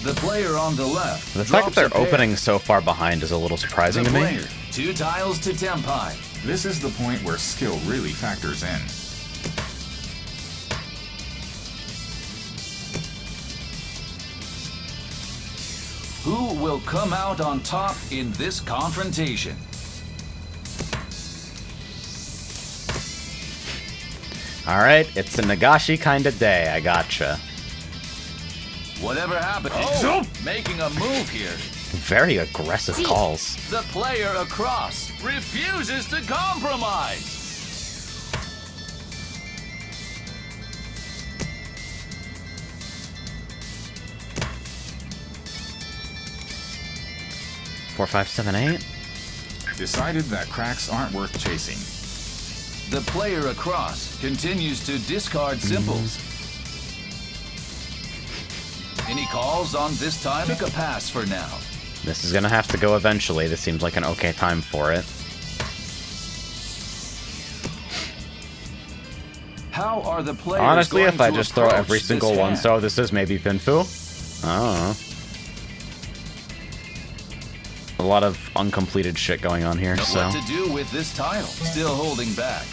The player on the left. The fact that drops they're a pair. opening so far behind is a little surprising The to me. player, 2 tiles to tenpai. This is the point where skill really factors in. Who will come out on top in this confrontation? Alright, it's a Nagashi kind of day, I gotcha. Whatever happens. Oh, making a move here. Very aggressive calls. The player across refuses to compromise. Four, 5, 7, 8. Decided that cracks aren't worth chasing. The player across continues to discard symbols. Any calls on this time? Pick a pass for now. This is gonna have to go eventually. This seems like an okay time for it. How are the players Honestly, going if I to just throw approach every this single one hand? star, this is maybe Pinfu. I don't know. A lot of uncompleted shit going on here, Know so what to do with this tile? Still holding back.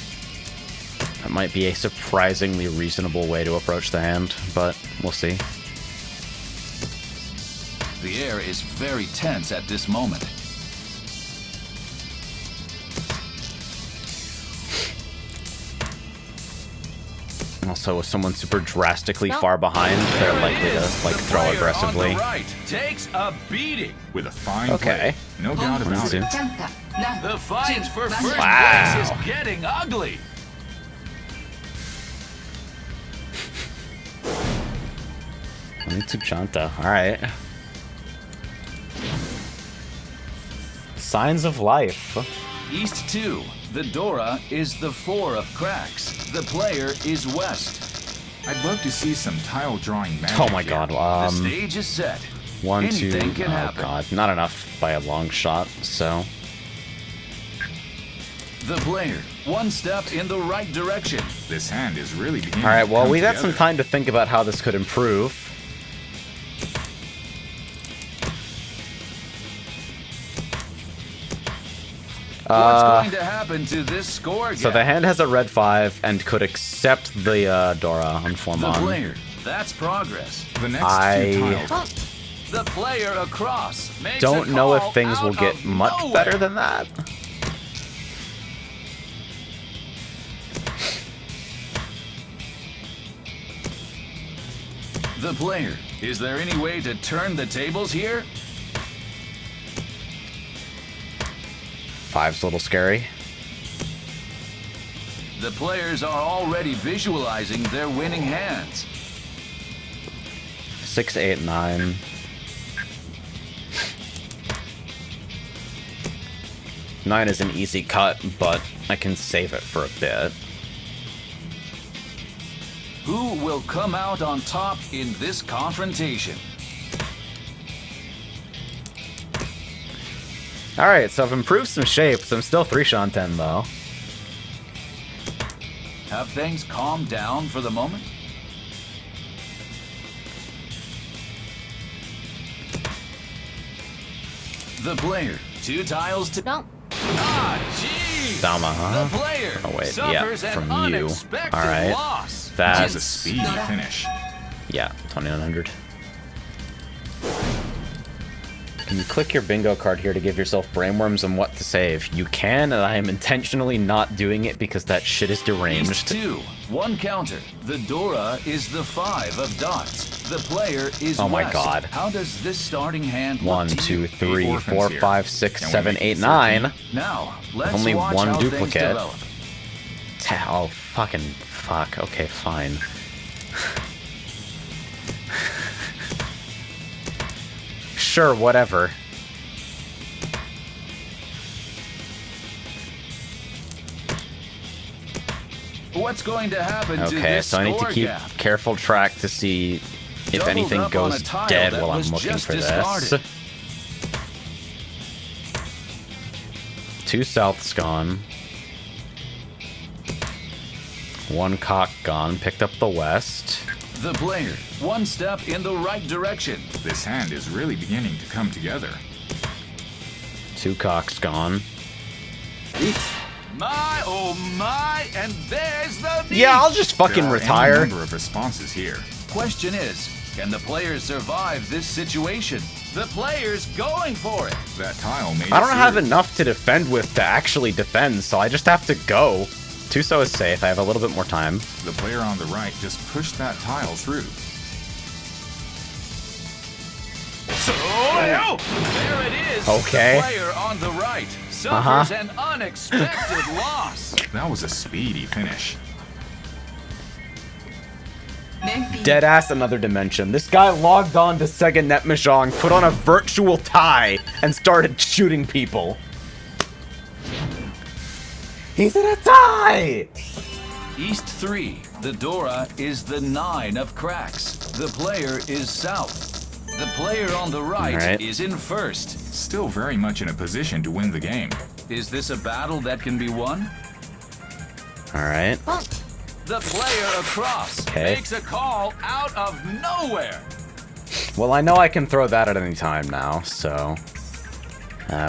that might be a surprisingly reasonable way to approach the hand, but we'll see. The air is very tense at this moment. Also, with someone super drastically far behind, they're There it likely to is. like The throw player aggressively. On the right takes a beating. With a fine Okay. play. No doubt about see. it. チャンタラン The fight for バン first Wow. place is getting ugly. Chanta. Alright. Signs of life. East 2. The Dora is the 4 of cracks. The player is west. I'd love to see some tile drawing magic Oh my here. god. The stage is set. 1, 2. Anything can Oh happen. god. Not enough by a long shot, so. The player, one step in the right direction. This hand is really beginning Alright, to well, come we got some together. time to think about how this could improve. What's going to happen to this score gap? So the hand has a red 5 and could accept the Dora on The Formon. player, that's progress. The next I- two tiles. The player across makes Don't a know call if things will out get of much nowhere. better than that. The player, is there any way to turn the tables here? 5's a little scary. The players are already visualizing their winning hands. 6, 8, 9. Nine is an easy cut, but I can save it for a bit. Who will come out on top in this confrontation? Alright, so I've improved some shapes. I'm still 3 Shanten though. Have things calmed down for the moment? The player, 2 tiles to... Don't. Ah, jeez! Dama, huh? The player Oh wait, yeah, suffers an from you. unexpected Alright. loss. That was That's... a speedy finish. Yeah, 2900. Can you click your bingo card here to give yourself brainworms on what to save? You can, and I am intentionally not doing it because that shit is East deranged. 2, 1 counter. The Dora is the 5 of dots. The player is Oh my west. God. How does this starting hand look 1, to 2, you? 3, orphans 4, here. 5, 6, Can we 7, make 8, it 9. Now, let's only watch one how duplicate. things develop. Oh, fucking fuck. Okay, fine. Sure, whatever. What's going to happen to Okay, this so I need to score keep gap? careful track to see if Doubled anything up on goes a tile dead that while I'm was looking just for discarded. this. 2 south's gone. 1 cock gone. Picked up the west. The player, 1 step in the right direction. This hand is really beginning to come together. 2 cocks gone. My, oh my, and there's the beach. Yeah, I'll just fucking There are retire. any number of responses here. Question is, can the players survive this situation? The player's going for it. That tile made I don't it have through. enough to defend with to actually defend, so I just have to go. Tuso is safe. I have a little bit more time. The player on the right just pushed that tile through. So, there it is. Okay. The player on the right suffers an unexpected loss. That was a speedy finish. Deadass another dimension. This guy logged on to Sega Net Mahjong, put on a virtual tie, and started shooting people. He's in a tie! East 3, the Dora is the 9 of cracks. The player is south. The player on the right is in first. Still very much in a position to win the game. Is this a battle that can be won? Alright. The player across makes a call out of nowhere. Well, I know I can throw that at any time now, so...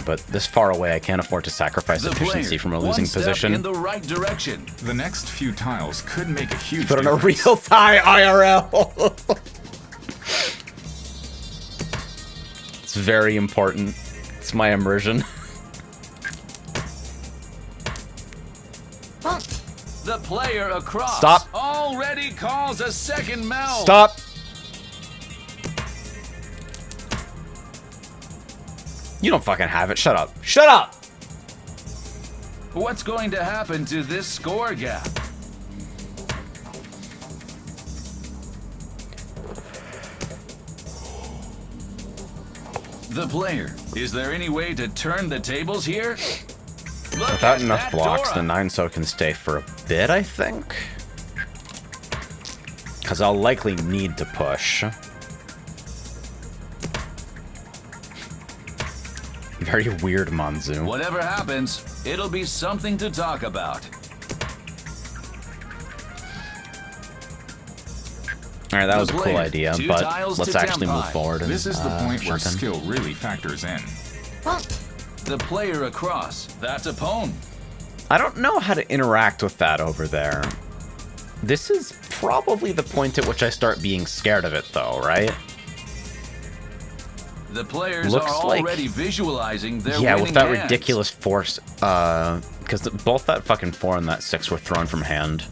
but this far away, I can't afford to sacrifice efficiency from a losing position. In the right direction. The next few tiles could make a huge Put on a difference. real tie IRL! It's very important. It's my immersion. The player across Stop. already calls a second meld. Stop! You don't fucking have it. Shut up. Shut up! What's going to happen to this score gap? The player, is there any way to turn the tables here? Look Without at enough that blocks, Dora. the 9-so can stay for a bit, I think. Because I'll likely need to push. Very weird, Manzu. Whatever happens, it'll be something to talk about. Alright, that was a The cool player, idea, 2 but tiles let's to actually move tenpai. forward. This is the point where Shanten. skill really factors in. The player across, that's a pwn. I don't know how to interact with that over there. This is probably the point at which I start being scared of it, though, right? The players Looks are like- already visualizing their Yeah, winning with that hands. ridiculous force, because both that fucking 4 and that 6 were thrown from hand.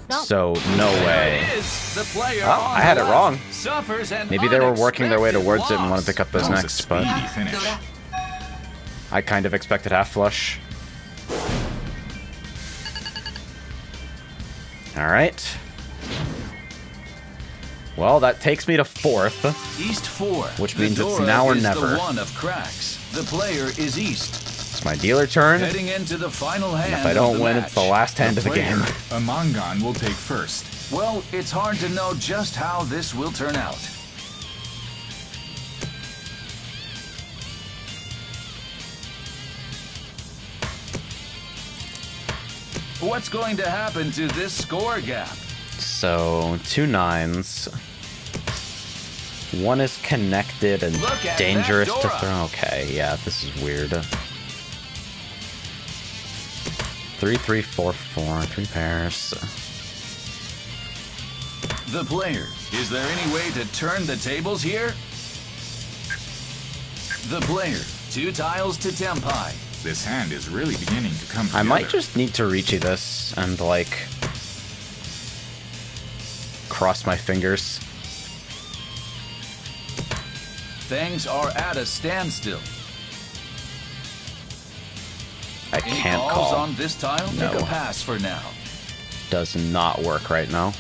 So, no way. There it is. The player Oh, on I had the it left wrong. suffers an Maybe they were working their way unexpected towards it and want to loss. pick up those That was a next, but speedy finish. ドラ I kind of expected half flush. Alright. Well, that takes me to 4th. East 4. Which The means it's Dora now or is never. The one of cracks. The player is East. It's my dealer turn. And Heading into the final hand. if I of don't the win, match. it's the last hand of the player, game. A Mangan will take first. Well, it's hard to know just how this will turn out. What's going to happen to this score gap? So, 2 9s. One is connected and Look at dangerous that to Dora. throw. Okay, yeah, this is weird. 3 3 4 4, 3 pairs. The player. Is there any way to turn the tables here? The player. 2 tiles to tenpai. This hand is really beginning to come together. I might just need to Riichi this and, like, cross my fingers. Things are at a standstill. I Any can't calls call. on this tile? No. Take a pass for now. Does not work right now.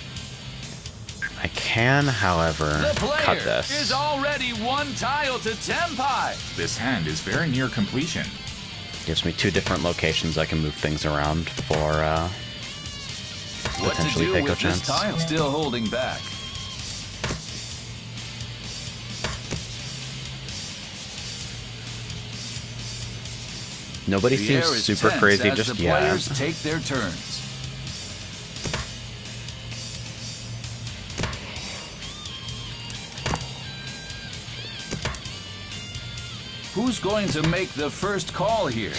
I can, however, The player cut this. is already 1 tile to tenpai. This hand is very near completion. Gives me 2 different locations I can move things around for What to potentially do Peiko with this chance. tile? Still holding back. Nobody The air seems is super tense crazy as just the yet. players take their turns. Who's going to make the first call here?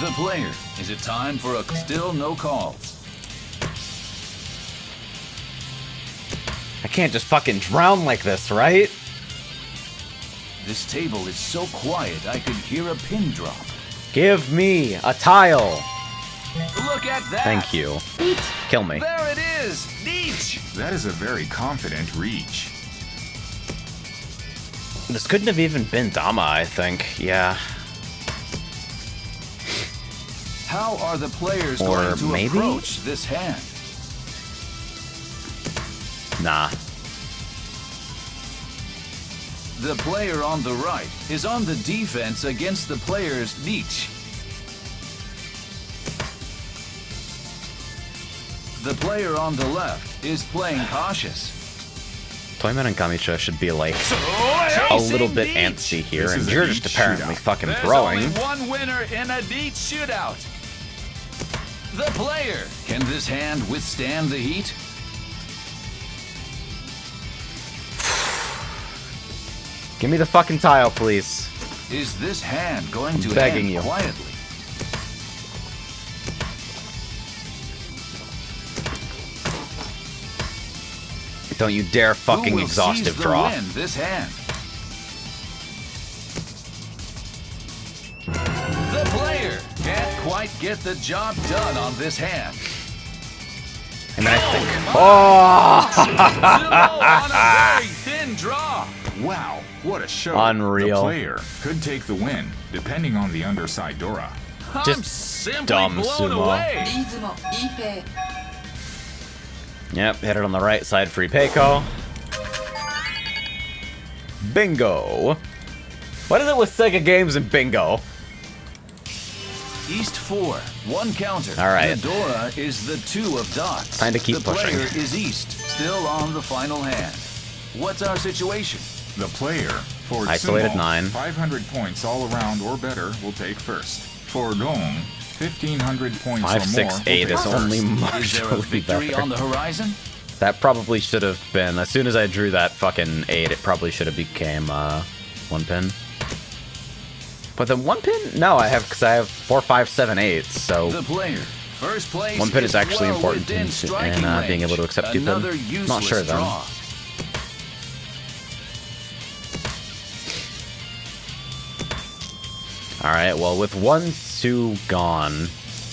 The player. Is it time for a still no calls? I can't just fucking drown like this, right? This table is so quiet I could hear a pin drop. Give me a tile. Look at that! Thank you. Kill me. There it is! Nietzsche! That is a very confident reach. This couldn't have even been Dama, I think. Yeah. How are the players Or going to maybe? approach this hand? Nah. The player on the right is on the defense against the player's Nietzsche. The player on the left is playing cautious. Toyman and Kamicha should be like a little bit antsy here, This and is a you're neat just apparently shootout. fucking There's throwing. only one winner in a Nietzsche shootout. The player. Can this hand withstand the heat? Give me the fucking tile, please. Is this hand going to Begging end you. quietly? Don't you dare Who fucking will exhaustive seize the draw. win this hand? The player can't quite get the job done on this hand. And I think, Zumo on a very thin draw. Wow, what a show. Unreal. The player could take the win, depending on the underside Dora. I'm Just simply dumb blown sumo. away. リズムいいペ yep, hit it on the right side, free Peiko. Bingo. What is it with Sega games and bingo? East 4, 1 counter. All right. The Dora is the 2 of dots. Time to keep the pushing. player is East, still on the final hand. What's our situation? The player, for Isolated Sumo, 9. 500 points all around or better will take first. For Dong, 1,500 points 5, or 6, more 8 will is take only first. Is there a marginally victory better. on the horizon? That probably should have been, as soon as I drew that fucking 8, it probably should have became 1 pin. But then 1 pin? No, because I have 4, 5, 7, 8, so The player. First place 1 pin is actually well important within in striking being able to range. accept 2 pin. Another useless Not sure then. draw. Alright, well with 1, 2 gone,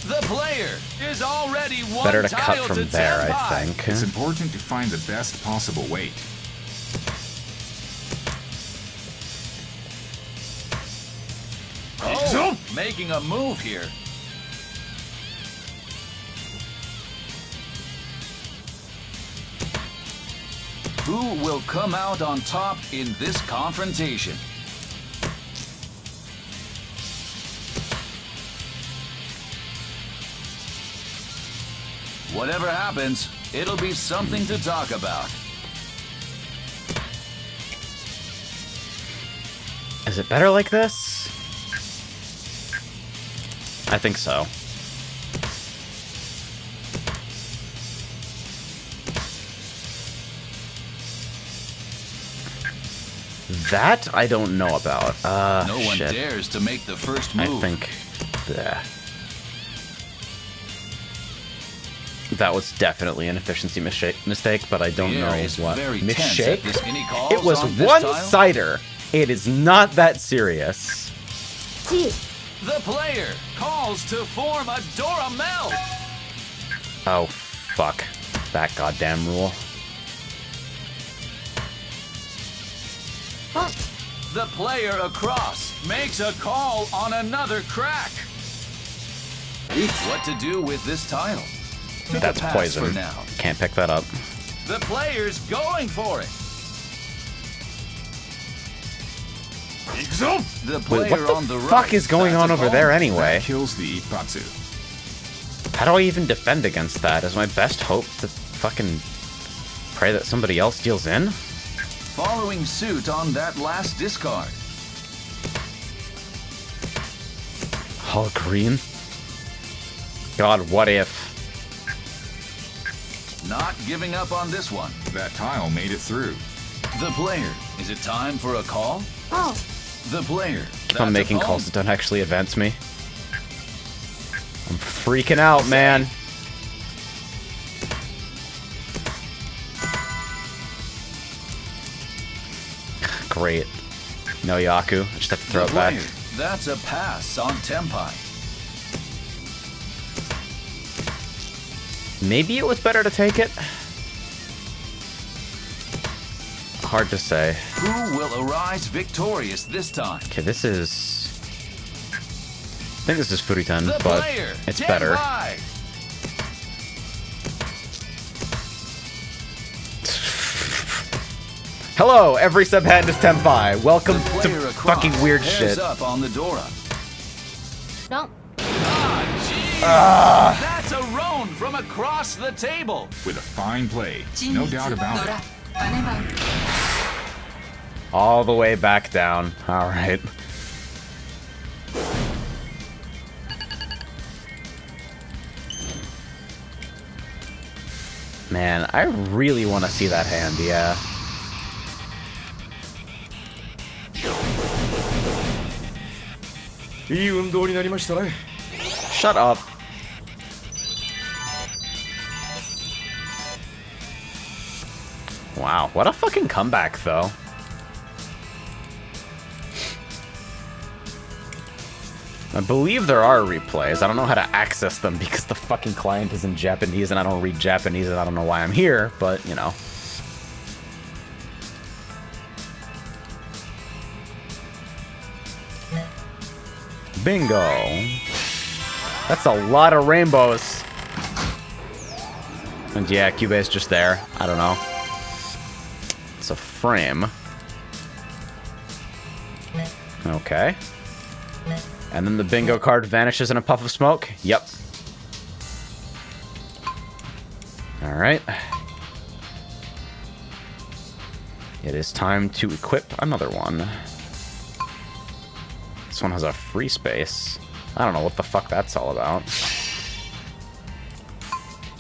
The player is already one Better to cut tile from to there, I tenpai. think. It's important to find the best possible weight. Oh, making a move here. Who will come out on top in this confrontation? Whatever happens, it'll be something to talk about. Is it better like this? I think so. That I don't know about. No one shit. dares to make the first I move. think that was definitely an efficiency mistake, but I don't The know air is what. very tense Mistake? at this. Any calls It was on this one tile? cider. It is not that serious. The player calls to form a Doramel. Oh, fuck. That goddamn rule. The player across makes a call on another crack. What to do with this tile? Took a That's pass poison. for now. Can't pick that up. The player's going for it. The player Wait, what the on the fuck right, is going that's on a over ball. there anyway? That kills the Ipatsu. How do I even defend against that? Is my best hope to fucking pray that somebody else deals in? Following suit on that last discard. All green? God, what if? Not giving up on this one. That tile made it through. The player. Is it time for a call? Oh. The player. Keep on making calls that don't actually advance me. I'm freaking out, man. Great. No Yaku. I just have to throw it back. That's a pass on tenpai. Maybe it was better to take it. Hard to say. Who will arise victorious this time? Okay, this is... I think this is Furitan, The but player. it's better. Tenpai. Hello, every subhand is tenpai. Welcome The to player across fucking weird pairs shit. up on the Dora. Don't. That's a roan from across the table. With a fine play, no doubt about it. All the way back down. All right. Man, I really want to see that hand, yeah. Shut up. Wow, what a fucking comeback, though. I believe there are replays. I don't know how to access them because the fucking client is in Japanese and I don't read Japanese and I don't know why I'm here, but, you know. Bingo. That's a lot of rainbows. And yeah, Cuba's just there. I don't know. It's a frame. Okay. And then the bingo card vanishes in a puff of smoke? Yep. Alright. It is time to equip another one. This one has a free space. I don't know what the fuck that's all about.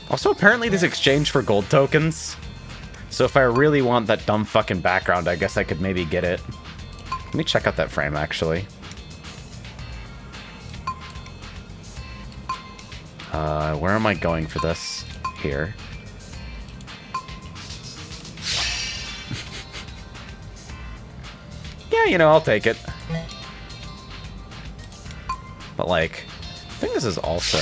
Also, apparently these exchange for gold tokens. So if I really want that dumb fucking background, I guess I could maybe get it. Let me check out that frame, actually. Where am I going for this? Here. Yeah, you know, I'll take it. But, like, think this is also...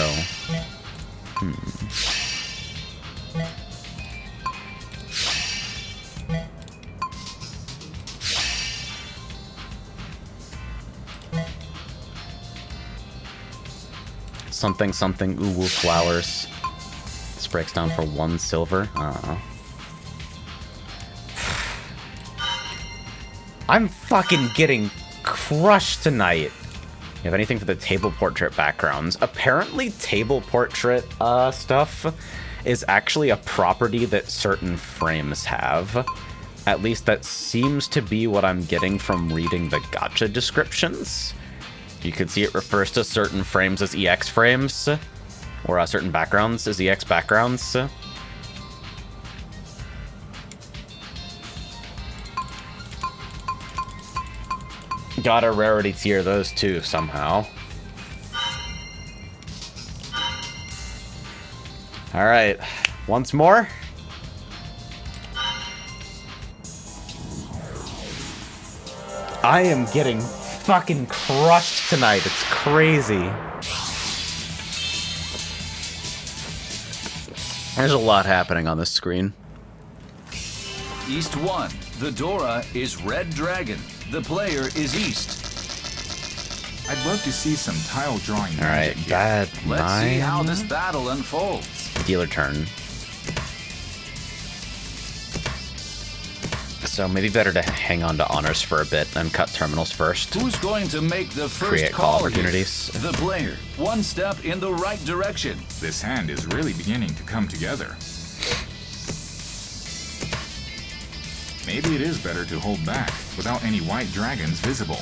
Something, something, uwu flowers. This breaks down for 1 silver. I'm fucking getting crushed tonight. You have anything for the table portrait backgrounds? Apparently table portrait stuff is actually a property that certain frames have. At least that seems to be what I'm getting from reading the gacha descriptions. You can see it refers to certain frames as EX frames, or certain backgrounds as EX backgrounds. Gotta rarity tier those two somehow. Alright, once more. I am getting fucking crushed tonight. It's crazy. There's a lot happening on this screen. East 1. The Dora is Red Dragon. The player is East. I'd love to see some tile drawing. Alright, bad 9. Let's see how this battle unfolds. Dealer turn. So maybe better to hang on to honors for a bit and cut terminals first. Who's going to make the first Create call call opportunities. Here? The player. One step in the right direction. This hand is really beginning to come together. Maybe it is better to hold back without any white dragons visible.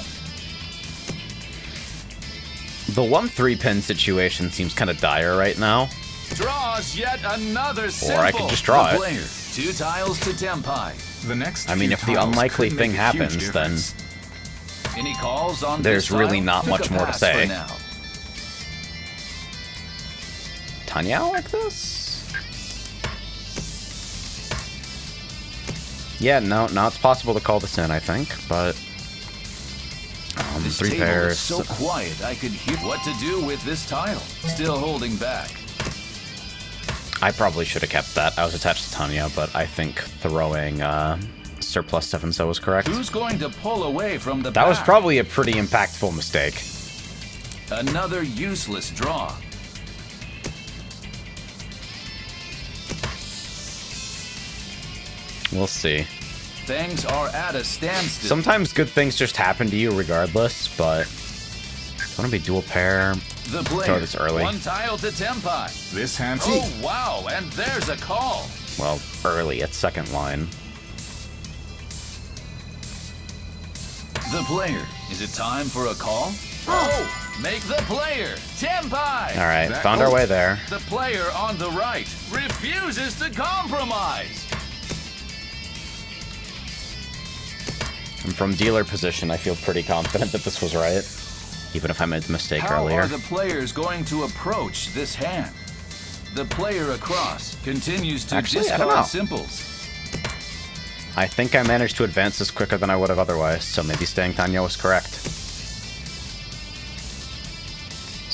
The 1-3 pin situation seems kind of dire right now. Draws yet another symbol. Or I could just draw the it. Player. 2 tiles to tenpai. The next I mean, few if the tiles unlikely could thing make a huge happens, then difference. Any calls on there's this really tile? not Took much a more to pass say. for now. Tanya like this? Yeah, no, it's possible to call this in, I think, but... This 3 table pairs. is so quiet I could hear what to do with this tile. Still holding back. I probably should have kept that. I was attached to Tanya, but I think throwing surplus 7 so was correct. Who's going to pull away from the That was pack? probably a pretty impactful mistake. Another useless draw. We'll see. Things are at a standstill. Sometimes good things just happen to you regardless, but... I want to be dual pair. The player. Throw this early. 1 tile to tenpai. This hand. Oh, wow, and there's a call. Well, early at second line. The player. Is it time for a call? Oh, make the player. Tenpai. Alright, found our way there. The player on the right refuses to compromise. And from dealer position, I feel pretty confident that this was right. Even if I made the mistake How earlier. are the players going to approach this hand? The player across continues to Actually, I don't know. discard simples. I think I managed to advance this quicker than I would have otherwise, so maybe staying Tanya was correct.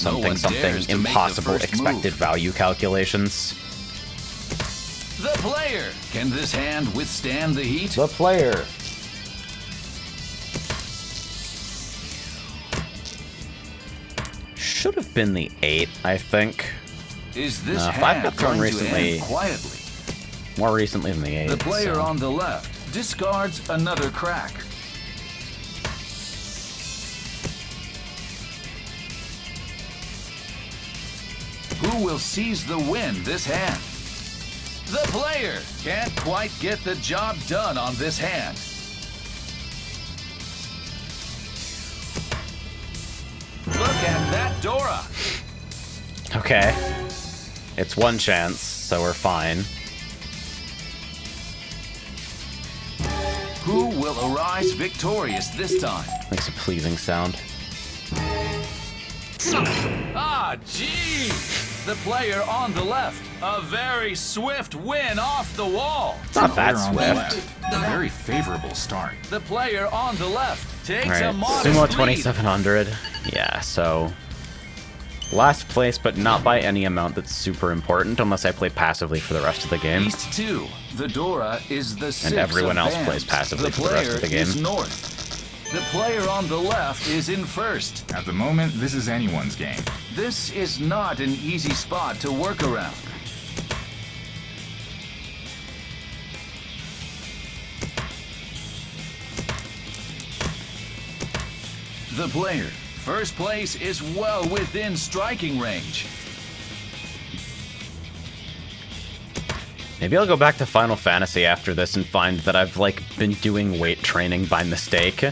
one Something dares to make the impossible first expected move. value calculations. The player. Can this hand withstand the heat? The player. Should have been the 8, I think. Is this No, 5 hand got thrown going to recently. end quietly? More recently than the 8. The player so. on the left discards another crack. Who will seize the win this hand? The player can't quite get the job done on this hand. Look at that Dora. Okay. It's 1 chance, so we're fine. Who will arise victorious this time? Makes a pleasing sound. Ah, gee! The player on the left. A very swift win off the wall. It's not that Player on the swift. left. A very favorable start. The player on the left takes a Alright, modest Sumo lead. 2700. Yeah, so... Last place, but not by any amount that's super important, unless I play passively for the rest of the game. East 2. The Dora is the 6 And everyone of else bands. plays passively The for the rest of the player is game. North. The player on the left is in first. At the moment, this is anyone's game. This is not an easy spot to work around. The player. First place is well within striking range. Maybe I'll go back to Final Fantasy after this and find that I've, like, been doing weight training by mistake.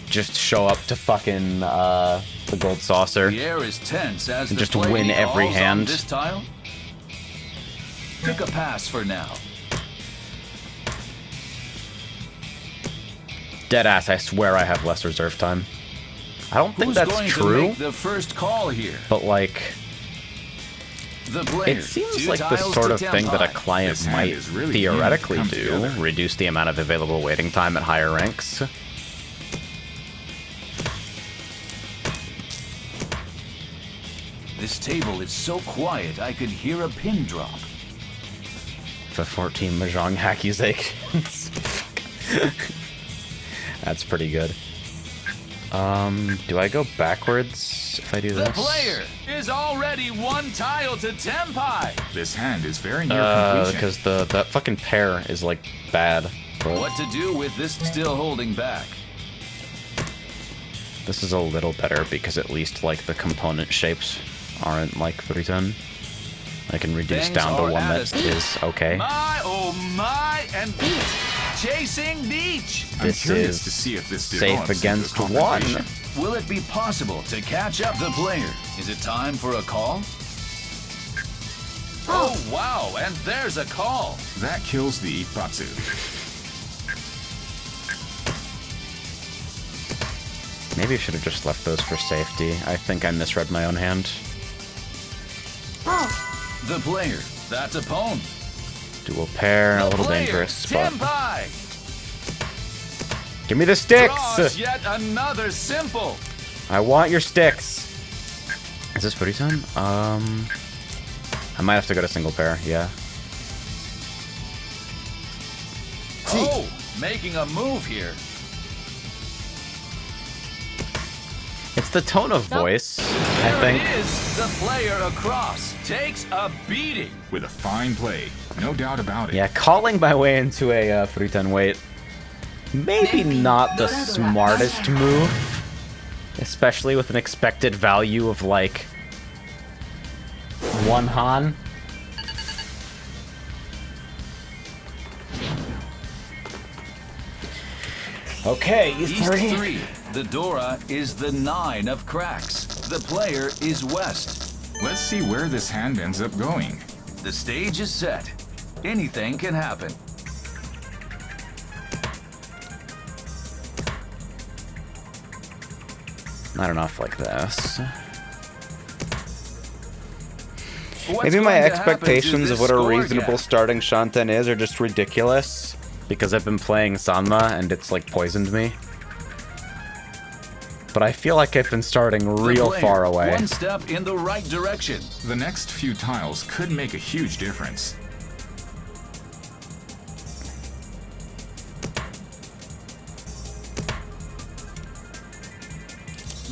Just show up to fucking, the gold saucer. The air is tense as And the just play win every calls on hand. this tile. Pick a pass for now. Deadass, I swear I have less reserve time. I don't think Who's that's going to true, make the first call here? but, like, The player. it seems 2 like the tiles sort to of thing that a tenpai. client This hand might is really theoretically beginning to come do, together. reduce the amount of available waiting time at higher ranks. This table is so quiet I could hear a pin drop. For 14 Mahjong accusations. That's pretty good. Do I go backwards if I do The this? player is already 1 tile to tenpai. This hand is very near completion. Because that fucking pair is, like, bad. But What to do with this still holding back? this is a little better because at least, like, the component shapes aren't, like, 310. I can reduce Things down to are one at that a- is okay. My, oh my, and chasing Beach. I'm This curious is to see if this safe develops into a against one. confrontation. Will it be possible to catch up the player? Is it time for a call? Oh, wow, and there's a call. That kills the Ipatsu. Maybe I should have just left those for safety. I think I misread my own hand. The player, that's a pawn. Dual pair, a The little player, dangerous, but tenpai. give me the sticks! Draws yet another simple. I want your sticks. Is this footy time? I might have to go to single pair, yeah. Oh, making a move here. It's the tone of Nope. voice, I There think. it is. The player across takes a beating. With a fine play, no doubt about it. Yeah, calling my way into a Fruiten weight. Maybe not the smartest move. Especially with an expected value of, like, 1 Han. Okay, East 3. The Dora is the 9 of cracks. The player is West. Let's see where this hand ends up going. The stage is set. Anything can happen. Not enough like this. What's Maybe my going to happen to expectations of this what a score reasonable gap? starting Shanten is are just ridiculous. Because I've been playing Sanma and it's like poisoned me. But I feel like I've been starting The real player, far away. 1 step in the right direction. The next few tiles could make a huge difference.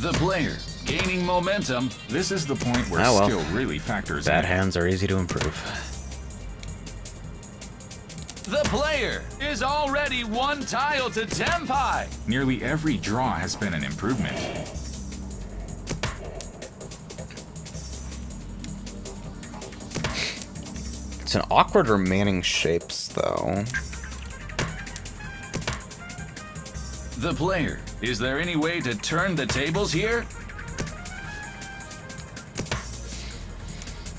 The player gaining momentum. This is the point where Oh, well. skill really factors Bad in. hands are easy to improve. The player is already 1 tile to tenpai. Nearly every draw has been an improvement. It's an awkward remaining shapes, though. The player, is there any way to turn the tables here?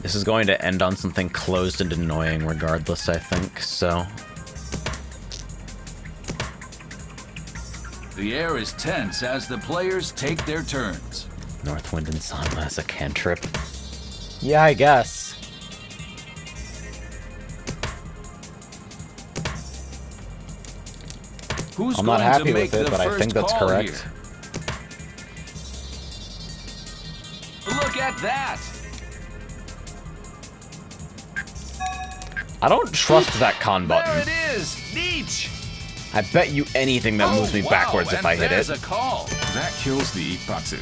This is going to end on something closed and annoying regardless, I think, so... The air is tense as the players take their turns. Northwind and Sanma as a cantrip. Yeah, I guess. Who's I'm not going happy to make with it, the but I first think that's call correct. here? that? I don't trust that con There button. it is! Neach! I bet you anything that moves me backwards if I hit there's it. a call. That kills the Ipatsu.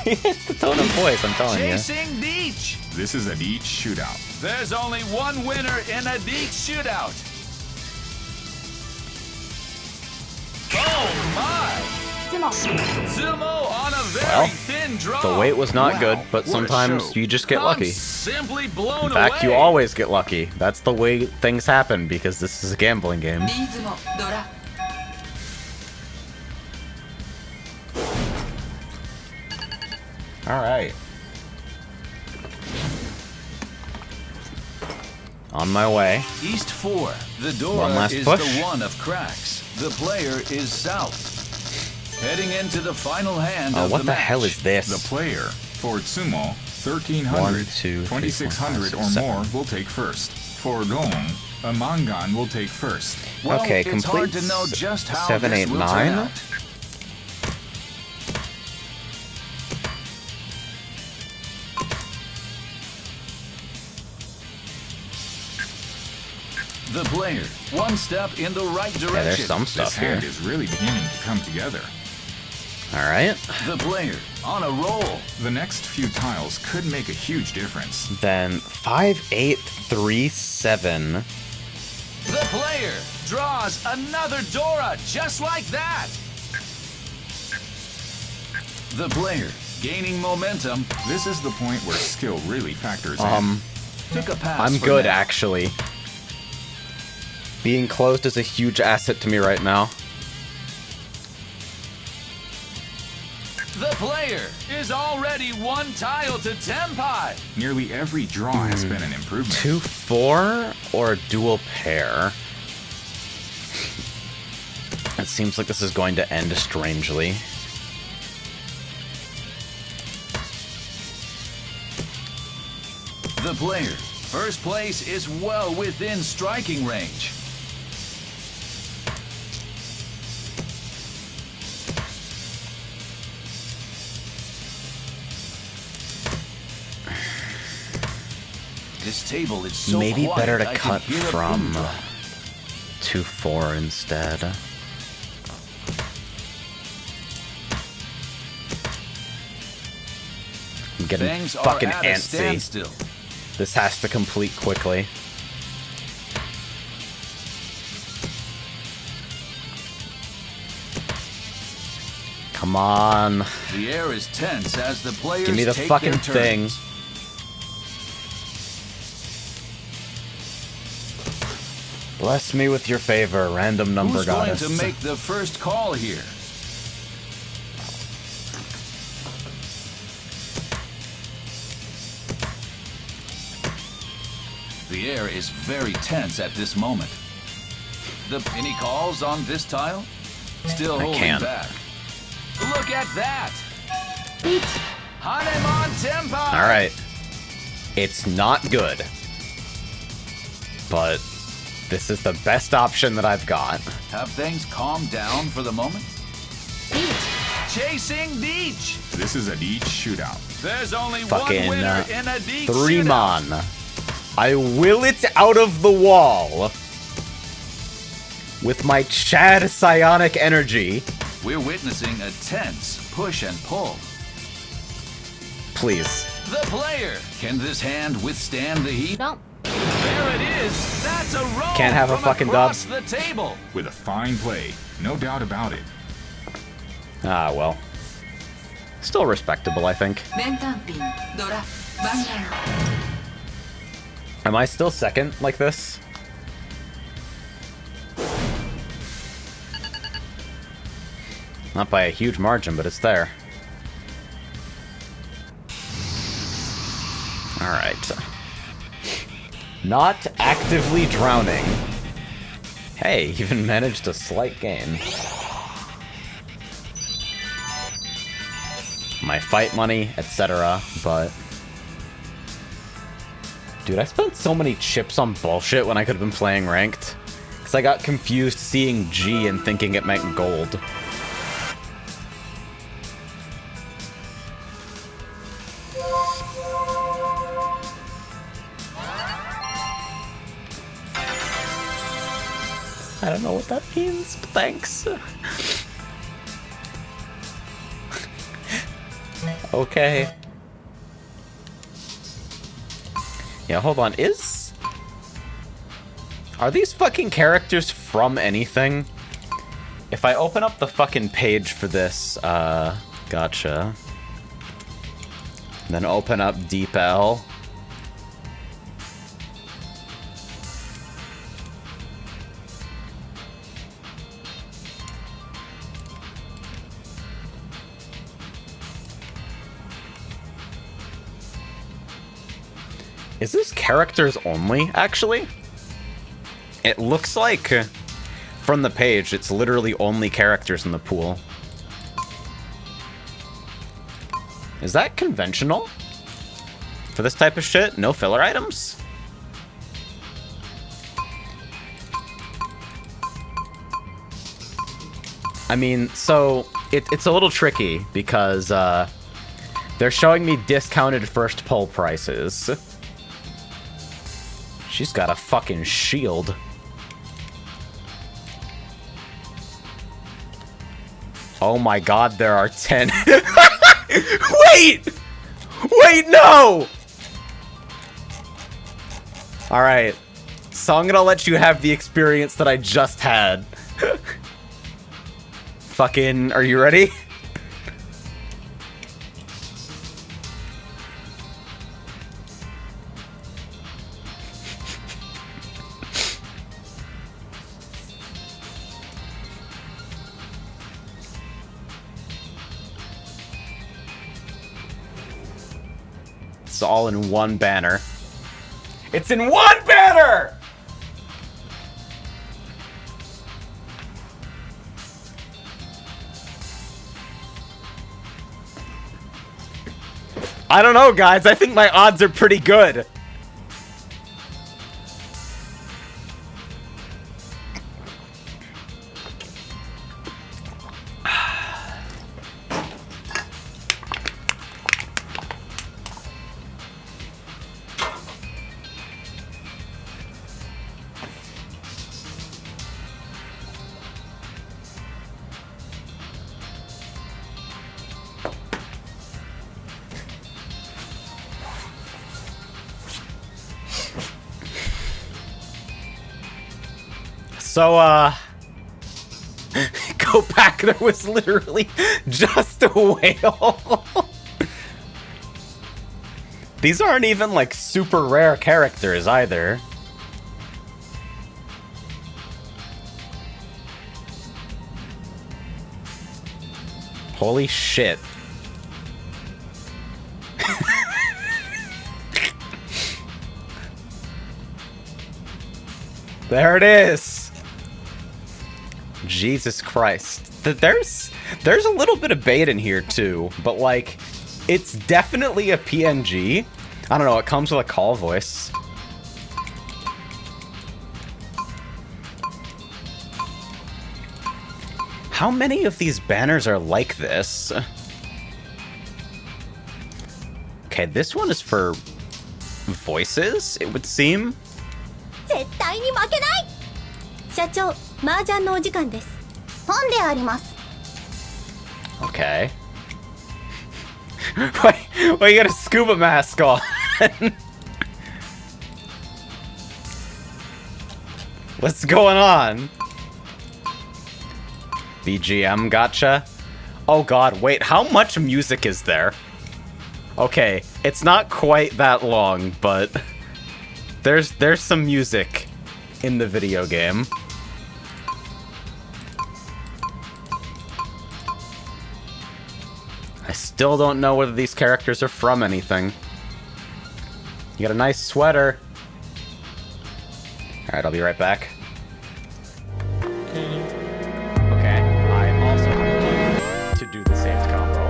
It's the tone of voice, I'm telling you. Chasing Neach! This is a Deech shootout. There's only one winner in a Neach shootout. Oh my! Sumo on a very Well, thin draw. The weight was not Wow, good, but what a sometimes show. you just get I'm lucky. simply blown In fact, you away. always get lucky. That's the way things happen because this is a gambling game. リズモドラ Alright. On my way. East 4. The door One last is push. the one of cracks. The player is south. Heading into the final hand Oh, of what the the match. hell is this? The player, for Sumo, 1300, 1, 2, 3, 2600 4, or 5, more 7. will take first. For Long, a Mangan will take first. Well, Okay, it's hard complete to know just how 7, this 8, will 9. turn out. The player, one step in the right direction. Yeah, there's some This stuff here. hand is really beginning to come together. Alright. The player, on a roll. The next few tiles could make a huge difference. Then 5, 8, 3, 7. The player draws another Dora just like that. The player, gaining momentum, This is the point where skill really factors took a pass. I'm for good now. actually. Being closed is a huge asset to me right now. The player is already one tile to tenpai. in. Nearly every draw has been an improvement. 2, 4 or a dual pair. It seems like this is going to end strangely. The player, first place is well within striking range. This table is so Maybe quiet, better to I can cut hear a from pin drop. 2, 4 instead. I'm getting Things fucking are at a antsy. standstill. This has to complete quickly. Come on. The air is tense as the players Give me the take fucking their thing. turns. Bless me with your favor, random number Who's goddess. going to make the first call here? The air is very tense at this moment. Any calls on this tile? Still I holding can. back. Look at that! Hanemon Tenpai! Alright. It's not good. But this is the best option that I've got. Have things calmed down for the moment? Chasing Beach! This is a Deech shootout. There's only Fucking one winner in a Beach 3 shootout. mon. I will it out of the wall. With my Chad psionic energy. We're witnessing a tense push and pull. Please. The player! Can this hand withstand the heat? Don't. There it is! That's a roll Can't have a from fucking across the table! With a fine play, no doubt about it. Ah, well. Still respectable, I think. メンタンピンドラマンガン Am I still second like this? Not by a huge margin, but it's there. Alright. Not actively drowning. Hey, even managed a slight gain. My fight money, etc., but... Dude, I spent so many chips on bullshit when I could have been playing ranked. Because I got confused seeing G and thinking it meant gold. I don't know what that means, but thanks. Okay. Yeah, hold on. Are these fucking characters from anything? If I open up the fucking page for this, gotcha. Then open up Deep L. Is this characters only, actually? It looks like, from the page, it's literally only characters in the pool. Is that conventional? For this type of shit? No filler items? I mean, so, it's a little tricky, because, they're showing me discounted first pull prices. She's got a fucking shield. Oh my god, there are 10. Wait! Wait, no! Alright. So I'm gonna let you have the experience that I just had. Fucking, are you ready? It's all in one banner. It's in one banner! I don't know, guys. I think my odds are pretty good. So, go back, there was literally just a whale. These aren't even, like, super rare characters, either. Holy shit. There it is. Jesus Christ. There's a little bit of bait in here too, but like, it's definitely a PNG. I don't know, it comes with a call voice. How many of these banners are like this? Okay, this one is for voices, it would seem. 絶対に負けない。社長、麻雀のお時間です。本であります。 Okay. Why you got a scuba mask on? What's going on? BGM gotcha? Oh god, wait, how much music is there? Okay, it's not quite that long, but there's some music in the video game. I still don't know whether these characters are from anything. You got a nice sweater. Alright, I'll be right back. Okay, I also have to do the saved combo.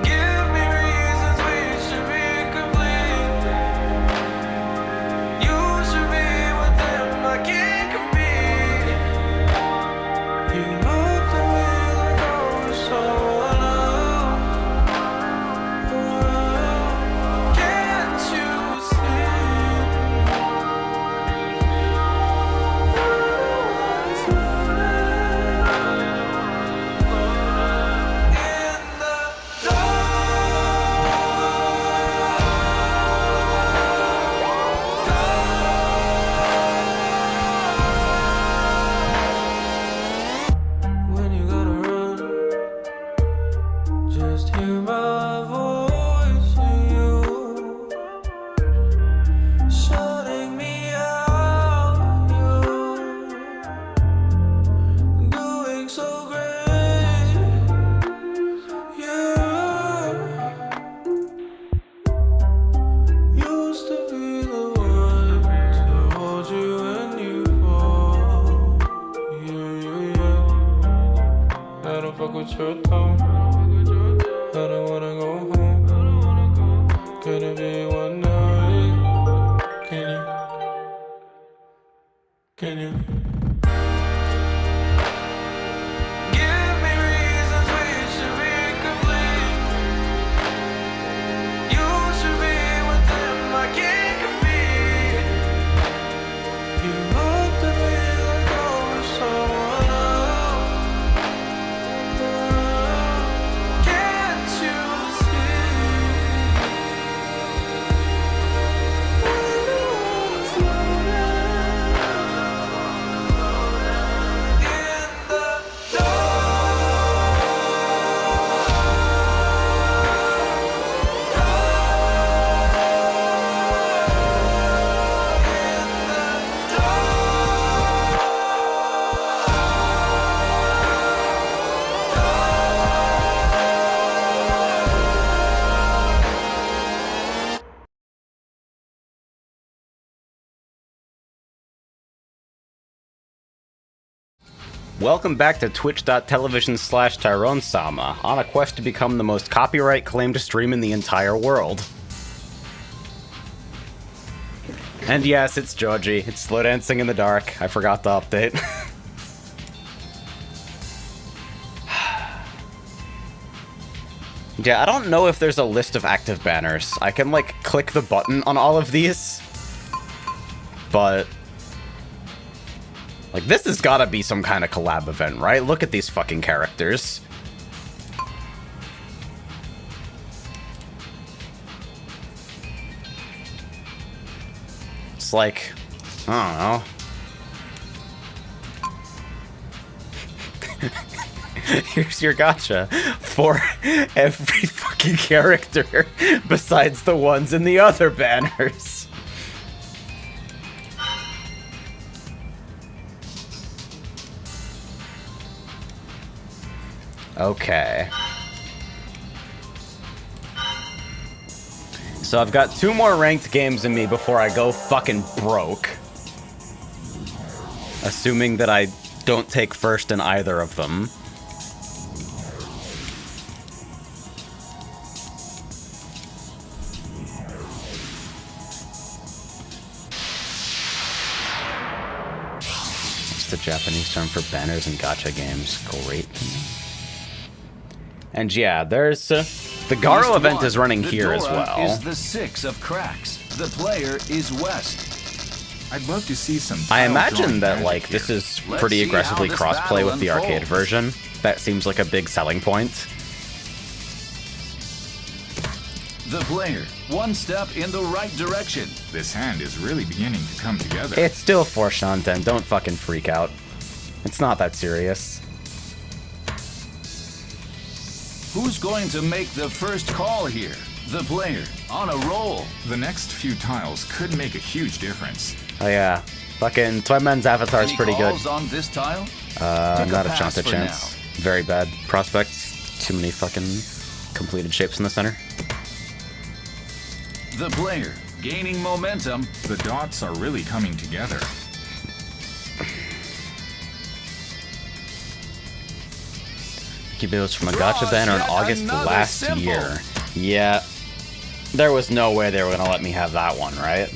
Give me reasons we should be complete. You should be with them, I can't compete. You looked at me like I was so alone. Can't you see? with your thumb. I don't wanna go home. Could it be one night? Can you? Give me reasons we should be complete. You should be with them, I can't compete. You looked at me like I was someone else. Can't you see? I don't wanna slow down. In the Welcome back to twitch.tv/Tyrone-sama, on a quest to become the most copyright-claimed stream in the entire world. And yes, it's Joji. It's slow dancing in the dark. I forgot to update. Yeah, I don't know if there's a list of active banners. I can, like, click the button on all of these, but... like, this has gotta be some kind of collab event, right? Look at these fucking characters. It's like, I don't know. Here's your gacha for every fucking character besides the ones in the other banners. Okay. So I've got 2 more ranked games in me before I go fucking broke. Assuming that I don't take first in either of them. It's the Japanese term for banners and gacha games. Great. And yeah, there's the Garo event is running here as well. Is the 6 of cracks. The player is West. I'd love to see some. I imagine tile-drawing that magic like here. this is Let's pretty see aggressively how this cross-play battle with the arcade unfolds. version. That seems like a big selling point. The player, 1 step in the right direction. This hand is really beginning to come together. It's still for Shanten, don't fucking freak out. It's not that serious. Who's going to make the first call here? The player, on a roll. The next few tiles could make a huge difference. Oh yeah, fucking Toyman's avatar is Any pretty good. calls on this tile? Not a pass chance. for Chance. Very bad prospects. Too many fucking completed shapes in the center. The player, gaining momentum. The dots are really coming together. Bills from a gacha banner in yet August another last symbol. year. Yeah. There was no way they were gonna let me have that one, right?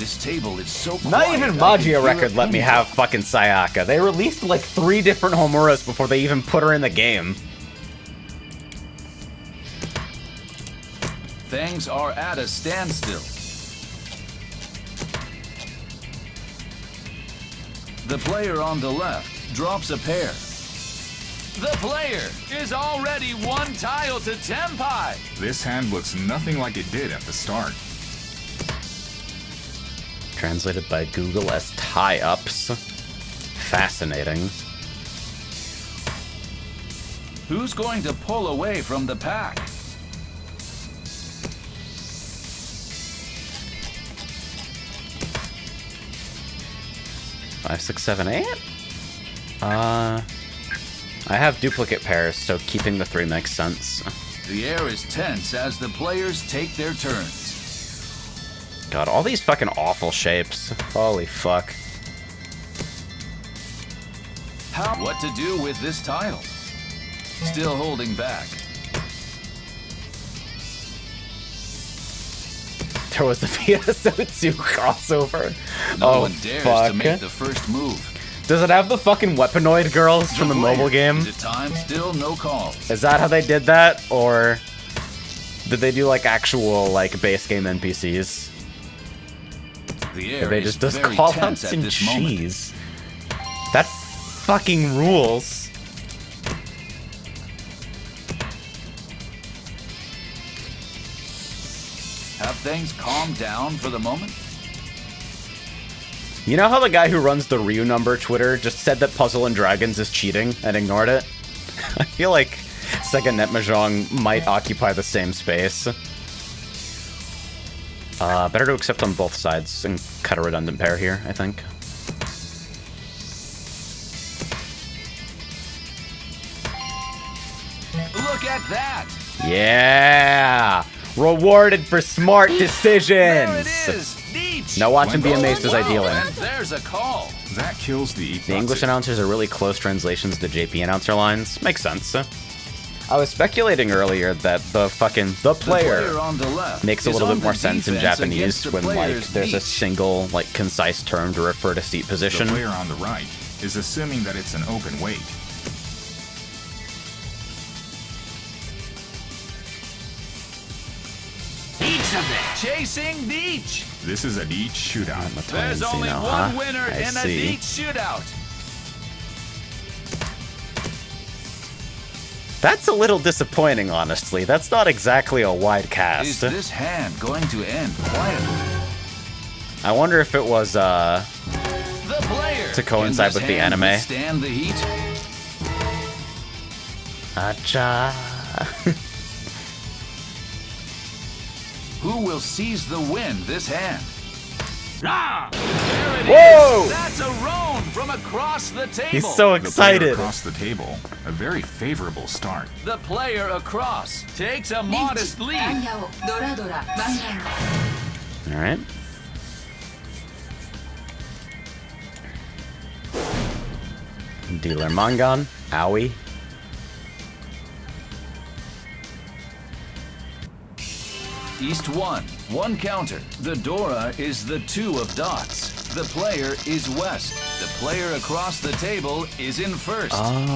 This table is so quiet. Not even I can Magia hear Record it let me anywhere. have fucking Sayaka. They released like 3 different Homuras before they even put her in the game. Things are at a standstill. The player on the left drops a pair. The player is already 1 tile to tenpai. This hand looks nothing like it did at the start. Translated by Google as tie-ups. Fascinating. Who's going to pull away from the pack? Five, 6, 7, 8? I have duplicate pairs, so keeping the 3 makes sense. The air is tense as the players take their turns. God, all these fucking awful shapes. Holy fuck. What to do with this tile? Still holding back. There was a PSO2 crossover. No Oh, one dares fuck. to make the first move. Does it have the fucking weaponoid girls from the mobile game? Is it time? Still no calls. Is that how they did that? Or did they do like actual like base game NPCs? The Did air they is just very call tense outs at in this moment. cheese? That fucking rules. Have things calmed down for the moment? You know how the guy who runs the Ryu number Twitter just said that Puzzle and Dragons is cheating and ignored it? I feel like Sega Net Mahjong might occupy the same space. Better to accept on both sides and cut a redundant pair here, I think. Look at that! Yeah! Rewarded for smart There it decisions! is! Neach! Now watch him be amazed as I deal And him. there's a call. That kills the The English announcers are really close translations to JP announcer lines. Makes sense. I was speculating earlier that the player on the left makes a is little on bit the more sense in defense Japanese against the when like player's there's a beach. single like concise term to refer to seat The position. player on the right is assuming that it's an open weight. Each of it. Chasing Neach. This is a Deech shootout. There's only now, one huh? winner I in a see. Neach shootout. That's a little disappointing, honestly. That's not exactly a wide Is cast. this hand going to end quietly? I wonder if it was The player. To coincide Can this with the hand anime. withstand the heat? Acha. Who will seize the win this hand? Ah! There it Whoa! is! That's a roan from across the table. He's so The player excited. across the table, a very favorable start. The player across takes a リーチ modest ダ lead. イヤをドラドラマンガン All right. Dealer Mangan. Owie. East 1, one counter. The Dora is the 2 of dots. The player is west. The player across the table is in first.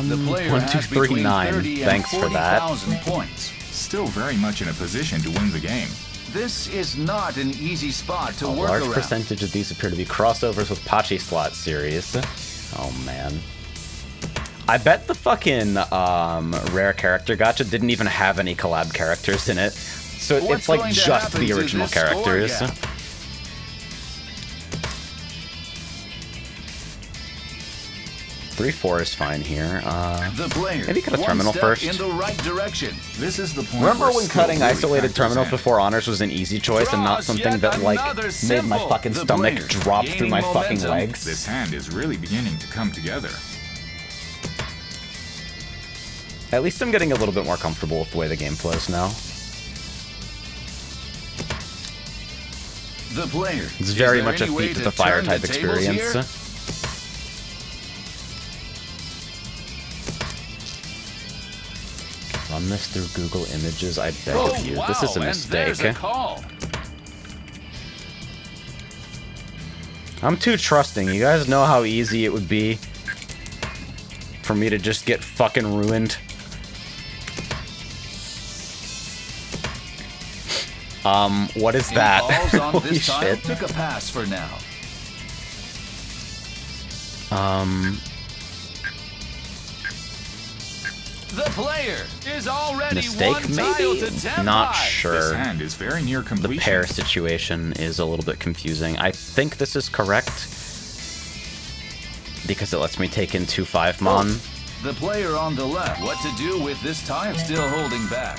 The player 1, 2, has 3, between 9. 30 and Thanks for that. 40,000 points. Still very much in a position to win the game. This is not an easy spot to A work large around. percentage of these appear to be crossovers with Pachi Slot series. Oh man. I bet the fucking rare character gacha didn't even have any collab characters in it. So What's it's like going to just happen the to original this score characters. gap? 3-4 is fine here. The player. Maybe cut a one terminal step first. in the right direction. This is the point. Remember where when skill cutting really isolated factors terminals in. before honors was an easy choice and not Draws something yet that like another made my symbol. fucking The stomach player drop through my gaining fucking momentum. legs? This hand is really beginning to come together. At least I'm getting a little bit more comfortable with the way the game flows now. The player. It's very Is there much a any way feat with to the fire turn type the tables experience. here? Run this through Google Images, I beg Oh, of you. wow, This is a and mistake. there's a call. I'm too trusting. You guys know how easy it would be for me to just get fucking ruined. What is Any that? calls on Holy this tile? shit. Took a pass for now. The player is already Mistake, one tile maybe? to tenpai. Not This sure. hand is very near The completion. pair situation is a little bit confusing. I think this is correct because it lets me take in 2-5 mon. The player on the left. What to do with this tile? Still holding back.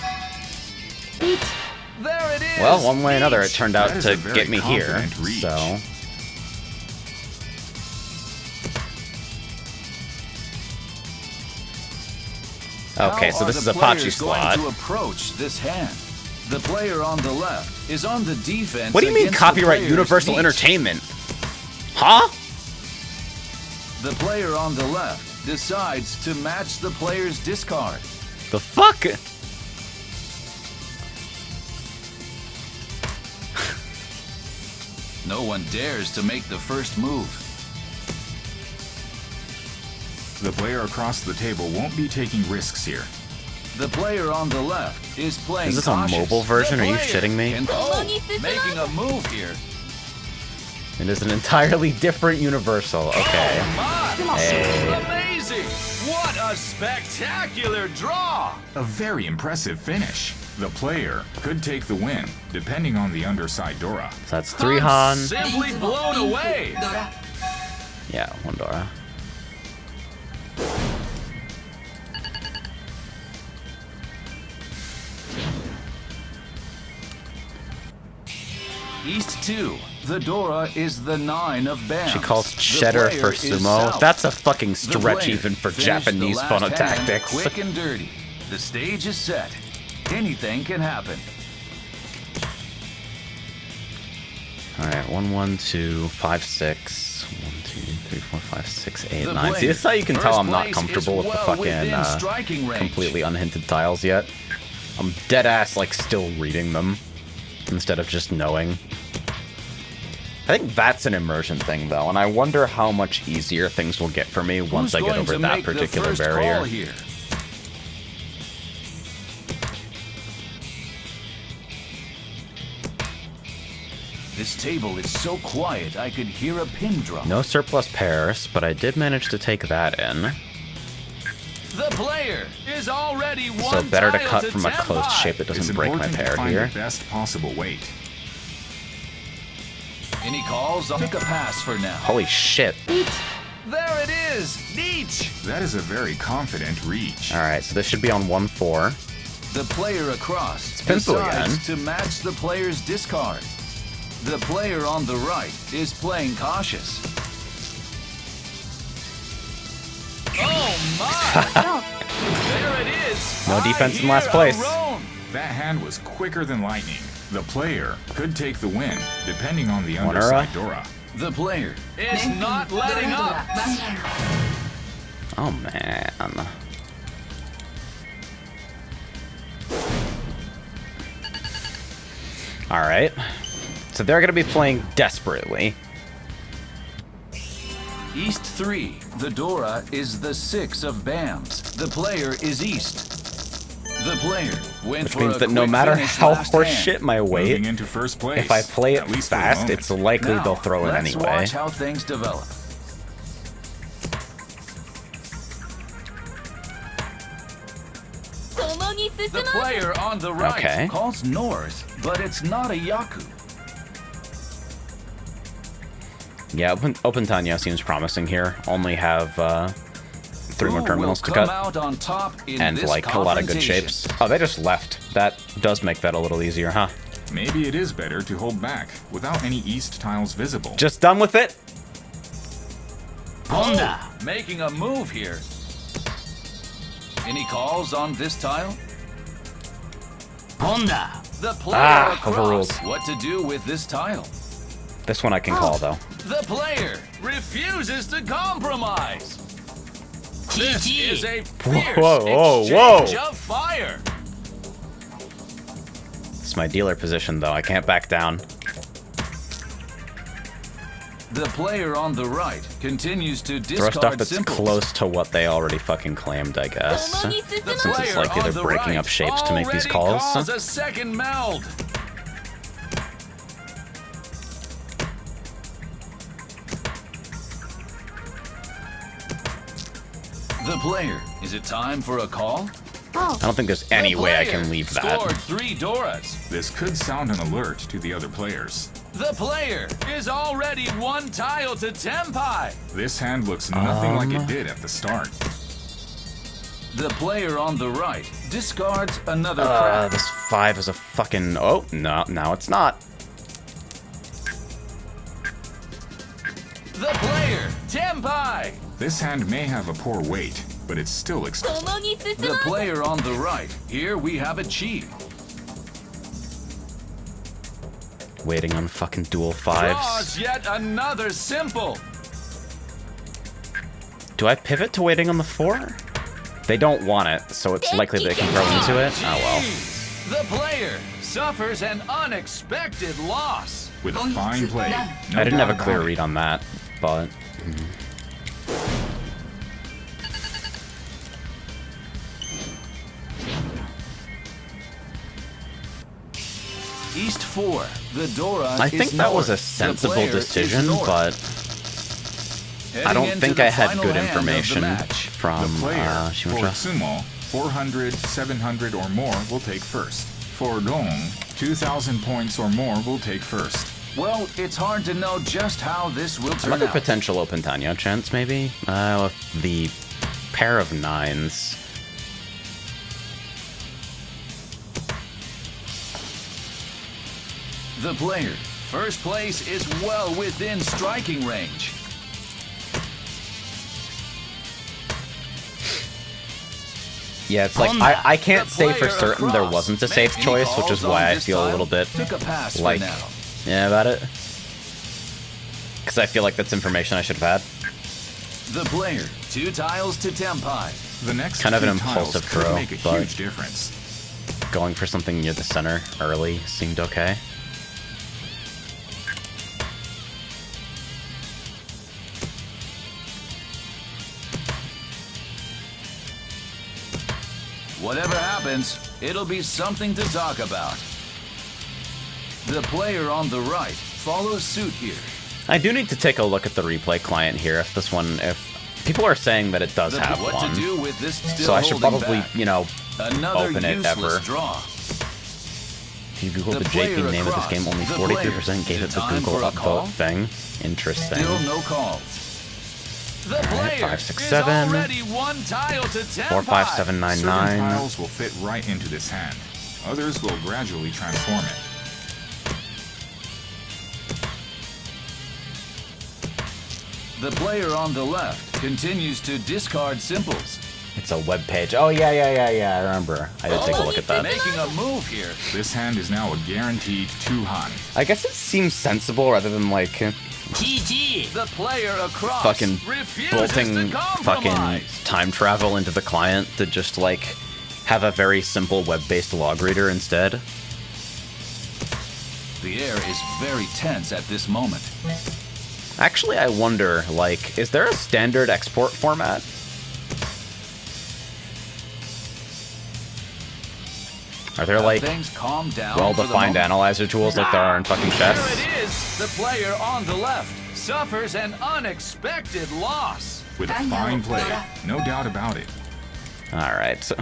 There it is. Well, one way or another, it turned out That is to a very get me here. confident reach. So, okay, How so are this is the a Pachi players slot. going to approach this hand? The player on the left is on the defense. What do you mean against the copyright player's Universal reach. Entertainment? Huh? The player on the left decides to match the player's discard. The fuck? No one dares to make the first move. The player across the table won't be taking risks here. The player on the left is playing Is this a cautious. mobile version? The Are you player shitting me? making a move here. It is an entirely different Universal. Okay. Oh my! Hey. Amazing! What a spectacular draw! A very impressive finish. The player could take the win, depending on the underside Dora. So that's 3 Han. Simply blown away. ドラ Yeah, 1 Dora. East 2. The Dora is the 9 of Bams. She calls The cheddar player for is sumo. south. That's a fucking The stretch player even for finished the Japanese last hand phonotactics. Quick and dirty. The stage is set. Anything can happen. Alright, 1, 1, 2, 5, 6. 1, 2, 3, 4, 5, 6, 8, The 9. See, player, this is how you can tell first I'm not place, comfortable is with the well within fucking striking range. completely unhinted tiles yet. I'm dead ass like still reading them instead of just knowing. I think that's an immersion thing though, and I wonder how much easier things will get for me once I Who's get going over to that make the particular first barrier. call here? This table is so quiet I could hear a pin drop. No surplus pairs, but I did manage to take that in. The player is already one So better to tile cut from a tenpai. closed shape that It's doesn't break my important to pair find here. the best possible weight. Any calls? I'll take a pass for now. Holy shit. There it is! Nietzsche! That is a very confident reach. Alright, so this should be on 1-4. The player across pencil decides again. to match the player's discard. The player on the right is playing cautious. Oh my! There it is! No I defense in hear last a place. roan. That hand was quicker than lightning. The player could take the win, depending on the One underside era? Dora. The player is 連 not ドラ letting ドラ up. ワンラウンド Oh man. Alright. So they're gonna be playing desperately. East 3. The Dora is the 6 of Bams. The player is East. The player went Which for means a that no quick matter finish how last hand. horseshit my Moving weight, into first place. if I play it at least for the fast, moment. it's likely Now, they'll throw it let's anyway. watch how things develop. The player on the right Okay. calls north, but it's not a Yaku. Yeah, Open Tanya seems promising here. Only have 3 more Who terminals will to come cut. out on top in And this like a lot of good confrontation? shapes. Oh, they just left. That does make that a little easier, huh? Maybe it is better to hold back without any east tiles visible. Just done with it? Honda making a move here. Any calls on this tile? Honda. The player across. Overruled. What to do with this tile? This one I can call though. The player refuses to compromise. This is a fierce Whoa, exchange of fire. It's my dealer position though. I can't back down. The player on the right continues to Throw discard stuff that's symbols. close to what they already fucking claimed, I guess. The Since it's player likely on they're the breaking right up shapes to make these already calls. calls a second meld. The player. Is it time for a call? I don't think there's any The way I player can leave Scored that. 3 Doras. This could sound an alert to the other players. The player is already 1 tile to tenpai. This hand looks nothing like it did at the start. The player on the right discards another crack. This 5 is a fucking... Oh, no, now it's not. The player, tenpai. This hand may have a poor weight, but it's still The player on the right. Here we have a cheat. Waiting on fucking dual 5s. Draws yet another simple. Do I pivot to waiting on the 4? They don't want it, so it's likely they can throw into it. Oh well. The player suffers an unexpected loss. With a fine play. No I didn't have a doubt clear about it. read on that, but... East 4. The Dora I think is that was a north. The sensible player is decision, north. but I Heading don't into think the I had final good hand of the information match. from The player for Shimocha. sumo, 400, 700 or more will take first. For dong, 2,000 points or more will take first. Well, it's hard to know just how this will turn Another out. potential open Tanyo chance, maybe? With the pair of 9s. The player, first place, is well within striking range. Yeah, it's like, I can't The say for player certain there across. wasn't a safe Any choice, which is calls why on I this feel a tile? little bit Took a pass like, for now. yeah, about it. Because I feel like that's information I should have had. The player, 2 tiles to tenpai. The next Kind of an few tiles impulsive could throw, make a but- huge difference. Going for something near the center early seemed okay. Whatever happens, it'll be something to talk about. The player on the right follows suit here. I do need to take a look at the replay client here if this one, if people are saying that it does have What one. to do with this still So I should holding probably, back. you know, Another open it useless ever. draw. If you Google The the JP player name of this across. game, only The 43% player. gave it the Time Google for a call? upvote thing. Interesting. Still no calls. The player 5, 6, is 7. already 1 tile to 10. 4, 5, 7, 9, Certain 9. tiles will fit right into this hand. Others will gradually transform it. The player on the left continues to discard simples. It's a web page. Oh, yeah, I remember. I did take a look at that. Making a move here. This hand is now a guaranteed 2 han. I guess it seems sensible rather than like The player across fucking refuses bolting to fucking compromise. time travel into the client to just like have a very simple web-based log reader instead. The air is very tense at this moment. Actually, I wonder, like, is there a standard export format? Are there like Things calm down for the well-defined moment. analyzer tools like there are in fucking chess? There it is. The player on the left suffers an unexpected loss. With a fine play, no doubt about it. Alright, so...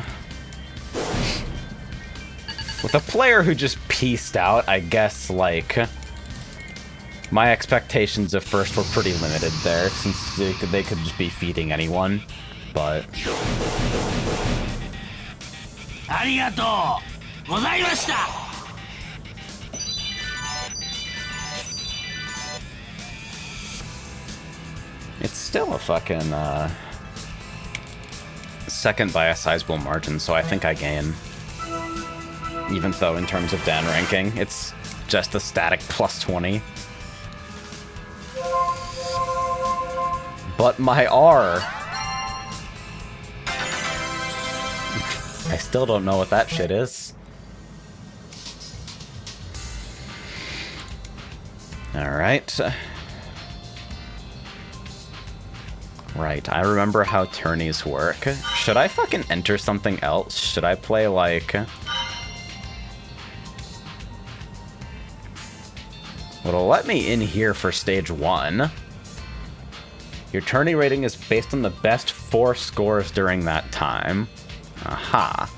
With a player who just pieced out, I guess, like... My expectations at first were pretty limited there, since they could just be feeding anyone, but... It's still a fucking, second by a sizable margin, so I think I gain. Even though in terms of Dan ranking, it's just a static plus 20. But my R... I still don't know what that shit is. Alright. Right, I remember how tourneys work. Should I fucking enter something else? Should I play, like... Well, it'll let me in here for stage 1. Your tourney rating is based on the best 4 scores during that time. Aha.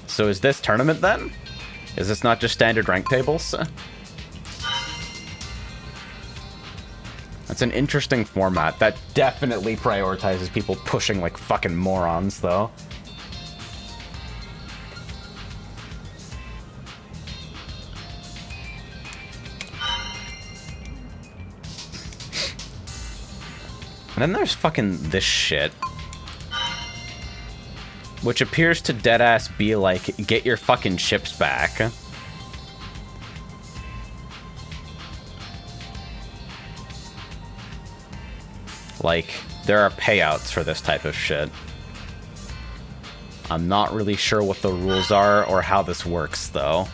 So is this tournament then? Is this not just standard rank tables? That's an interesting format. That definitely prioritizes people pushing like fucking morons, though. And then there's fucking this shit. Which appears to deadass be like, get your fucking chips back. Like, there are payouts for this type of shit. I'm not really sure what the rules are or how this works, though.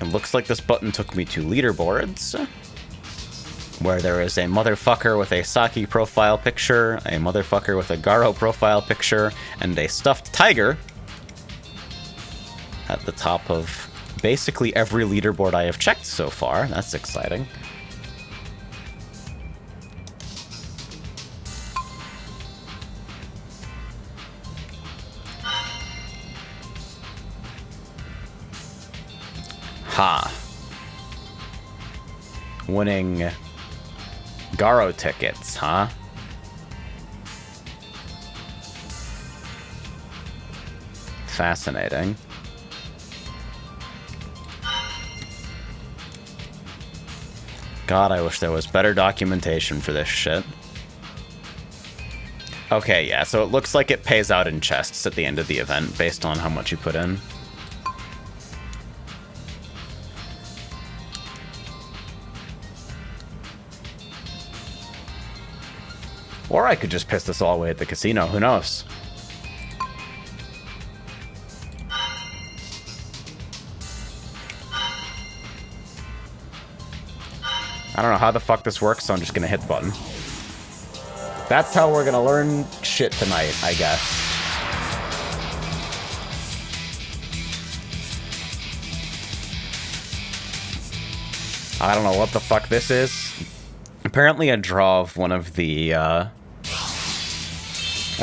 It looks like this button took me to leaderboards, where there is a motherfucker with a Saki profile picture, a motherfucker with a Garo profile picture, and a stuffed tiger at the top of basically every leaderboard I have checked so far. That's exciting. Ha. Winning Garo tickets, huh? Fascinating. God, I wish there was better documentation for this shit. Okay, yeah, so it looks like it pays out in chests at the end of the event based on how much you put in. Or I could just piss this all away at the casino, who knows? I don't know how the fuck this works, so I'm just gonna hit the button. That's how we're gonna learn shit tonight, I guess. I don't know what the fuck this is. Apparently a draw of one of the, a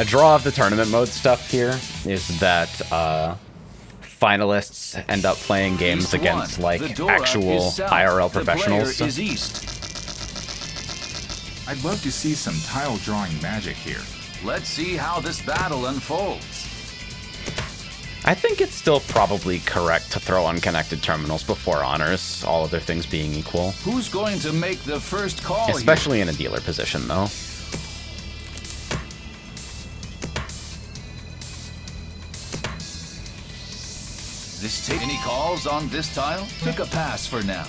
draw of the tournament mode stuff here is that, finalists end up playing games East against, one. like, The Dora actual is south. IRL The professionals. player is east. I'd love to see some tile drawing magic here. Let's see how this battle unfolds. I think it's still probably correct to throw unconnected terminals before honors, all other things being equal. Who's going to make the first call here? Especially in a dealer position, though. Any calls on this tile? Pick a pass for now.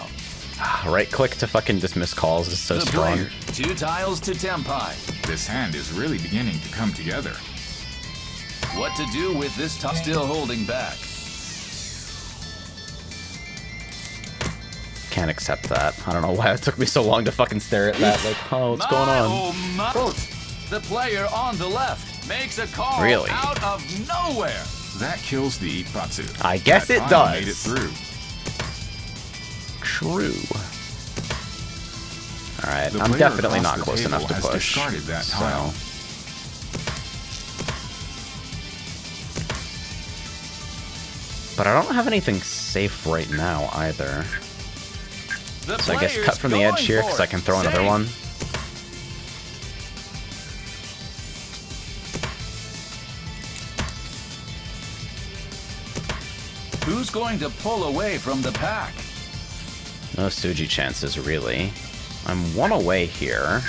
Right click to fucking dismiss calls is so The strong. player, 2 tiles to tenpai. This hand is really beginning to come together. What to do with this tile? Still holding back. Can't accept that. I don't know why it took me so long to fucking stare at that. Like, oh, what's going on? Oh my. The player on the left makes a call Really? out of nowhere. That kills the Ipatsu. I guess That it tile does. Made it through. True. Alright, The I'm player definitely across not the close table enough to has push. discarded that so- tile. But I don't have anything safe right now either. The So I guess player's cut from the going edge here for because I it. can throw another Safe. one. Who's going to pull away from the pack? No Suji chances, really. I'm one away here.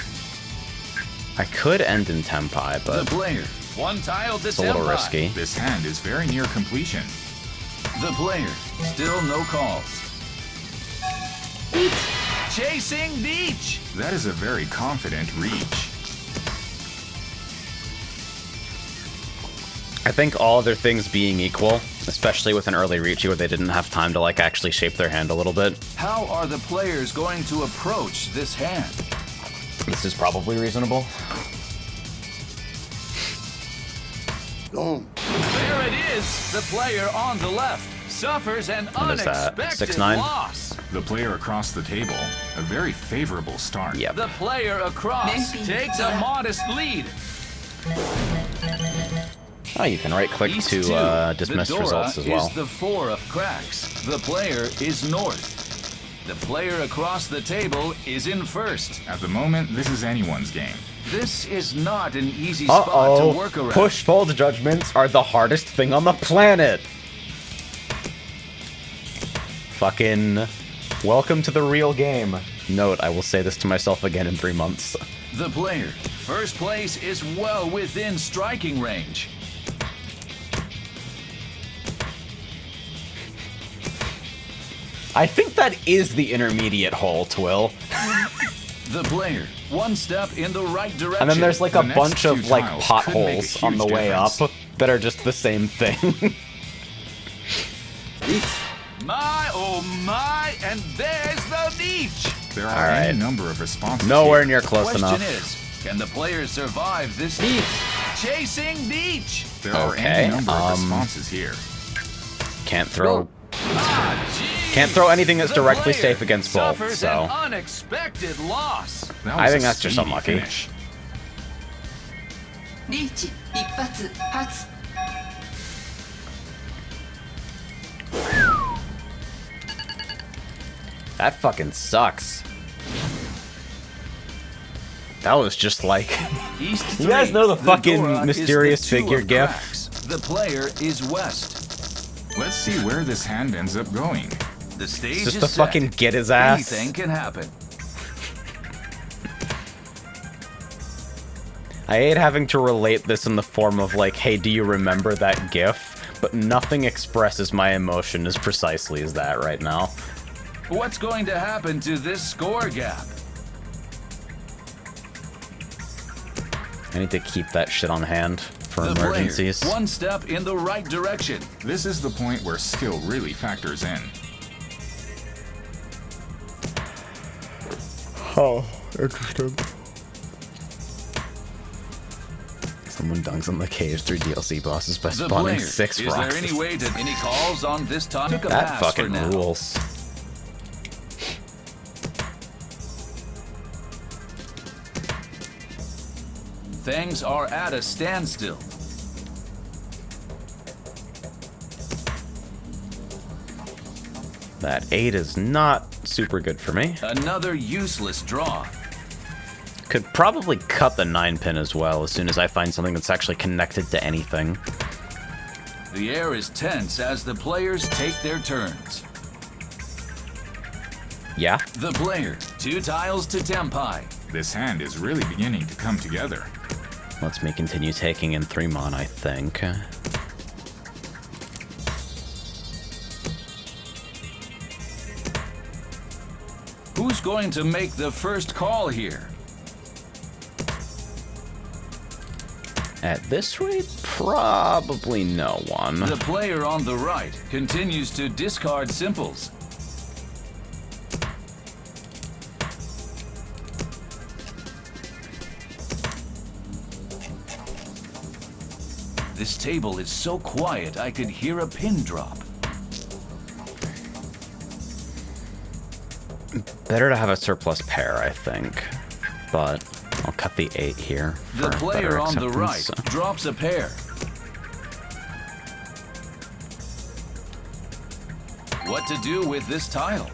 I could end in tenpai, The but player, 1 tile to it's a little tenpai. risky. This hand is very near completion. The player, still no calls. Chasing Beach. That is a very confident reach. I think all other things being equal, especially with an early reachy where they didn't have time to like actually shape their hand a little bit, How are the players going to approach this hand? this is probably reasonable. There it is. The player on the left suffers an What is that, unexpected 6-9? loss. The player across the table, a very favorable start. Yep. The player across Maybe. takes a modest lead. Oh, you can right click East to 2. dismiss the Dora results as well. is the 4 of cracks. The player is north. The player across the table is in first. At the moment, this is anyone's game. This is not an easy spot to work around. Push fold judgments are the hardest thing on the planet. Fucking welcome to the real game. Note, I will say this to myself again in 3 months. The player, first place, is well within striking range. I think that is the intermediate hole, Twill. The player, one step in the right direction. And then there's like a The next bunch two of like tiles could make a potholes on the huge way difference. up that are just the same thing. My, oh my, and there's the niche. There are All right. any number of responses Nowhere here. near close Question enough. is, can the player survive this niche? Chasing niche. There are Okay, any number of responses here. Can't throw. Jeez. Can't throw anything that's The directly player safe against both. suffers So an unexpected loss. That I was think a that's just speedy unlucky. finish. リーチ一発発 that fucking sucks. That was just like. East You guys three. know the fucking Dora is mysterious the two figure of gif? cracks. The player is west. Let's see where this hand ends up going. The stage Just is to set. fucking get his ass. Anything can happen. I hate having to relate this in the form of like, hey, do you remember that gif? But nothing expresses my emotion as precisely as that right now. What's going to happen to this score gap? I need to keep that shit on hand for The emergencies. player, one step in the right direction. This is the point where skill really factors in. Oh, interesting. Someone dunks on the cage through DLC bosses by The spawning player. 6 Is rocks. there any way to any calls on this time? Took a That pass for fucking now. rules. Things are at a standstill. That 8 is not super good for me. Another useless draw. Could probably cut the 9 pin as well as soon as I find something that's actually connected to anything. The air is tense as the players take their turns. Yeah? The player, 2 tiles to tenpai. This hand is really beginning to come together. Let's me continue taking in 3 mon, I think. Who's going to make the first call here? At this rate, probably no one. The player on the right continues to discard simples. This table is so quiet I could hear a pin drop. Better to have a surplus pair, I think. But I'll cut the 8 here. The for player better on the right acceptance. drops a pair. What to do with this tile?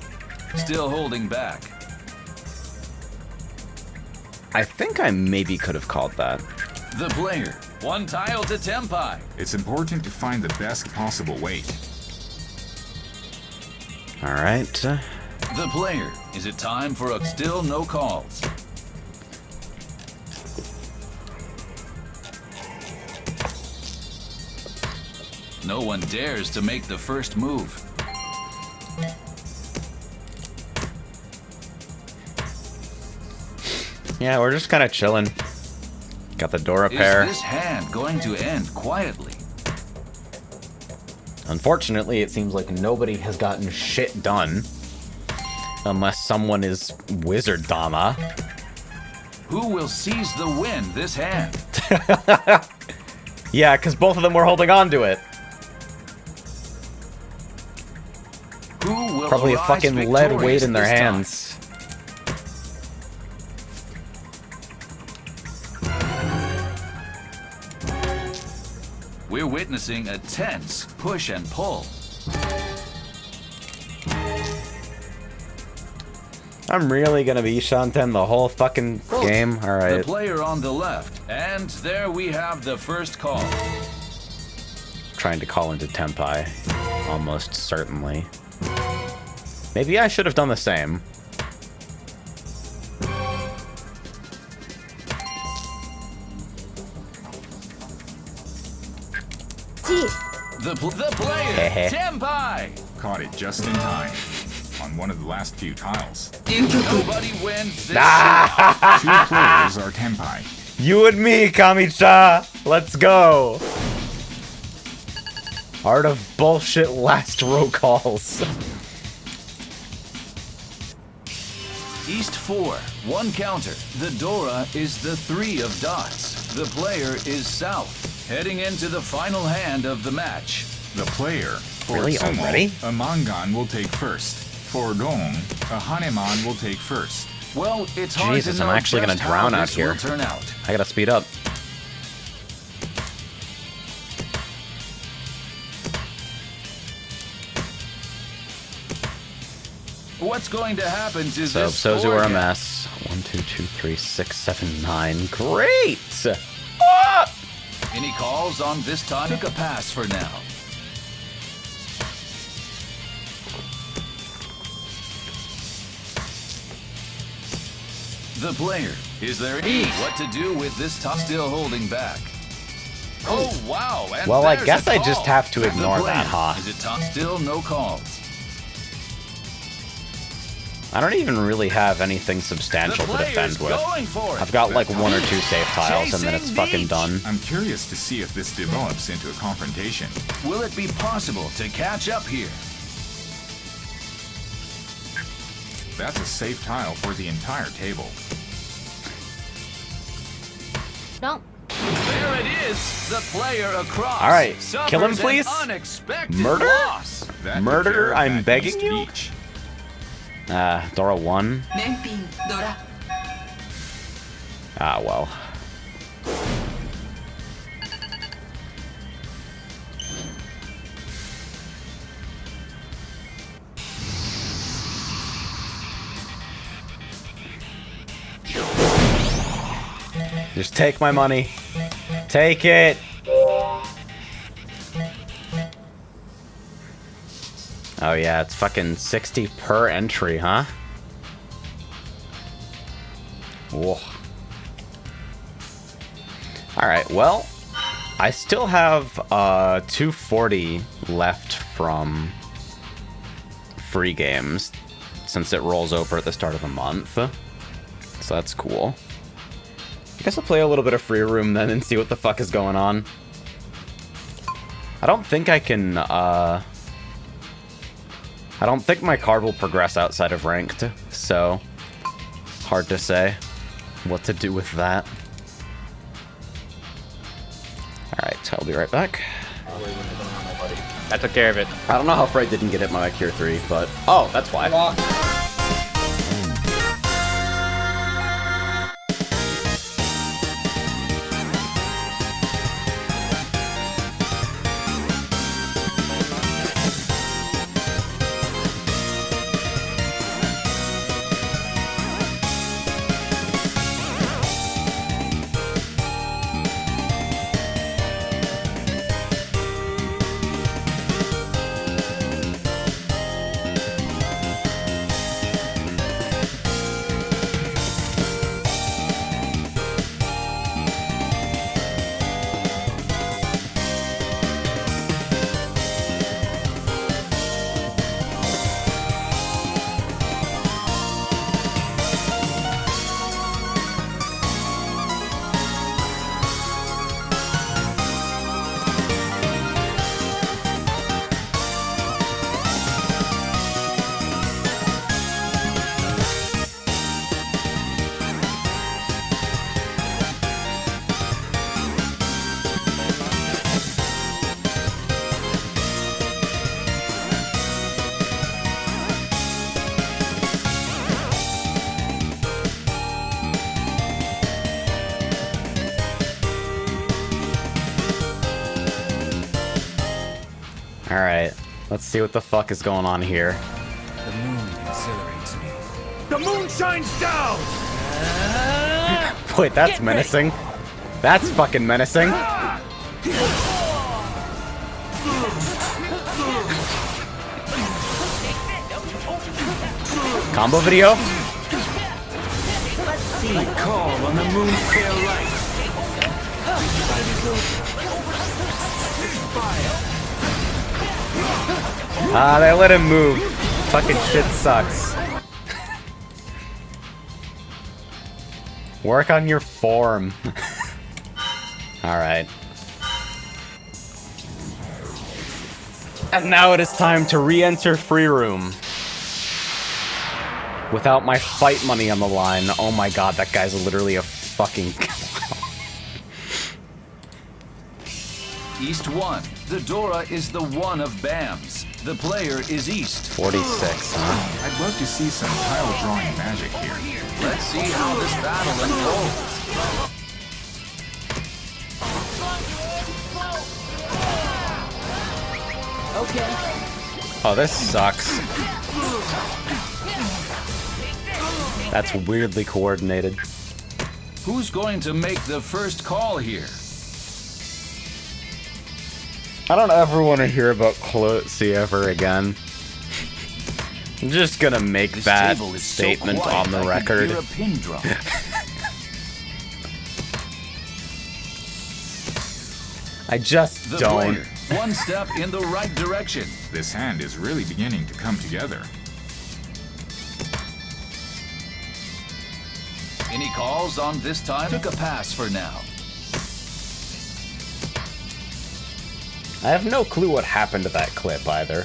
Still holding back. I think I maybe could have called that. The player, 1 tile to tenpai. It's important to find the best possible weight. Alright. The player, is it time for a still no calls? No one dares to make the first move. Yeah, we're just kind of chilling. Got the Dora pair. Is this hand going to end quietly? Unfortunately, it seems like nobody has gotten shit done. Unless someone is Wizard Dama. Who will seize the win this hand? Yeah, because both of them were holding on to it. Who will Probably a arise fucking lead victorious weight in their this time? hands. We're witnessing a tense push and pull. I'm really gonna be Shanten the whole fucking game? The Alright. player on the left, and there we have the first call. Trying to call into Tenpai. Almost certainly. Maybe I should have done the same. The player, tenpai. Caught it just in time. on one of the last few tiles. 流局 Nobody wins this. Two players are tenpai. You and me, Kami-cha! Let's go! Art of bullshit last row calls. East 4, 1 counter. The Dora is the 3 of dots. The player is south, heading into the final hand of the match. The player, for Really? Sumo, Already? a mangan will take first. For Dong, a haneman will take first. Well, it's hard Jesus, to I'm know actually just gonna drown how out this here. will turn out. I gotta speed up. What's going to happen to So, this Sozu score are a gap? mess. 1, 2, 2, 3, 6, 7, 9. Great! Ah! Any calls on this time? Took a pass for now. The player, is there any what to do with this top still holding back? Oh wow! And Well, I there's guess a I call. just have to The ignore that, player, huh? Is it top still? No calls. I don't even really have anything substantial The to defend player's with. going for it. I've got like 1 or 2 safe tiles and then it's Chasing fucking Beach. done. I'm curious to see if this develops into a confrontation. Will it be possible to catch up here? That's a safe tile for the entire table. Don't. There it is, the player across. All right, suffers kill him, an please. Unexpected Murder? loss. That Murder, took care of I'm that begging East you? Beach. Dora 1. 年品ドラ Ah, well. Just take my money. Take it. Oh yeah, it's fucking 60 per entry, huh? Whoa. Alright, well, I still have 240 left from free games since it rolls over at the start of the month. So that's cool. I guess I'll play a little bit of free room then and see what the fuck is going on. I don't think I can, I don't think my card will progress outside of ranked, so hard to say what to do with that. Alright, I'll be right back. I took care of it. I don't know how Fred didn't get hit by my Cure 3, but... Oh, that's why. Alright, let's see what the fuck is going on here. The moon exhilarates me. Wait, that's menacing. That's fucking menacing. Combo video? Call on the moon's pale light. Ah, they let him move. Fucking shit sucks. Work on your form. Alright. And now it is time to re-enter free room. Without my fight money on the line. Oh my god, that guy's literally a fucking... East 1. The Dora is the one of BAMs. The player is East. 46, huh? I'd love to see some tile drawing magic here. Let's see how this battle unfolds. Okay. Oh, this sucks. That's weirdly coordinated. Who's going to make the first call here? I don't ever want to hear about Klotzy ever again. I'm just gonna make This that table is so statement quiet, on the I could record. hear a pin drop. I just The don't. player, one step in the right direction. This hand is really beginning to come together. Any calls on this time? Took a pass for now. I have no clue what happened to that clip either.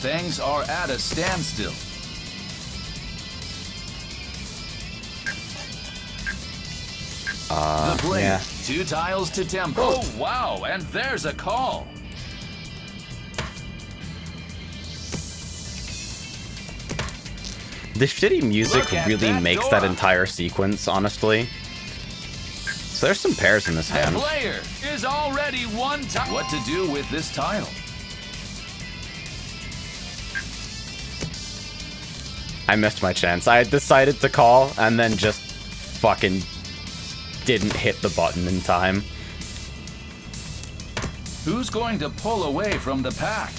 Things are at a standstill. The player, yeah. 2 tiles to tempo. Oh, wow, and there's a call. The shitty music Look at really that makes Dora. that entire sequence, honestly. So there's some pairs in this The hand. player is already 1 tile. What to do with this tile? I missed my chance. I had decided to call and then just fucking didn't hit the button in time. Who's going to pull away from the pack?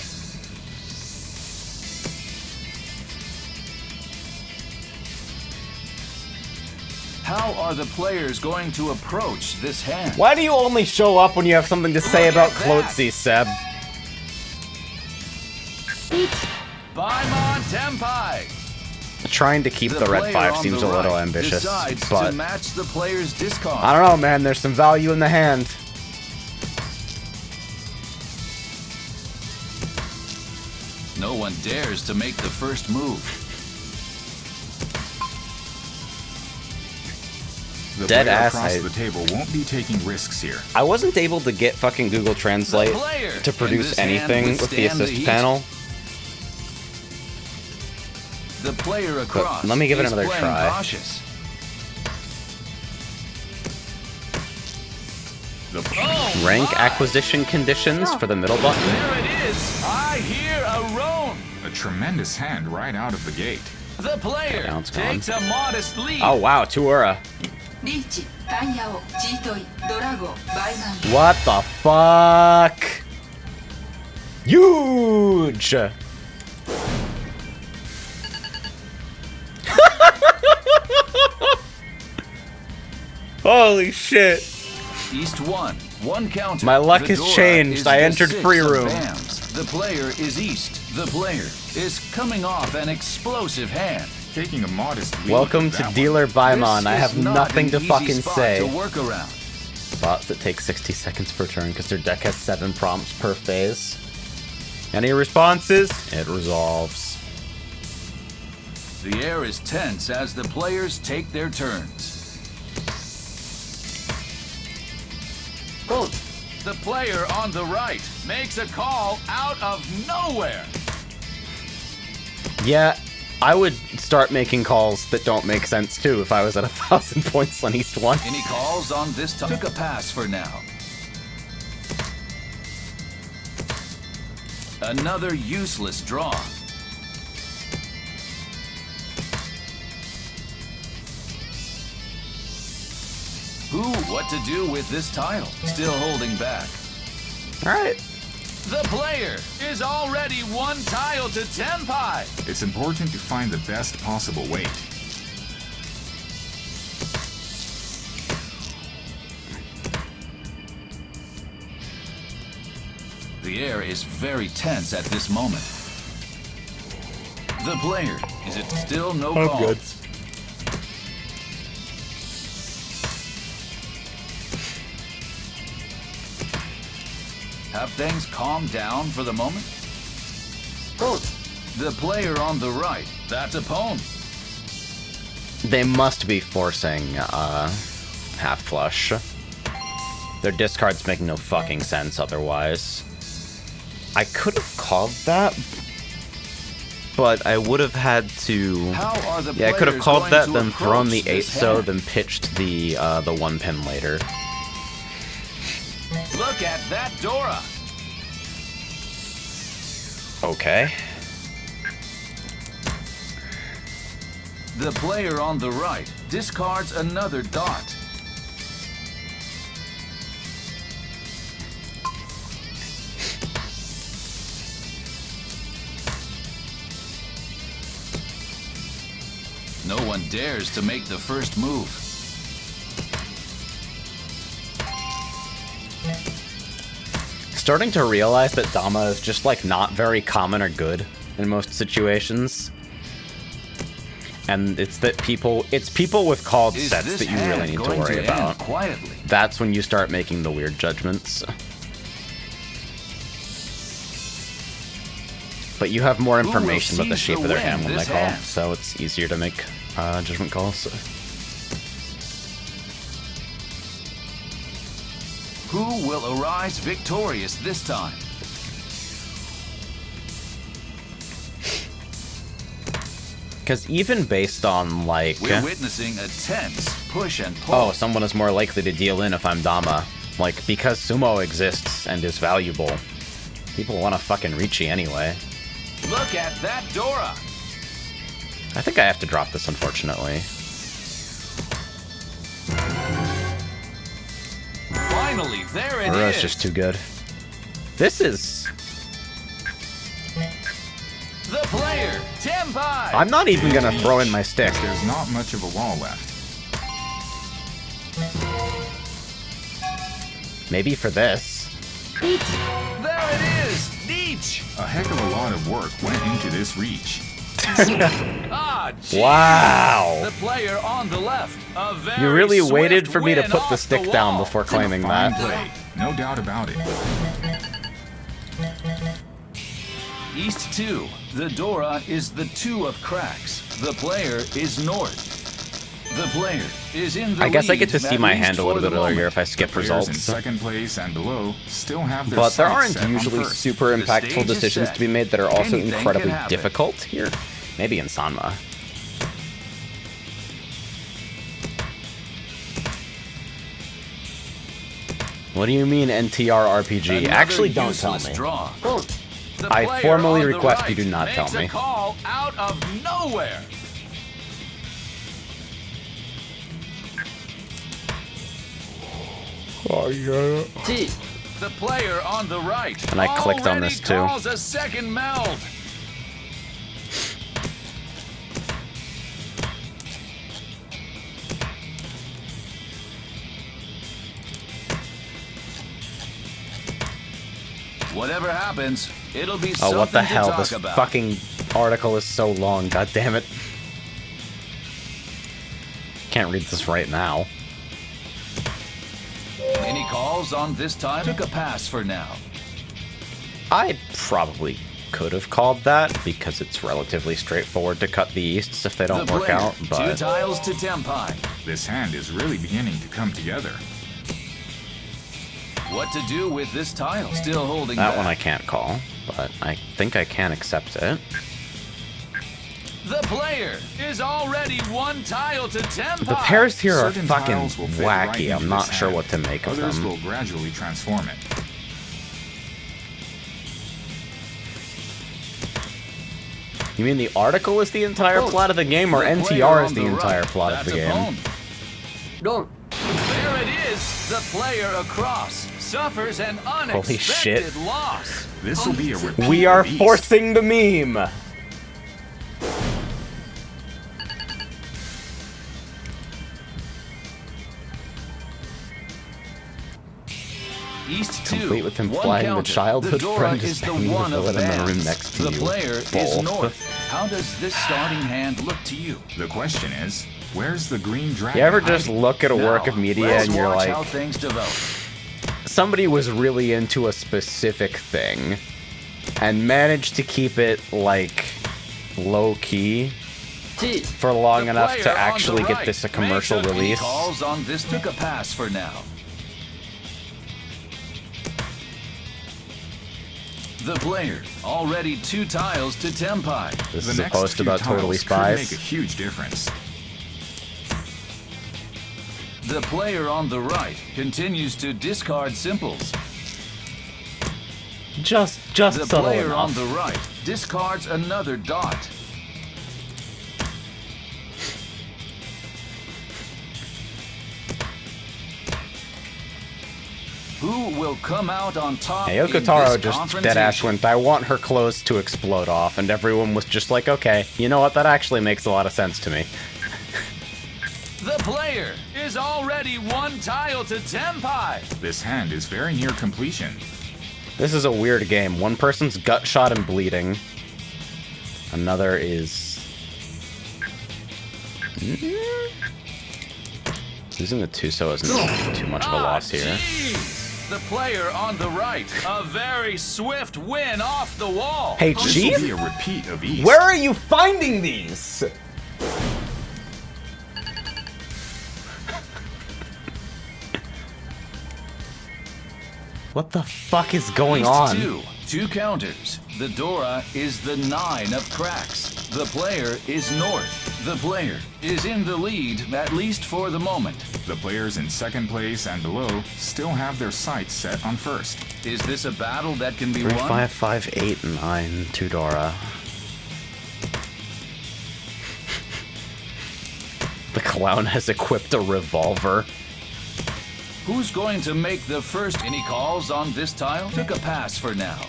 How are the players going to approach this hand? Why do you only show up when you have something to say Look about at that. Klotzy, Seb? Baimon Tenpai. Trying to keep the red player 5 on seems the a little right ambitious, decides but to match the player's discard. I don't know, man. There's some value in the hand. No one dares to make the first move. The Dead player ass, across I- the table won't be taking risks here. I wasn't able to get fucking Google Translate The player to in produce this hand anything with the withstand the assist heat. panel. The player across let me give it is another playing try. cautious. The Rank my. acquisition conditions for the middle button. There it is. I hear a roan. A tremendous hand right out of the gate. The player Now it's gone. takes a modest lead. Oh wow, Tuura. リーチタイヤをチートイドラゴンバイマン What the fuck? Huge! Holy shit. East 1 counter. My luck The has Dora changed. is I the entered 6 free of room. Bams. The player is East. The player is coming off an explosive hand. Taking a modest lead. Welcome with to that Dealer Baimon. This I is have not nothing an to easy fucking spot say. to work around. Bots that take 60 seconds per turn because their deck has 7 prompts per phase. Any responses? It resolves. The air is tense as the players take their turns. The player on the right makes a call out of nowhere. Yeah, I would start making calls that don't make sense too if I was at 1,000 points on East 1. Any calls on this time? Took a pass for now. Another useless draw. What to do with this tile? Still holding back. Alright. The player is already 1 tile to tenpai. It's important to find the best possible weight. The air is very tense at this moment. The player. Is it still no call? Have things calmed down for the moment? The player on the right. That's a pawn. They must be forcing half flush. Their discards make no fucking sense otherwise. I could have called that, but I would have had to. How are the Yeah, I could have players called going that, to then thrown the approach 8 this so, hand? then pitched the 1 pin later. Look at that Dora. Okay. The player on the right discards another dot. No one dares to make the first move. Starting to realize that Dama is just like not very common or good in most situations. And it's people with called Is sets this that you hand really need to going worry end about. quietly? That's when you start making the weird judgments. But you have more will information about the seize shape the of their win hand when they this call, hand? so it's easier to make judgment calls. Who will arise victorious this time? Because even based on, like... We're witnessing a tense push and pull. Oh, someone is more likely to deal in if I'm Dama. Like, because Sumo exists and is valuable, people want to fucking Ricci anyway. Look at that Dora. I think I have to drop this, unfortunately. Finally, there it Ura's is. just too good. This is... The player, tenpai. I'm not even gonna throw in my stick. There's not much of a wall left. Maybe for this. There it is, Nietzsche. A heck of a lot of work went into this reach. Ah, jeez. Wow! The player on the left. A very You really swift waited for me to win put the off stick down wall. before claiming Fine that. play, no doubt about it. East 2. The Dora is the 2 of cracks. The player is north. The player is in the I guess I lead, get to see at my least hand a for little the bit earlier moment. if I skip Players in results. second place and below still have their But there sights aren't set on usually first. super The impactful stage is decisions set. to be made that are also Anything incredibly can happen. difficult here. Maybe in Sanma. What do you mean NTR RPG? Another Actually, don't tell useless me. Draw. The I player formally on the request right you do not makes tell a me. call out of nowhere. The player on the right. And I clicked on this too. Calls a second meld. Whatever happens, it'll be something Oh, what the to hell? talk This about. fucking article is so long. God damn it. Can't read this right now. Any calls on this time? Took a pass for now. I probably could have called that because it's relatively straightforward to cut the easts if they don't The work player, out, 2 but tiles to tenpai. This hand is really beginning to come together. What to do with this tile? Still holding that back. one I can't call, but I think I can accept it. The player is already 1 tile to tenpai. The pairs here are Certain fucking tiles will fit right wacky. into I'm not this sure hand. what to make of Others them. will gradually transform it. You mean the article is the entire plot of the game, or The player NTR on is the right. entire plot of That's the a game? pawn. There it is. The player across suffers an unexpected shit. loss. This will be a repeat We are of East. forcing the meme! East 2. Complete with him one flying the counter. childhood the Dora friend is is the banging one the of villain in the room bands. next to the you. player is Both. North. How does this starting hand look to you? The question is, where's the green dragon? You ever just hiding? look at a work Now, of media let's and you're watch like, how things develop. somebody was really into a specific thing and managed to keep it like low key for long The enough player to on the actually get right this a commercial makes any release. calls on this took a pass for now. The player already 2 tiles to tenpai. This The is a next post few about tiles Totally could make a Spies. huge difference. The player on the right continues to discard simples. Just The subtle player enough. on the right discards another dot. Who will come out on top? Hey, in Yoko this just confrontation? deadass went, I want her clothes to explode off, and everyone was just like, okay, you know what, that actually makes a lot of sense to me. The player is already 1 tile to tenpai. This hand is very near completion. This is a weird game. One person's gut shot and bleeding. Another is... Losing the Tuso isn't too much of a loss here. Jeez. The player on the right, a very swift win off the wall. Hey, This will Chief? be a repeat of East. Where are you finding these? What the fuck is going East on? 2 counters. The Dora is the 9 of cracks. The player is North. The player is in the lead, at least for the moment. The players in second place and below still have their sights set on first. Is this a battle that can be 3, won? 5, 5, 8, 9, 2 Dora. The clown has equipped a revolver. Who's going to make the first? Any calls on this tile? Took a pass for now.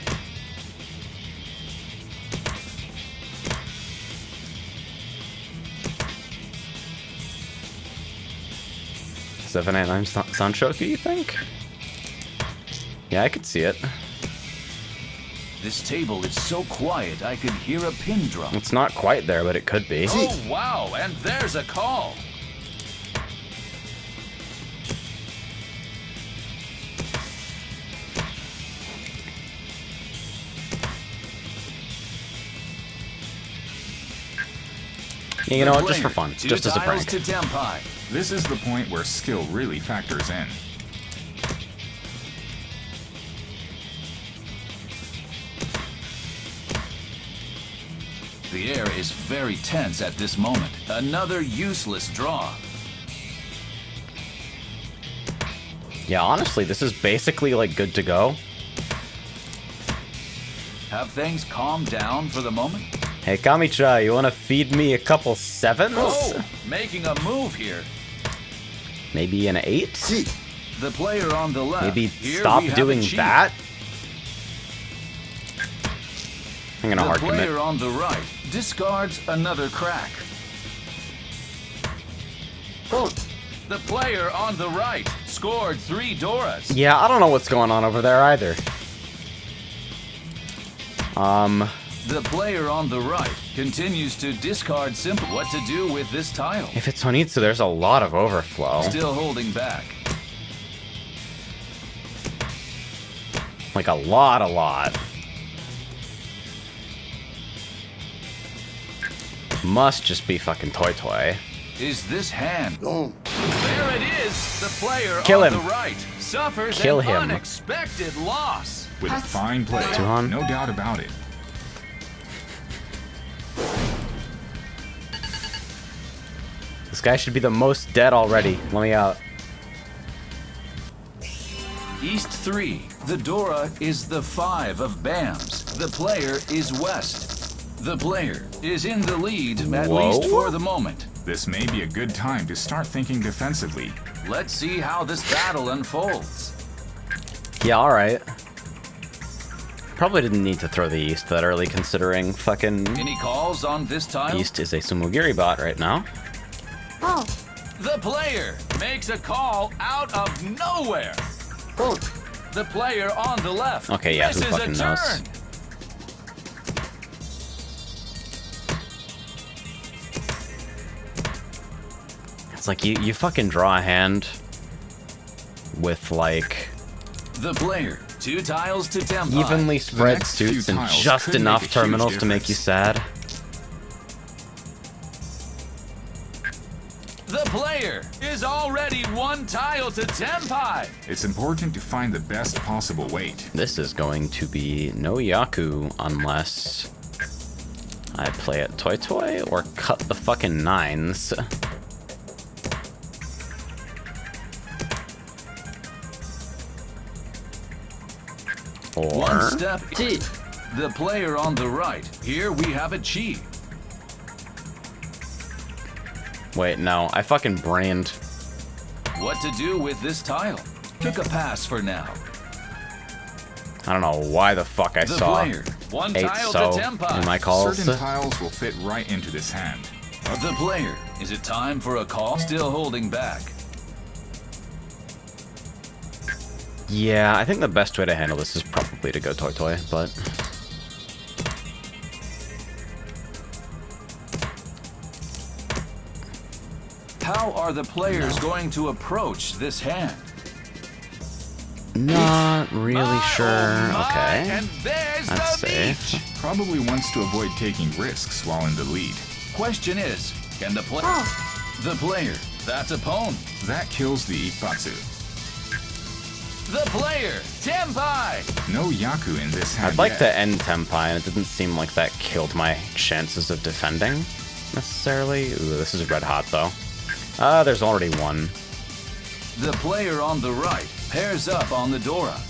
Seven, 8, 9 Sanshoku, you think? Yeah, I could see it. This table is so quiet I could hear a pin drop. It's not quite there, but it could be. Oh wow, and there's a call. Yeah, you know The what? Just for player, fun. 2 Just as a tiles prank. to tenpai. This is the point where skill really factors in. The air is very tense at this moment. Another useless draw. Yeah, honestly, this is basically like good to go. Have things calmed down for the moment? Hey, Kamicha, you want to feed me a couple 7s? Oh, making a move here. Maybe an 8? The player on the left. Maybe Here stop we have doing a cheat. that? I'm gonna The hard player commit. on the right discards another crack. The player on the right scored 3 Doras. Yeah, I don't know what's going on over there either. The player on the right continues to discard simple. What to do with this tile? If it's Honitsu, there's a lot of overflow. Still holding back. Like a lot. Must just be fucking Toy Toy. Is this hand? There it is. The player Kill on him. the right suffers Kill an him. unexpected loss. With a fine play, Tuhan? no doubt about it. This guy should be the most dead already. Let me out. East 3. The Dora is the 5 of Bams. The player is West. The player is in the lead, at Whoa. least for the moment. This may be a good time to start thinking defensively. Let's see how this battle unfolds. Yeah, alright. Probably didn't need to throw the East that early, considering fucking Any calls on this tile? East is a Sumogiri bot right now. Oh, The player makes a call out of nowhere. The player on the left. Okay, yeah, This who is a fucking knows? turn. It's like you fucking draw a hand with like The player. 2 tiles to tenpai. evenly spread next few suits and tiles just could make a enough huge terminals to make you difference. sad. The player is already 1 tile to tenpai. It's important to find the best possible weight. This is going to be no Yaku unless I play it Toy Toy or cut the fucking 9s. One Or step. The player on the right. Here we have a chi. wait, no, I fucking brained. What to do with this tile? Took a pass for now. I don't know why the fuck I The saw player. 1 8 tile so to tenpai. in my calls. Certain tiles will fit right into this hand. The player. Is it time for a call? Still holding back. Yeah, I think the best way to handle this is probably to go Toy Toy, but How are the players going to approach this hand? not really My, sure. oh my, Okay, And there's that's the safe. meat. Probably wants to avoid taking risks while in the lead. Question is, can the player? The player. That's a pawn. That kills the Ippatsu. The player. Tenpai. No Yaku in this hand I'd like yet. to end Tenpai, and it didn't seem like that killed my chances of defending, necessarily. Ooh, this is red hot, though. There's already one. The player on the right pairs up on the Dora.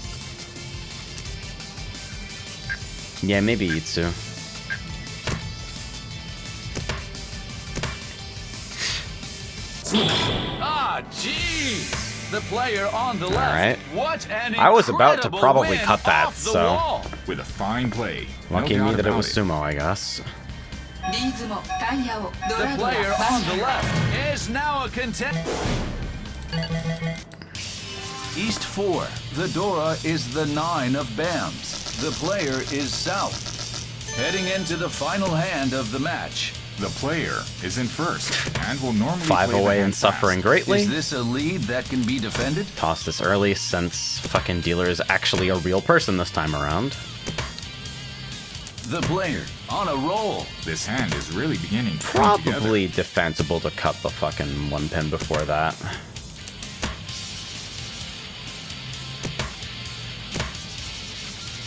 Yeah, maybe Itsu. Ah, jeez. The player on the left. Alright. What an I was about to incredible probably win cut that, off the so- wall. With a fine play. Lucky no me doubt that it about was sumo, I guess. リーズもタイヤをド The ラドラ player バ on ン the left is now a contender. East 4. The Dora is the 9 of Bams. The player is south. Heading into the final hand of the match. The player is in first and will normally 5 play the away hand and suffering fast. greatly. Is this a lead that can be defended? Toss this early since fucking dealer is actually a real person this time around. The player on a roll. This hand is really beginning to come together. Probably defensible to cut the fucking 1 pin before that.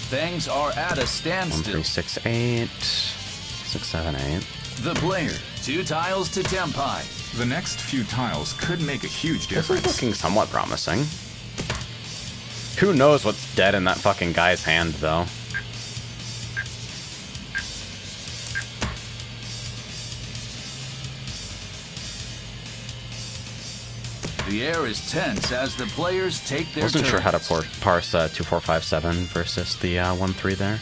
Things are at a 1, standstill. 3, 6, 8. 6, 7, 8. The player. 2 tiles to tenpai. The next few tiles could make a huge This is difference. looking somewhat promising. Who knows what's dead in that fucking guy's hand, though. The air is tense as the players take their Wasn't sure how to turns. parse 2457 versus the 1-3 there.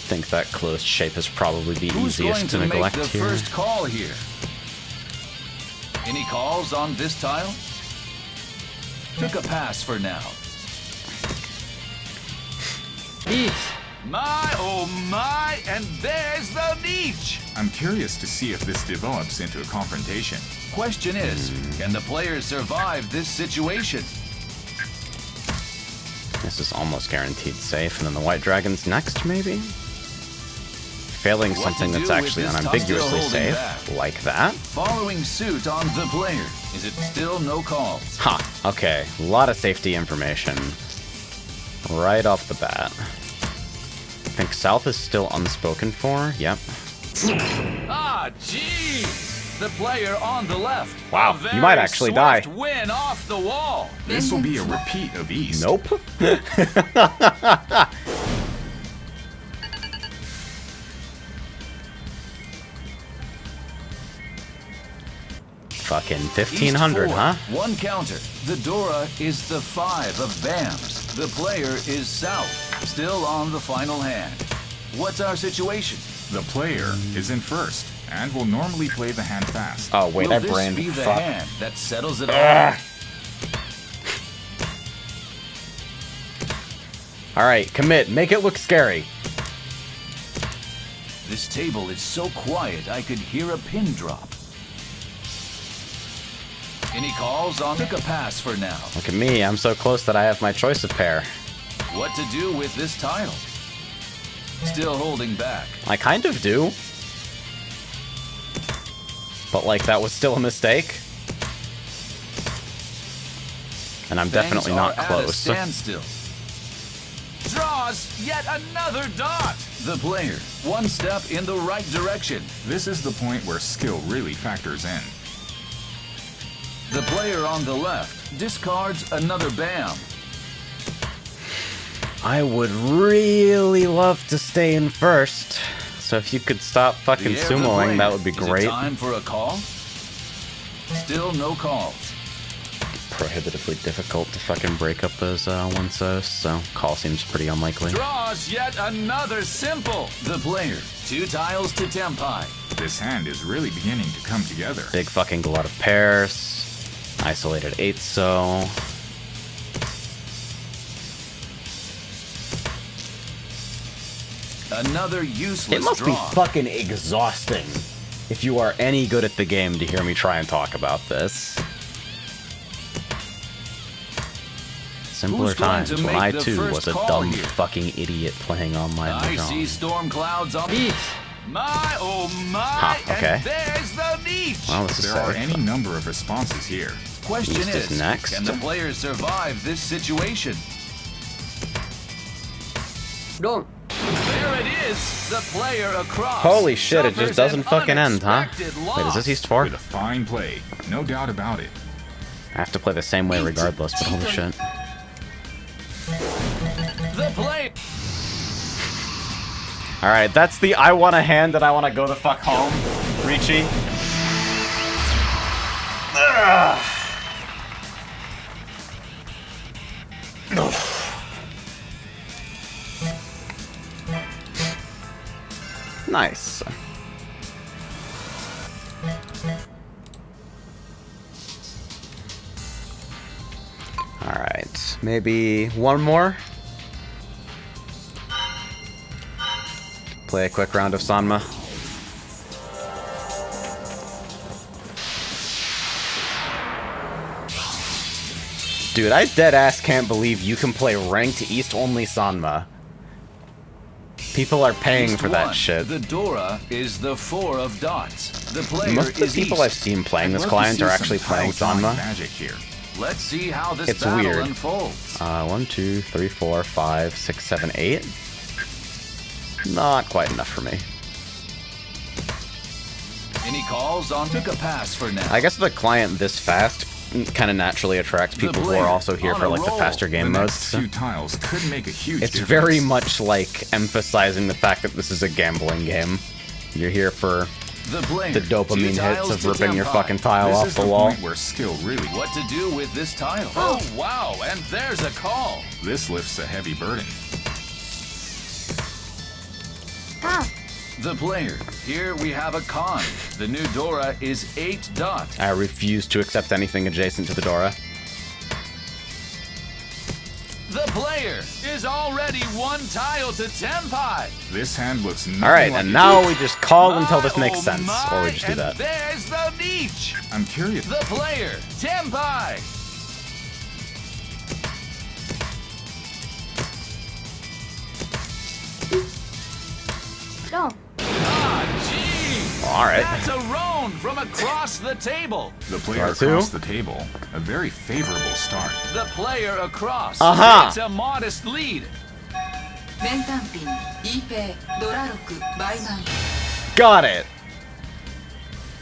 Think that closed shape is probably the Who's going easiest to to make neglect the here. first call here? Any calls on this tile? Took a pass for now. My, oh my, and there's the niche! I'm curious to see if this develops into a confrontation. Question is, can the players survive this situation? This is almost guaranteed safe, and then the White Dragon's next, maybe? Failing What something to that's do with actually this toss unambiguously still holding safe, back? like that. Following suit on the player. Is it still no calls? Ha, okay. A lot of safety information right off the bat. I think South is still unspoken for. Yep. Ah, gee! The player on the left. Wow, A very you might actually die. swift win off the wall. This will be a repeat of East. Nope. Fucking 1500, East 4, huh? 1 counter. The Dora is the 5 of Bams. The player is south. Still on the final hand. What's our situation? The player is in first and will normally play the hand fast. Oh wait, Will I this brained. be the Fuck. hand that settles it all? All right, commit. Make it look scary. This table is so quiet I could hear a pin drop. Any calls on? Took a pass for now. Look at me. I'm so close that I have my choice of pair. What to do with this tile? Still holding back. I kind of do. But like that was still a mistake. And I'm definitely not Things are at a close. standstill. Draws yet another dot. The player, one step in the right direction. This is the point where skill really factors in. The player on the left discards another BAM. I would really love to stay in first. So if you could stop fucking The air of the sumoing, player. that would be Is it great. time for a call? Still no calls. Prohibitively difficult to fucking break up those one-sos, so call seems pretty unlikely. Draws yet another simple. The player, 2 tiles to tenpai. This hand is really beginning to come together. Big fucking glut of pairs. Isolated 8-so. Another useless It must draw. be fucking exhausting if you are any good at the game to hear me try and talk about this. Simpler Who's going times to when make I the too first was a call dumb here? fucking idiot playing on my I see mahjong. storm clouds on my, oh my, Huh, okay. and there's the niche. Well, this is There are safe. any number of responses here. Question East is is, next. can the player survive this situation? Wrong. There it is, the player across. Holy shit, it suffers just doesn't an fucking end, huh? unexpected Wait, is loss. this East 4? With a fine play, no doubt about it. I have to play the same way regardless, but holy shit. The play. Alright, that's the I want a hand and I want to go the fuck home. Ricci. Nice. Alright, maybe one more? Play a quick round of Sanma. Dude, I deadass can't believe you can play ranked East-only Sanma. People are paying East for that one. shit. The Dora is the 4 of dots. The player Most of the is people East. I've seen playing I'd this love to client see are some actually playing tile-drawing Sanma. magic here. Let's see how this It's battle weird. unfolds. 1, 2, 3, 4, 5, 6, 7, 8. Not quite enough for me. Any calls on? Took a pass for now. I guess the client this fast kind of naturally attracts The people who player are also here on for a like the roll. faster game The modes. next few tiles could make a huge It's difference. very much like emphasizing the fact that this is a gambling game. You're here for The player, the dopamine 2 hits tiles of to ripping your tenpai. fucking tile This off is the the wall. point where skill really. What to do with this tile? Oh wow, and there's a call. This lifts a heavy burden. Ah, The player. Here we have a con. The new Dora is 8 dots. I refuse to accept anything adjacent to the Dora. The player is already 1 tile to tenpai. This hand looks nothing Alright, like and it now did. we just call until this My, makes oh sense. my, Or we just do and that. There's the niche. I'm curious. The player, tenpai. wrong. Ah, gee. Alright. That's a roan from across the table. The player Part two. across the table. A very favorable start. The player across. Aha. It's a modest lead. 面単品 E ペイドラ6倍満 Got it!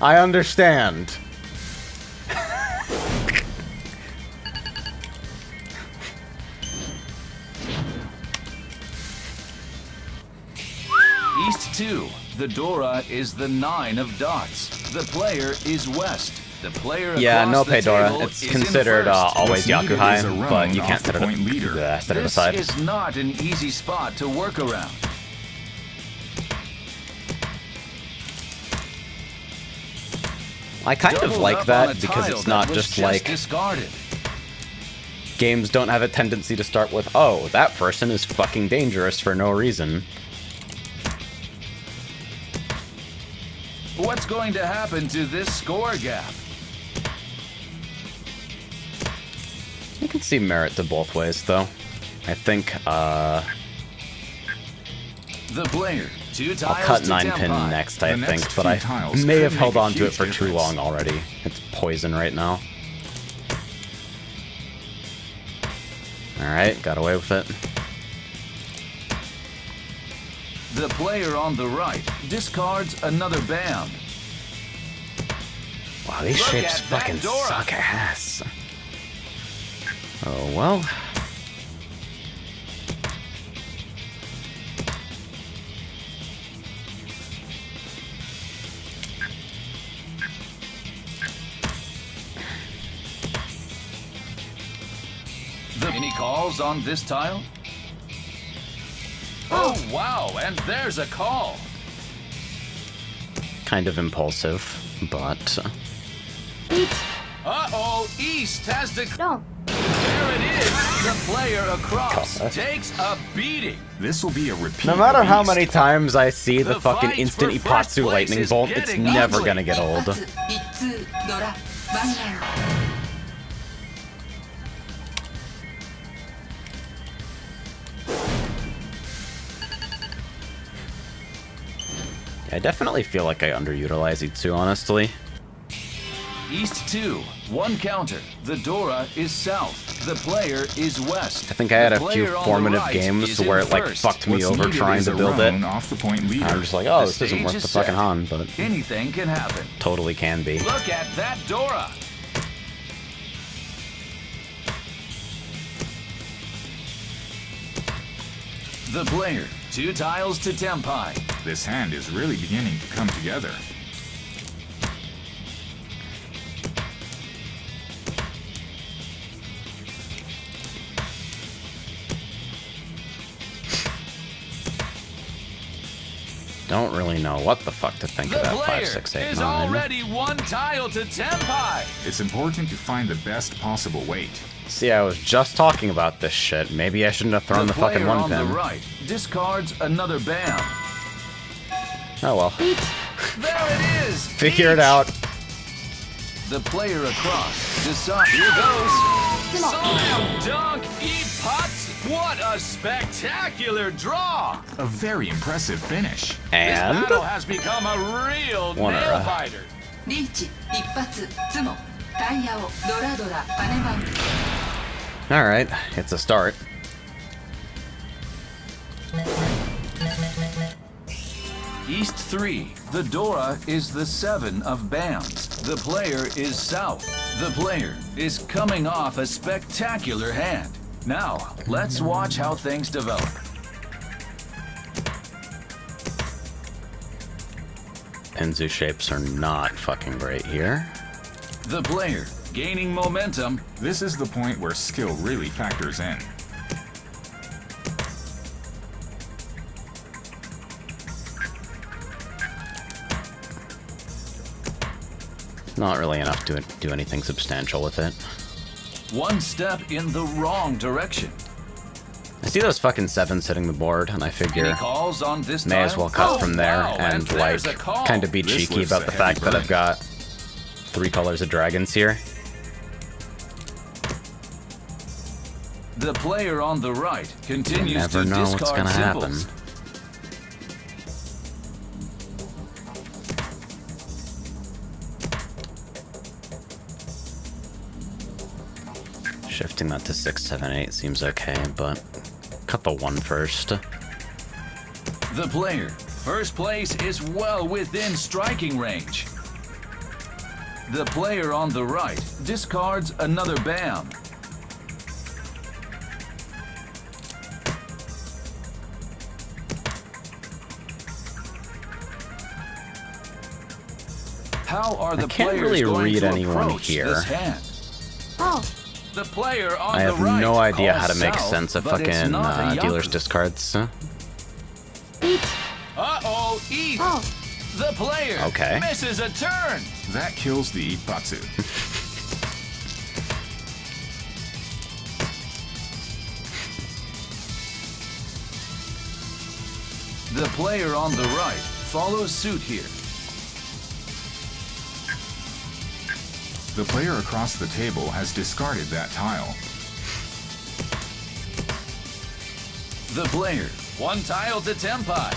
I understand. East 2. The Dora is the 9 of dots. The player is West. The player Yeah, across no the pay Dora. table It's is in considered first. always What's needed Yakuhai, is a run but you off can't the set point leader. it This aside. is not an easy spot to work around. I kind of Doubled like up on that a because tile it's that not was just like discarded. games don't have a tendency to start with, oh, that person is fucking dangerous for no reason. What's going to happen to this score gap? You can see merit to both ways, though. I think, The player, 2 tiles I'll cut to 9-pin tenpai. next, I The think, next but few I tiles may could have held make a on to it huge for too difference. long already. It's poison right now. Alright, got away with it. The player on the right discards another band. Wow, these Look shapes at that fucking Dora. suck ass. Oh well. Any calls on this tile? Oh, wow, and there's a call. Kind of impulsive, but Uh-oh, East has the...ロン There it is. The player across God. takes a beating. This will be a repeat. no matter of how East. many times I see the The fucking fight instant for first Ipatsu place lightning is bolt, it's getting never ugly. gonna get old. 一通ドラワンランド I definitely feel like I underutilize Itsu, honestly. East 2, 1 counter. The Dora is south. The player is west. I think I had The a few player on the formative right games is in where it like first. fucked me What's over needed trying is to a build it. roan off the point leader. I'm just like, oh, The this isn't stage worth is the fucking set. Han, but Anything can happen. totally can be. Look at that Dora. The player, 2 tiles to tenpai. This hand is really beginning to come together. Don't really know what the fuck to think The of that player 5, 6, 8, is 9. already 1 tile to tenpai. It's important to find the best possible weight. See, I was just talking about this shit. Maybe I shouldn't have thrown the fucking player one on the pin. right discards another band. Oh well. There it is. Figure it Each. out. The player across decides. Here goes. Slam dunk. Ipatsu. What a spectacular draw. A very impressive finish. This And battle has become a real One nail era. biter. リーチ一発ツモタイヤをドラドラパネマン alright, it's a start. East 3. The Dora is the 7 of bands. The player is south. The player is coming off a spectacular hand. Now, let's watch how things develop. Penzu shapes are not fucking great here. The player gaining momentum. This is the point where skill really factors in. Not really enough to do anything substantial with it. One step in the wrong direction. I see those fucking 7s hitting the board, and I Any figure calls on this may as tile? well cut Oh, from there wow, and there's like a call. kind of be This cheeky lifts about a the heavy fact that burden. I've got 3 colors of dragons here. The player on the right You continues never to know what's discard gonna happen. symbols. Shifting that to 6, 7, 8 seems okay, but cut the 1 first. The player, first place is well within striking range. The player on the right discards another bam. How are the I can't players really going read to anyone approach here. this hand? あ The player on I the have right no idea how to calls make south, sense of but it's fucking not a dealer's yaku. discards. Uh-oh, East. Oh. The player Okay. misses a turn. That kills the Ippatsu. The player on the right follows suit here. The player across the table has discarded that tile. The player, one tile to tenpai.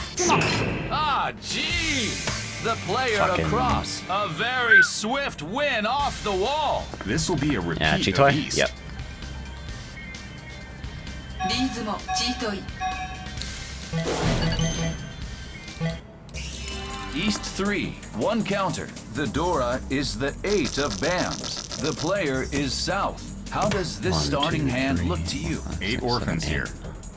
Ah, gee! The player Fucking- across, a very swift win off the wall. This will be a repeat Yeah, of Chitoi? East. Yep. リーズもチートイ East 3, one counter. The Dora is the 8 of bams. The player is south. How does this 1, 2, starting hand 3, look to you? 8 orphans here.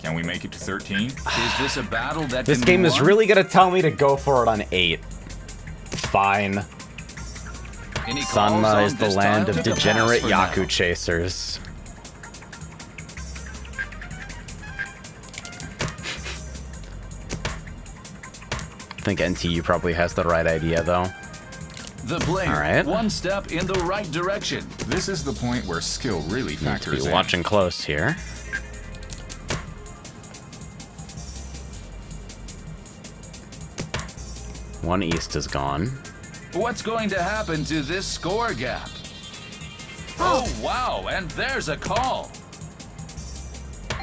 Can we make it to 13? Is this a battle that This can game be is won? really gonna tell me to go for it on 8. Fine. Any calls on Sanma is the this land tile? of Took a pass degenerate for now. Yaku chasers. I think NTU probably has the right idea, though. The player, All right. one step in the right direction. This is the point where skill really Need to factors be in. watching close here. One east is gone. What's going to happen to this score gap? Oh, wow, and there's a call.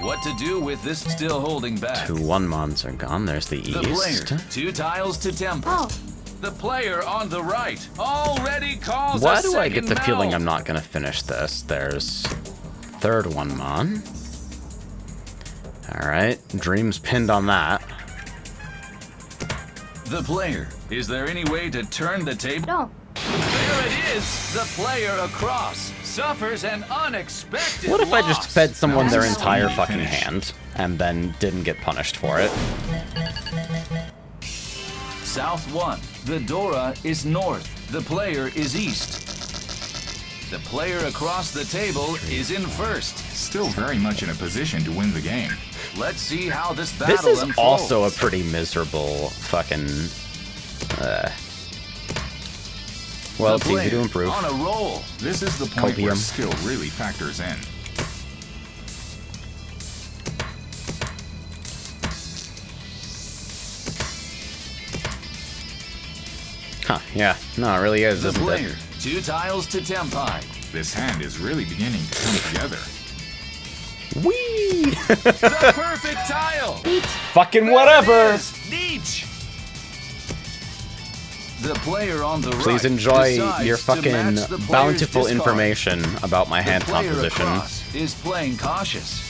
What to do with this still holding back? 2 1-mons are gone. There's the The east. player, 2 tiles to temple. Oh. The player on the right already calls Why a do I get second the feeling meld. I'm not gonna finish this? There's 3rd 1-mon. Alright, Dream's pinned on that. The player, is there any way to turn the table? No. There it is! The player across suffers an unexpected What if I just loss. fed someone their That was a entire speedy fucking finish. hand and then didn't get punished for it? South 1. The Dora is north. The player is east. The player across the table is in first. Still very much in a position to win the game. Let's see how this battle This is unfolds. also a pretty miserable fucking... Well, The it's easy player to improve. on a roll. This is the point where Copium. skill really factors in. Huh, yeah. No, it really is, The isn't player, it? 2 tiles to tenpai. This hand is really beginning to come together. Whee! The perfect tile. Fucking There whatever! it is, Nietzsche. The player on the right Please enjoy decides your to fucking match the player's bountiful discard. information about my hand the player composition. across is playing cautious.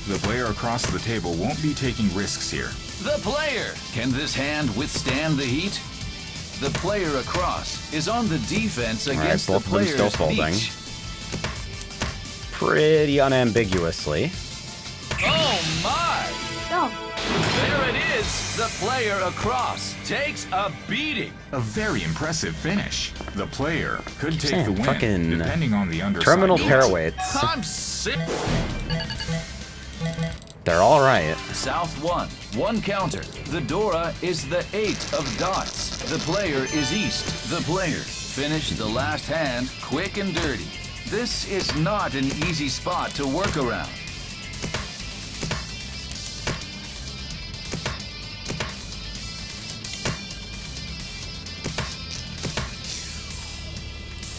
The player across the table won't be taking risks here. The player! Can this hand withstand the heat? The player across is on the defense against both the of them still player's folding. Nietzsche. Pretty unambiguously. Oh my! No. There it is! The player across takes a beating. A very impressive finish. The player could take Damn, the win, fucking depending on the underside. Terminal weight. pairweights. I'm sick. They're alright. South 1, one counter. The Dora is the 8 of dots. The player is east. The player finished the last hand quick and dirty. This is not an easy spot to work around.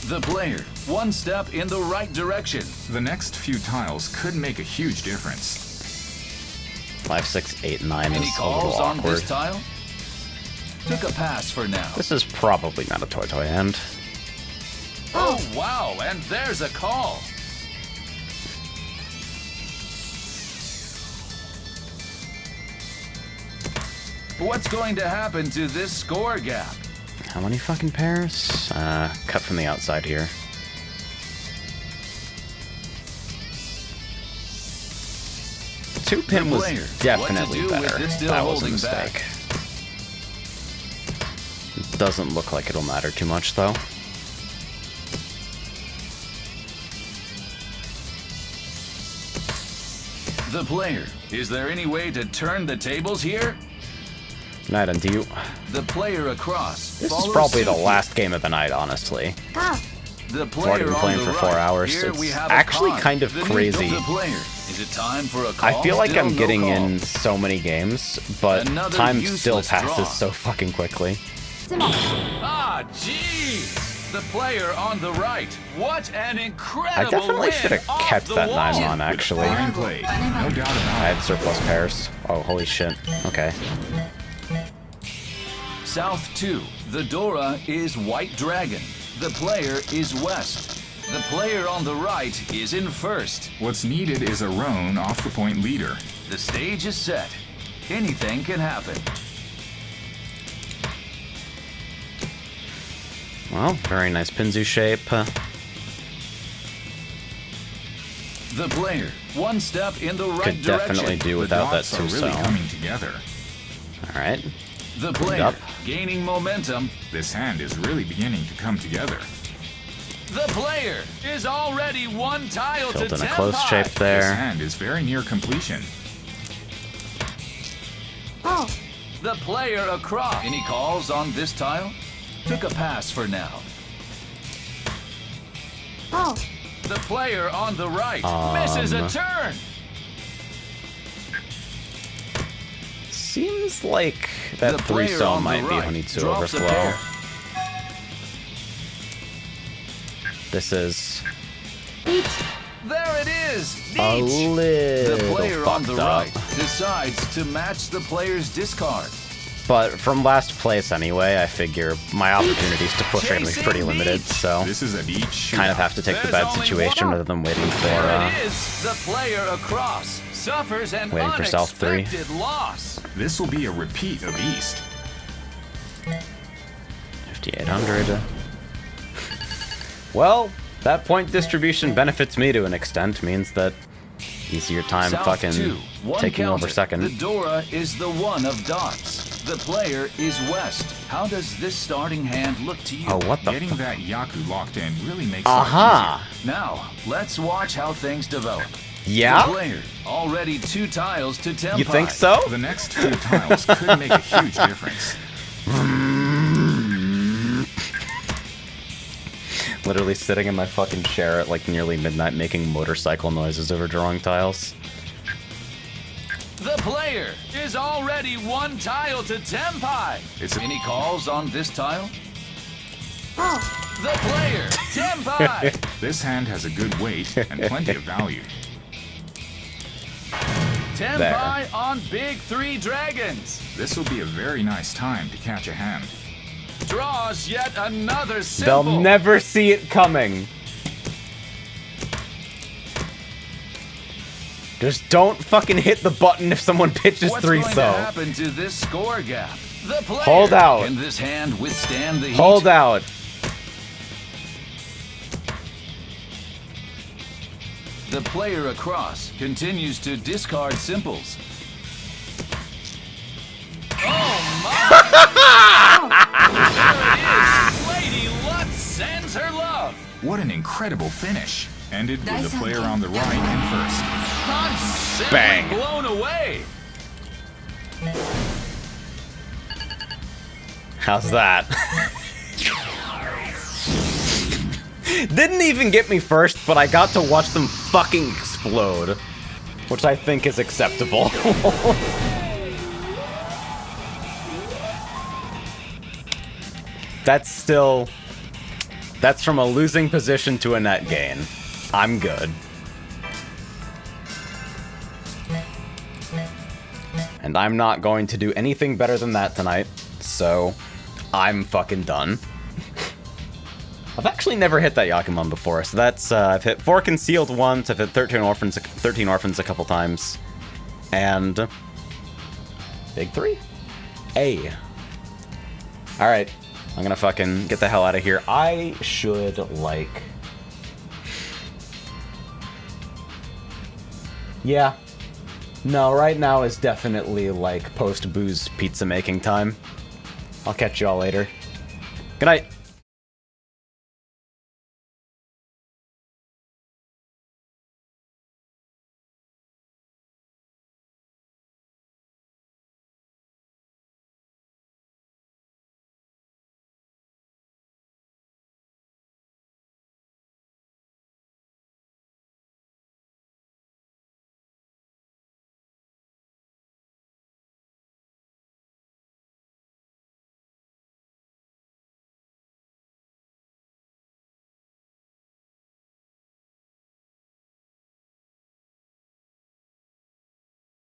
The player, one step in the right direction. The next few tiles could make a huge difference. 5, 6, 8, 9 Any is a calls little on awkward. this tile? Took a pass for now. This is probably not a toy hand. Oh, wow, and there's a call. What's going to happen to this score gap? How many fucking pairs? Cut from the outside here. Two pin The was player, definitely what to do with better. it still That was a holding back. mistake. It doesn't look like it'll matter too much, though. The player, is there any way to turn the tables here? Night unto you. The player across. This is follows probably the suit. last game of the night, honestly. Ah, The I've already player been on playing the for 4 right. hours. Here we It's have a actually pawn. kind of The crazy. the player. Is it time for a call? I feel like Still I'm no getting call. in so many games, but Another time still useless passes draw. so fucking quickly. Ah, jeez! The player on the right. What an incredible I definitely win should have off kept the that wall. 9-1, actually. Fine play. No doubt I about had surplus pairs. Oh, holy shit. Okay. South 2. The Dora is White Dragon. The player is West. The player on the right is in first. it. What's needed is a roan off the point leader. The stage is set. Anything can happen. Well, very nice Pinzu shape. The player, one step in the right Could direction. definitely do The without that dots are too, really so. coming together. Alright. The Put it player, up. gaining momentum. This hand is really beginning to come together. The player is already one tile Filled to in a tenpai. close shape This there. hand is very near completion. oh, The player across. Any calls on this tile? Took a pass for now. oh, The player on the right misses a turn. Seems like that The 3 player cell on the might be right who needs to drops a overflow. pair. This is There it is. a Neat. The little player on the fucked up. right decides to match the player's discard. But from last place anyway, I figure my opportunities to push are Chasing pretty limited, beats. so This is a neat shootout. kind of have to take the There's bad only situation one. rather than waiting for There it is. The player across suffers an Waiting for South 3. unexpected loss. This will be a repeat of East. 5800. Well, that point distribution benefits me to an extent, means that easier time South fucking 2, one taking counter. over second. The Dora is the one of dots. The player is West. How does this starting hand look to you? Oh, what the Getting fuck? that Yaku locked in really makes Aha! Now, let's watch how things develop. The Yeah? player, already 2 tiles to tenpai. You think so? it easier. The next 2 tiles could make a huge difference. Literally sitting in my fucking chair at like nearly midnight making motorcycle noises over drawing tiles. The player is already 1 tile to tenpai. It's a- Any calls on this tile? oh, The player, tenpai. This hand has a good weight and plenty of value. Tenpai on big 3 dragons. This will be a very nice time to catch a hand. Draws yet another symbol. They'll never see it coming. Just don't fucking hit the button if someone pitches What's 3 going to so. happen to this score gap? The player. Hold out. Can this hand withstand the heat? Hold out. The player across continues to discard simples. Oh my! There it is. Lady Lutz sends her love. What an incredible finish. Ended with the player on the right in first. I'm simply Bang. blown away. How's that? Didn't even get me first, but I got to watch them fucking explode. Which I think is acceptable. That's still... That's from a losing position to a net gain. I'm good. And I'm not going to do anything better than that tonight, so I'm fucking done. I've actually never hit that Yakuman before, so that's, I've hit 4 concealed once, I've hit 13 orphans a couple times, and big 3. Hey. Alright, I'm gonna fucking get the hell out of here. I should, like... Yeah. No, right now is definitely, like, post-booze pizza making time. I'll catch y'all later. Good night.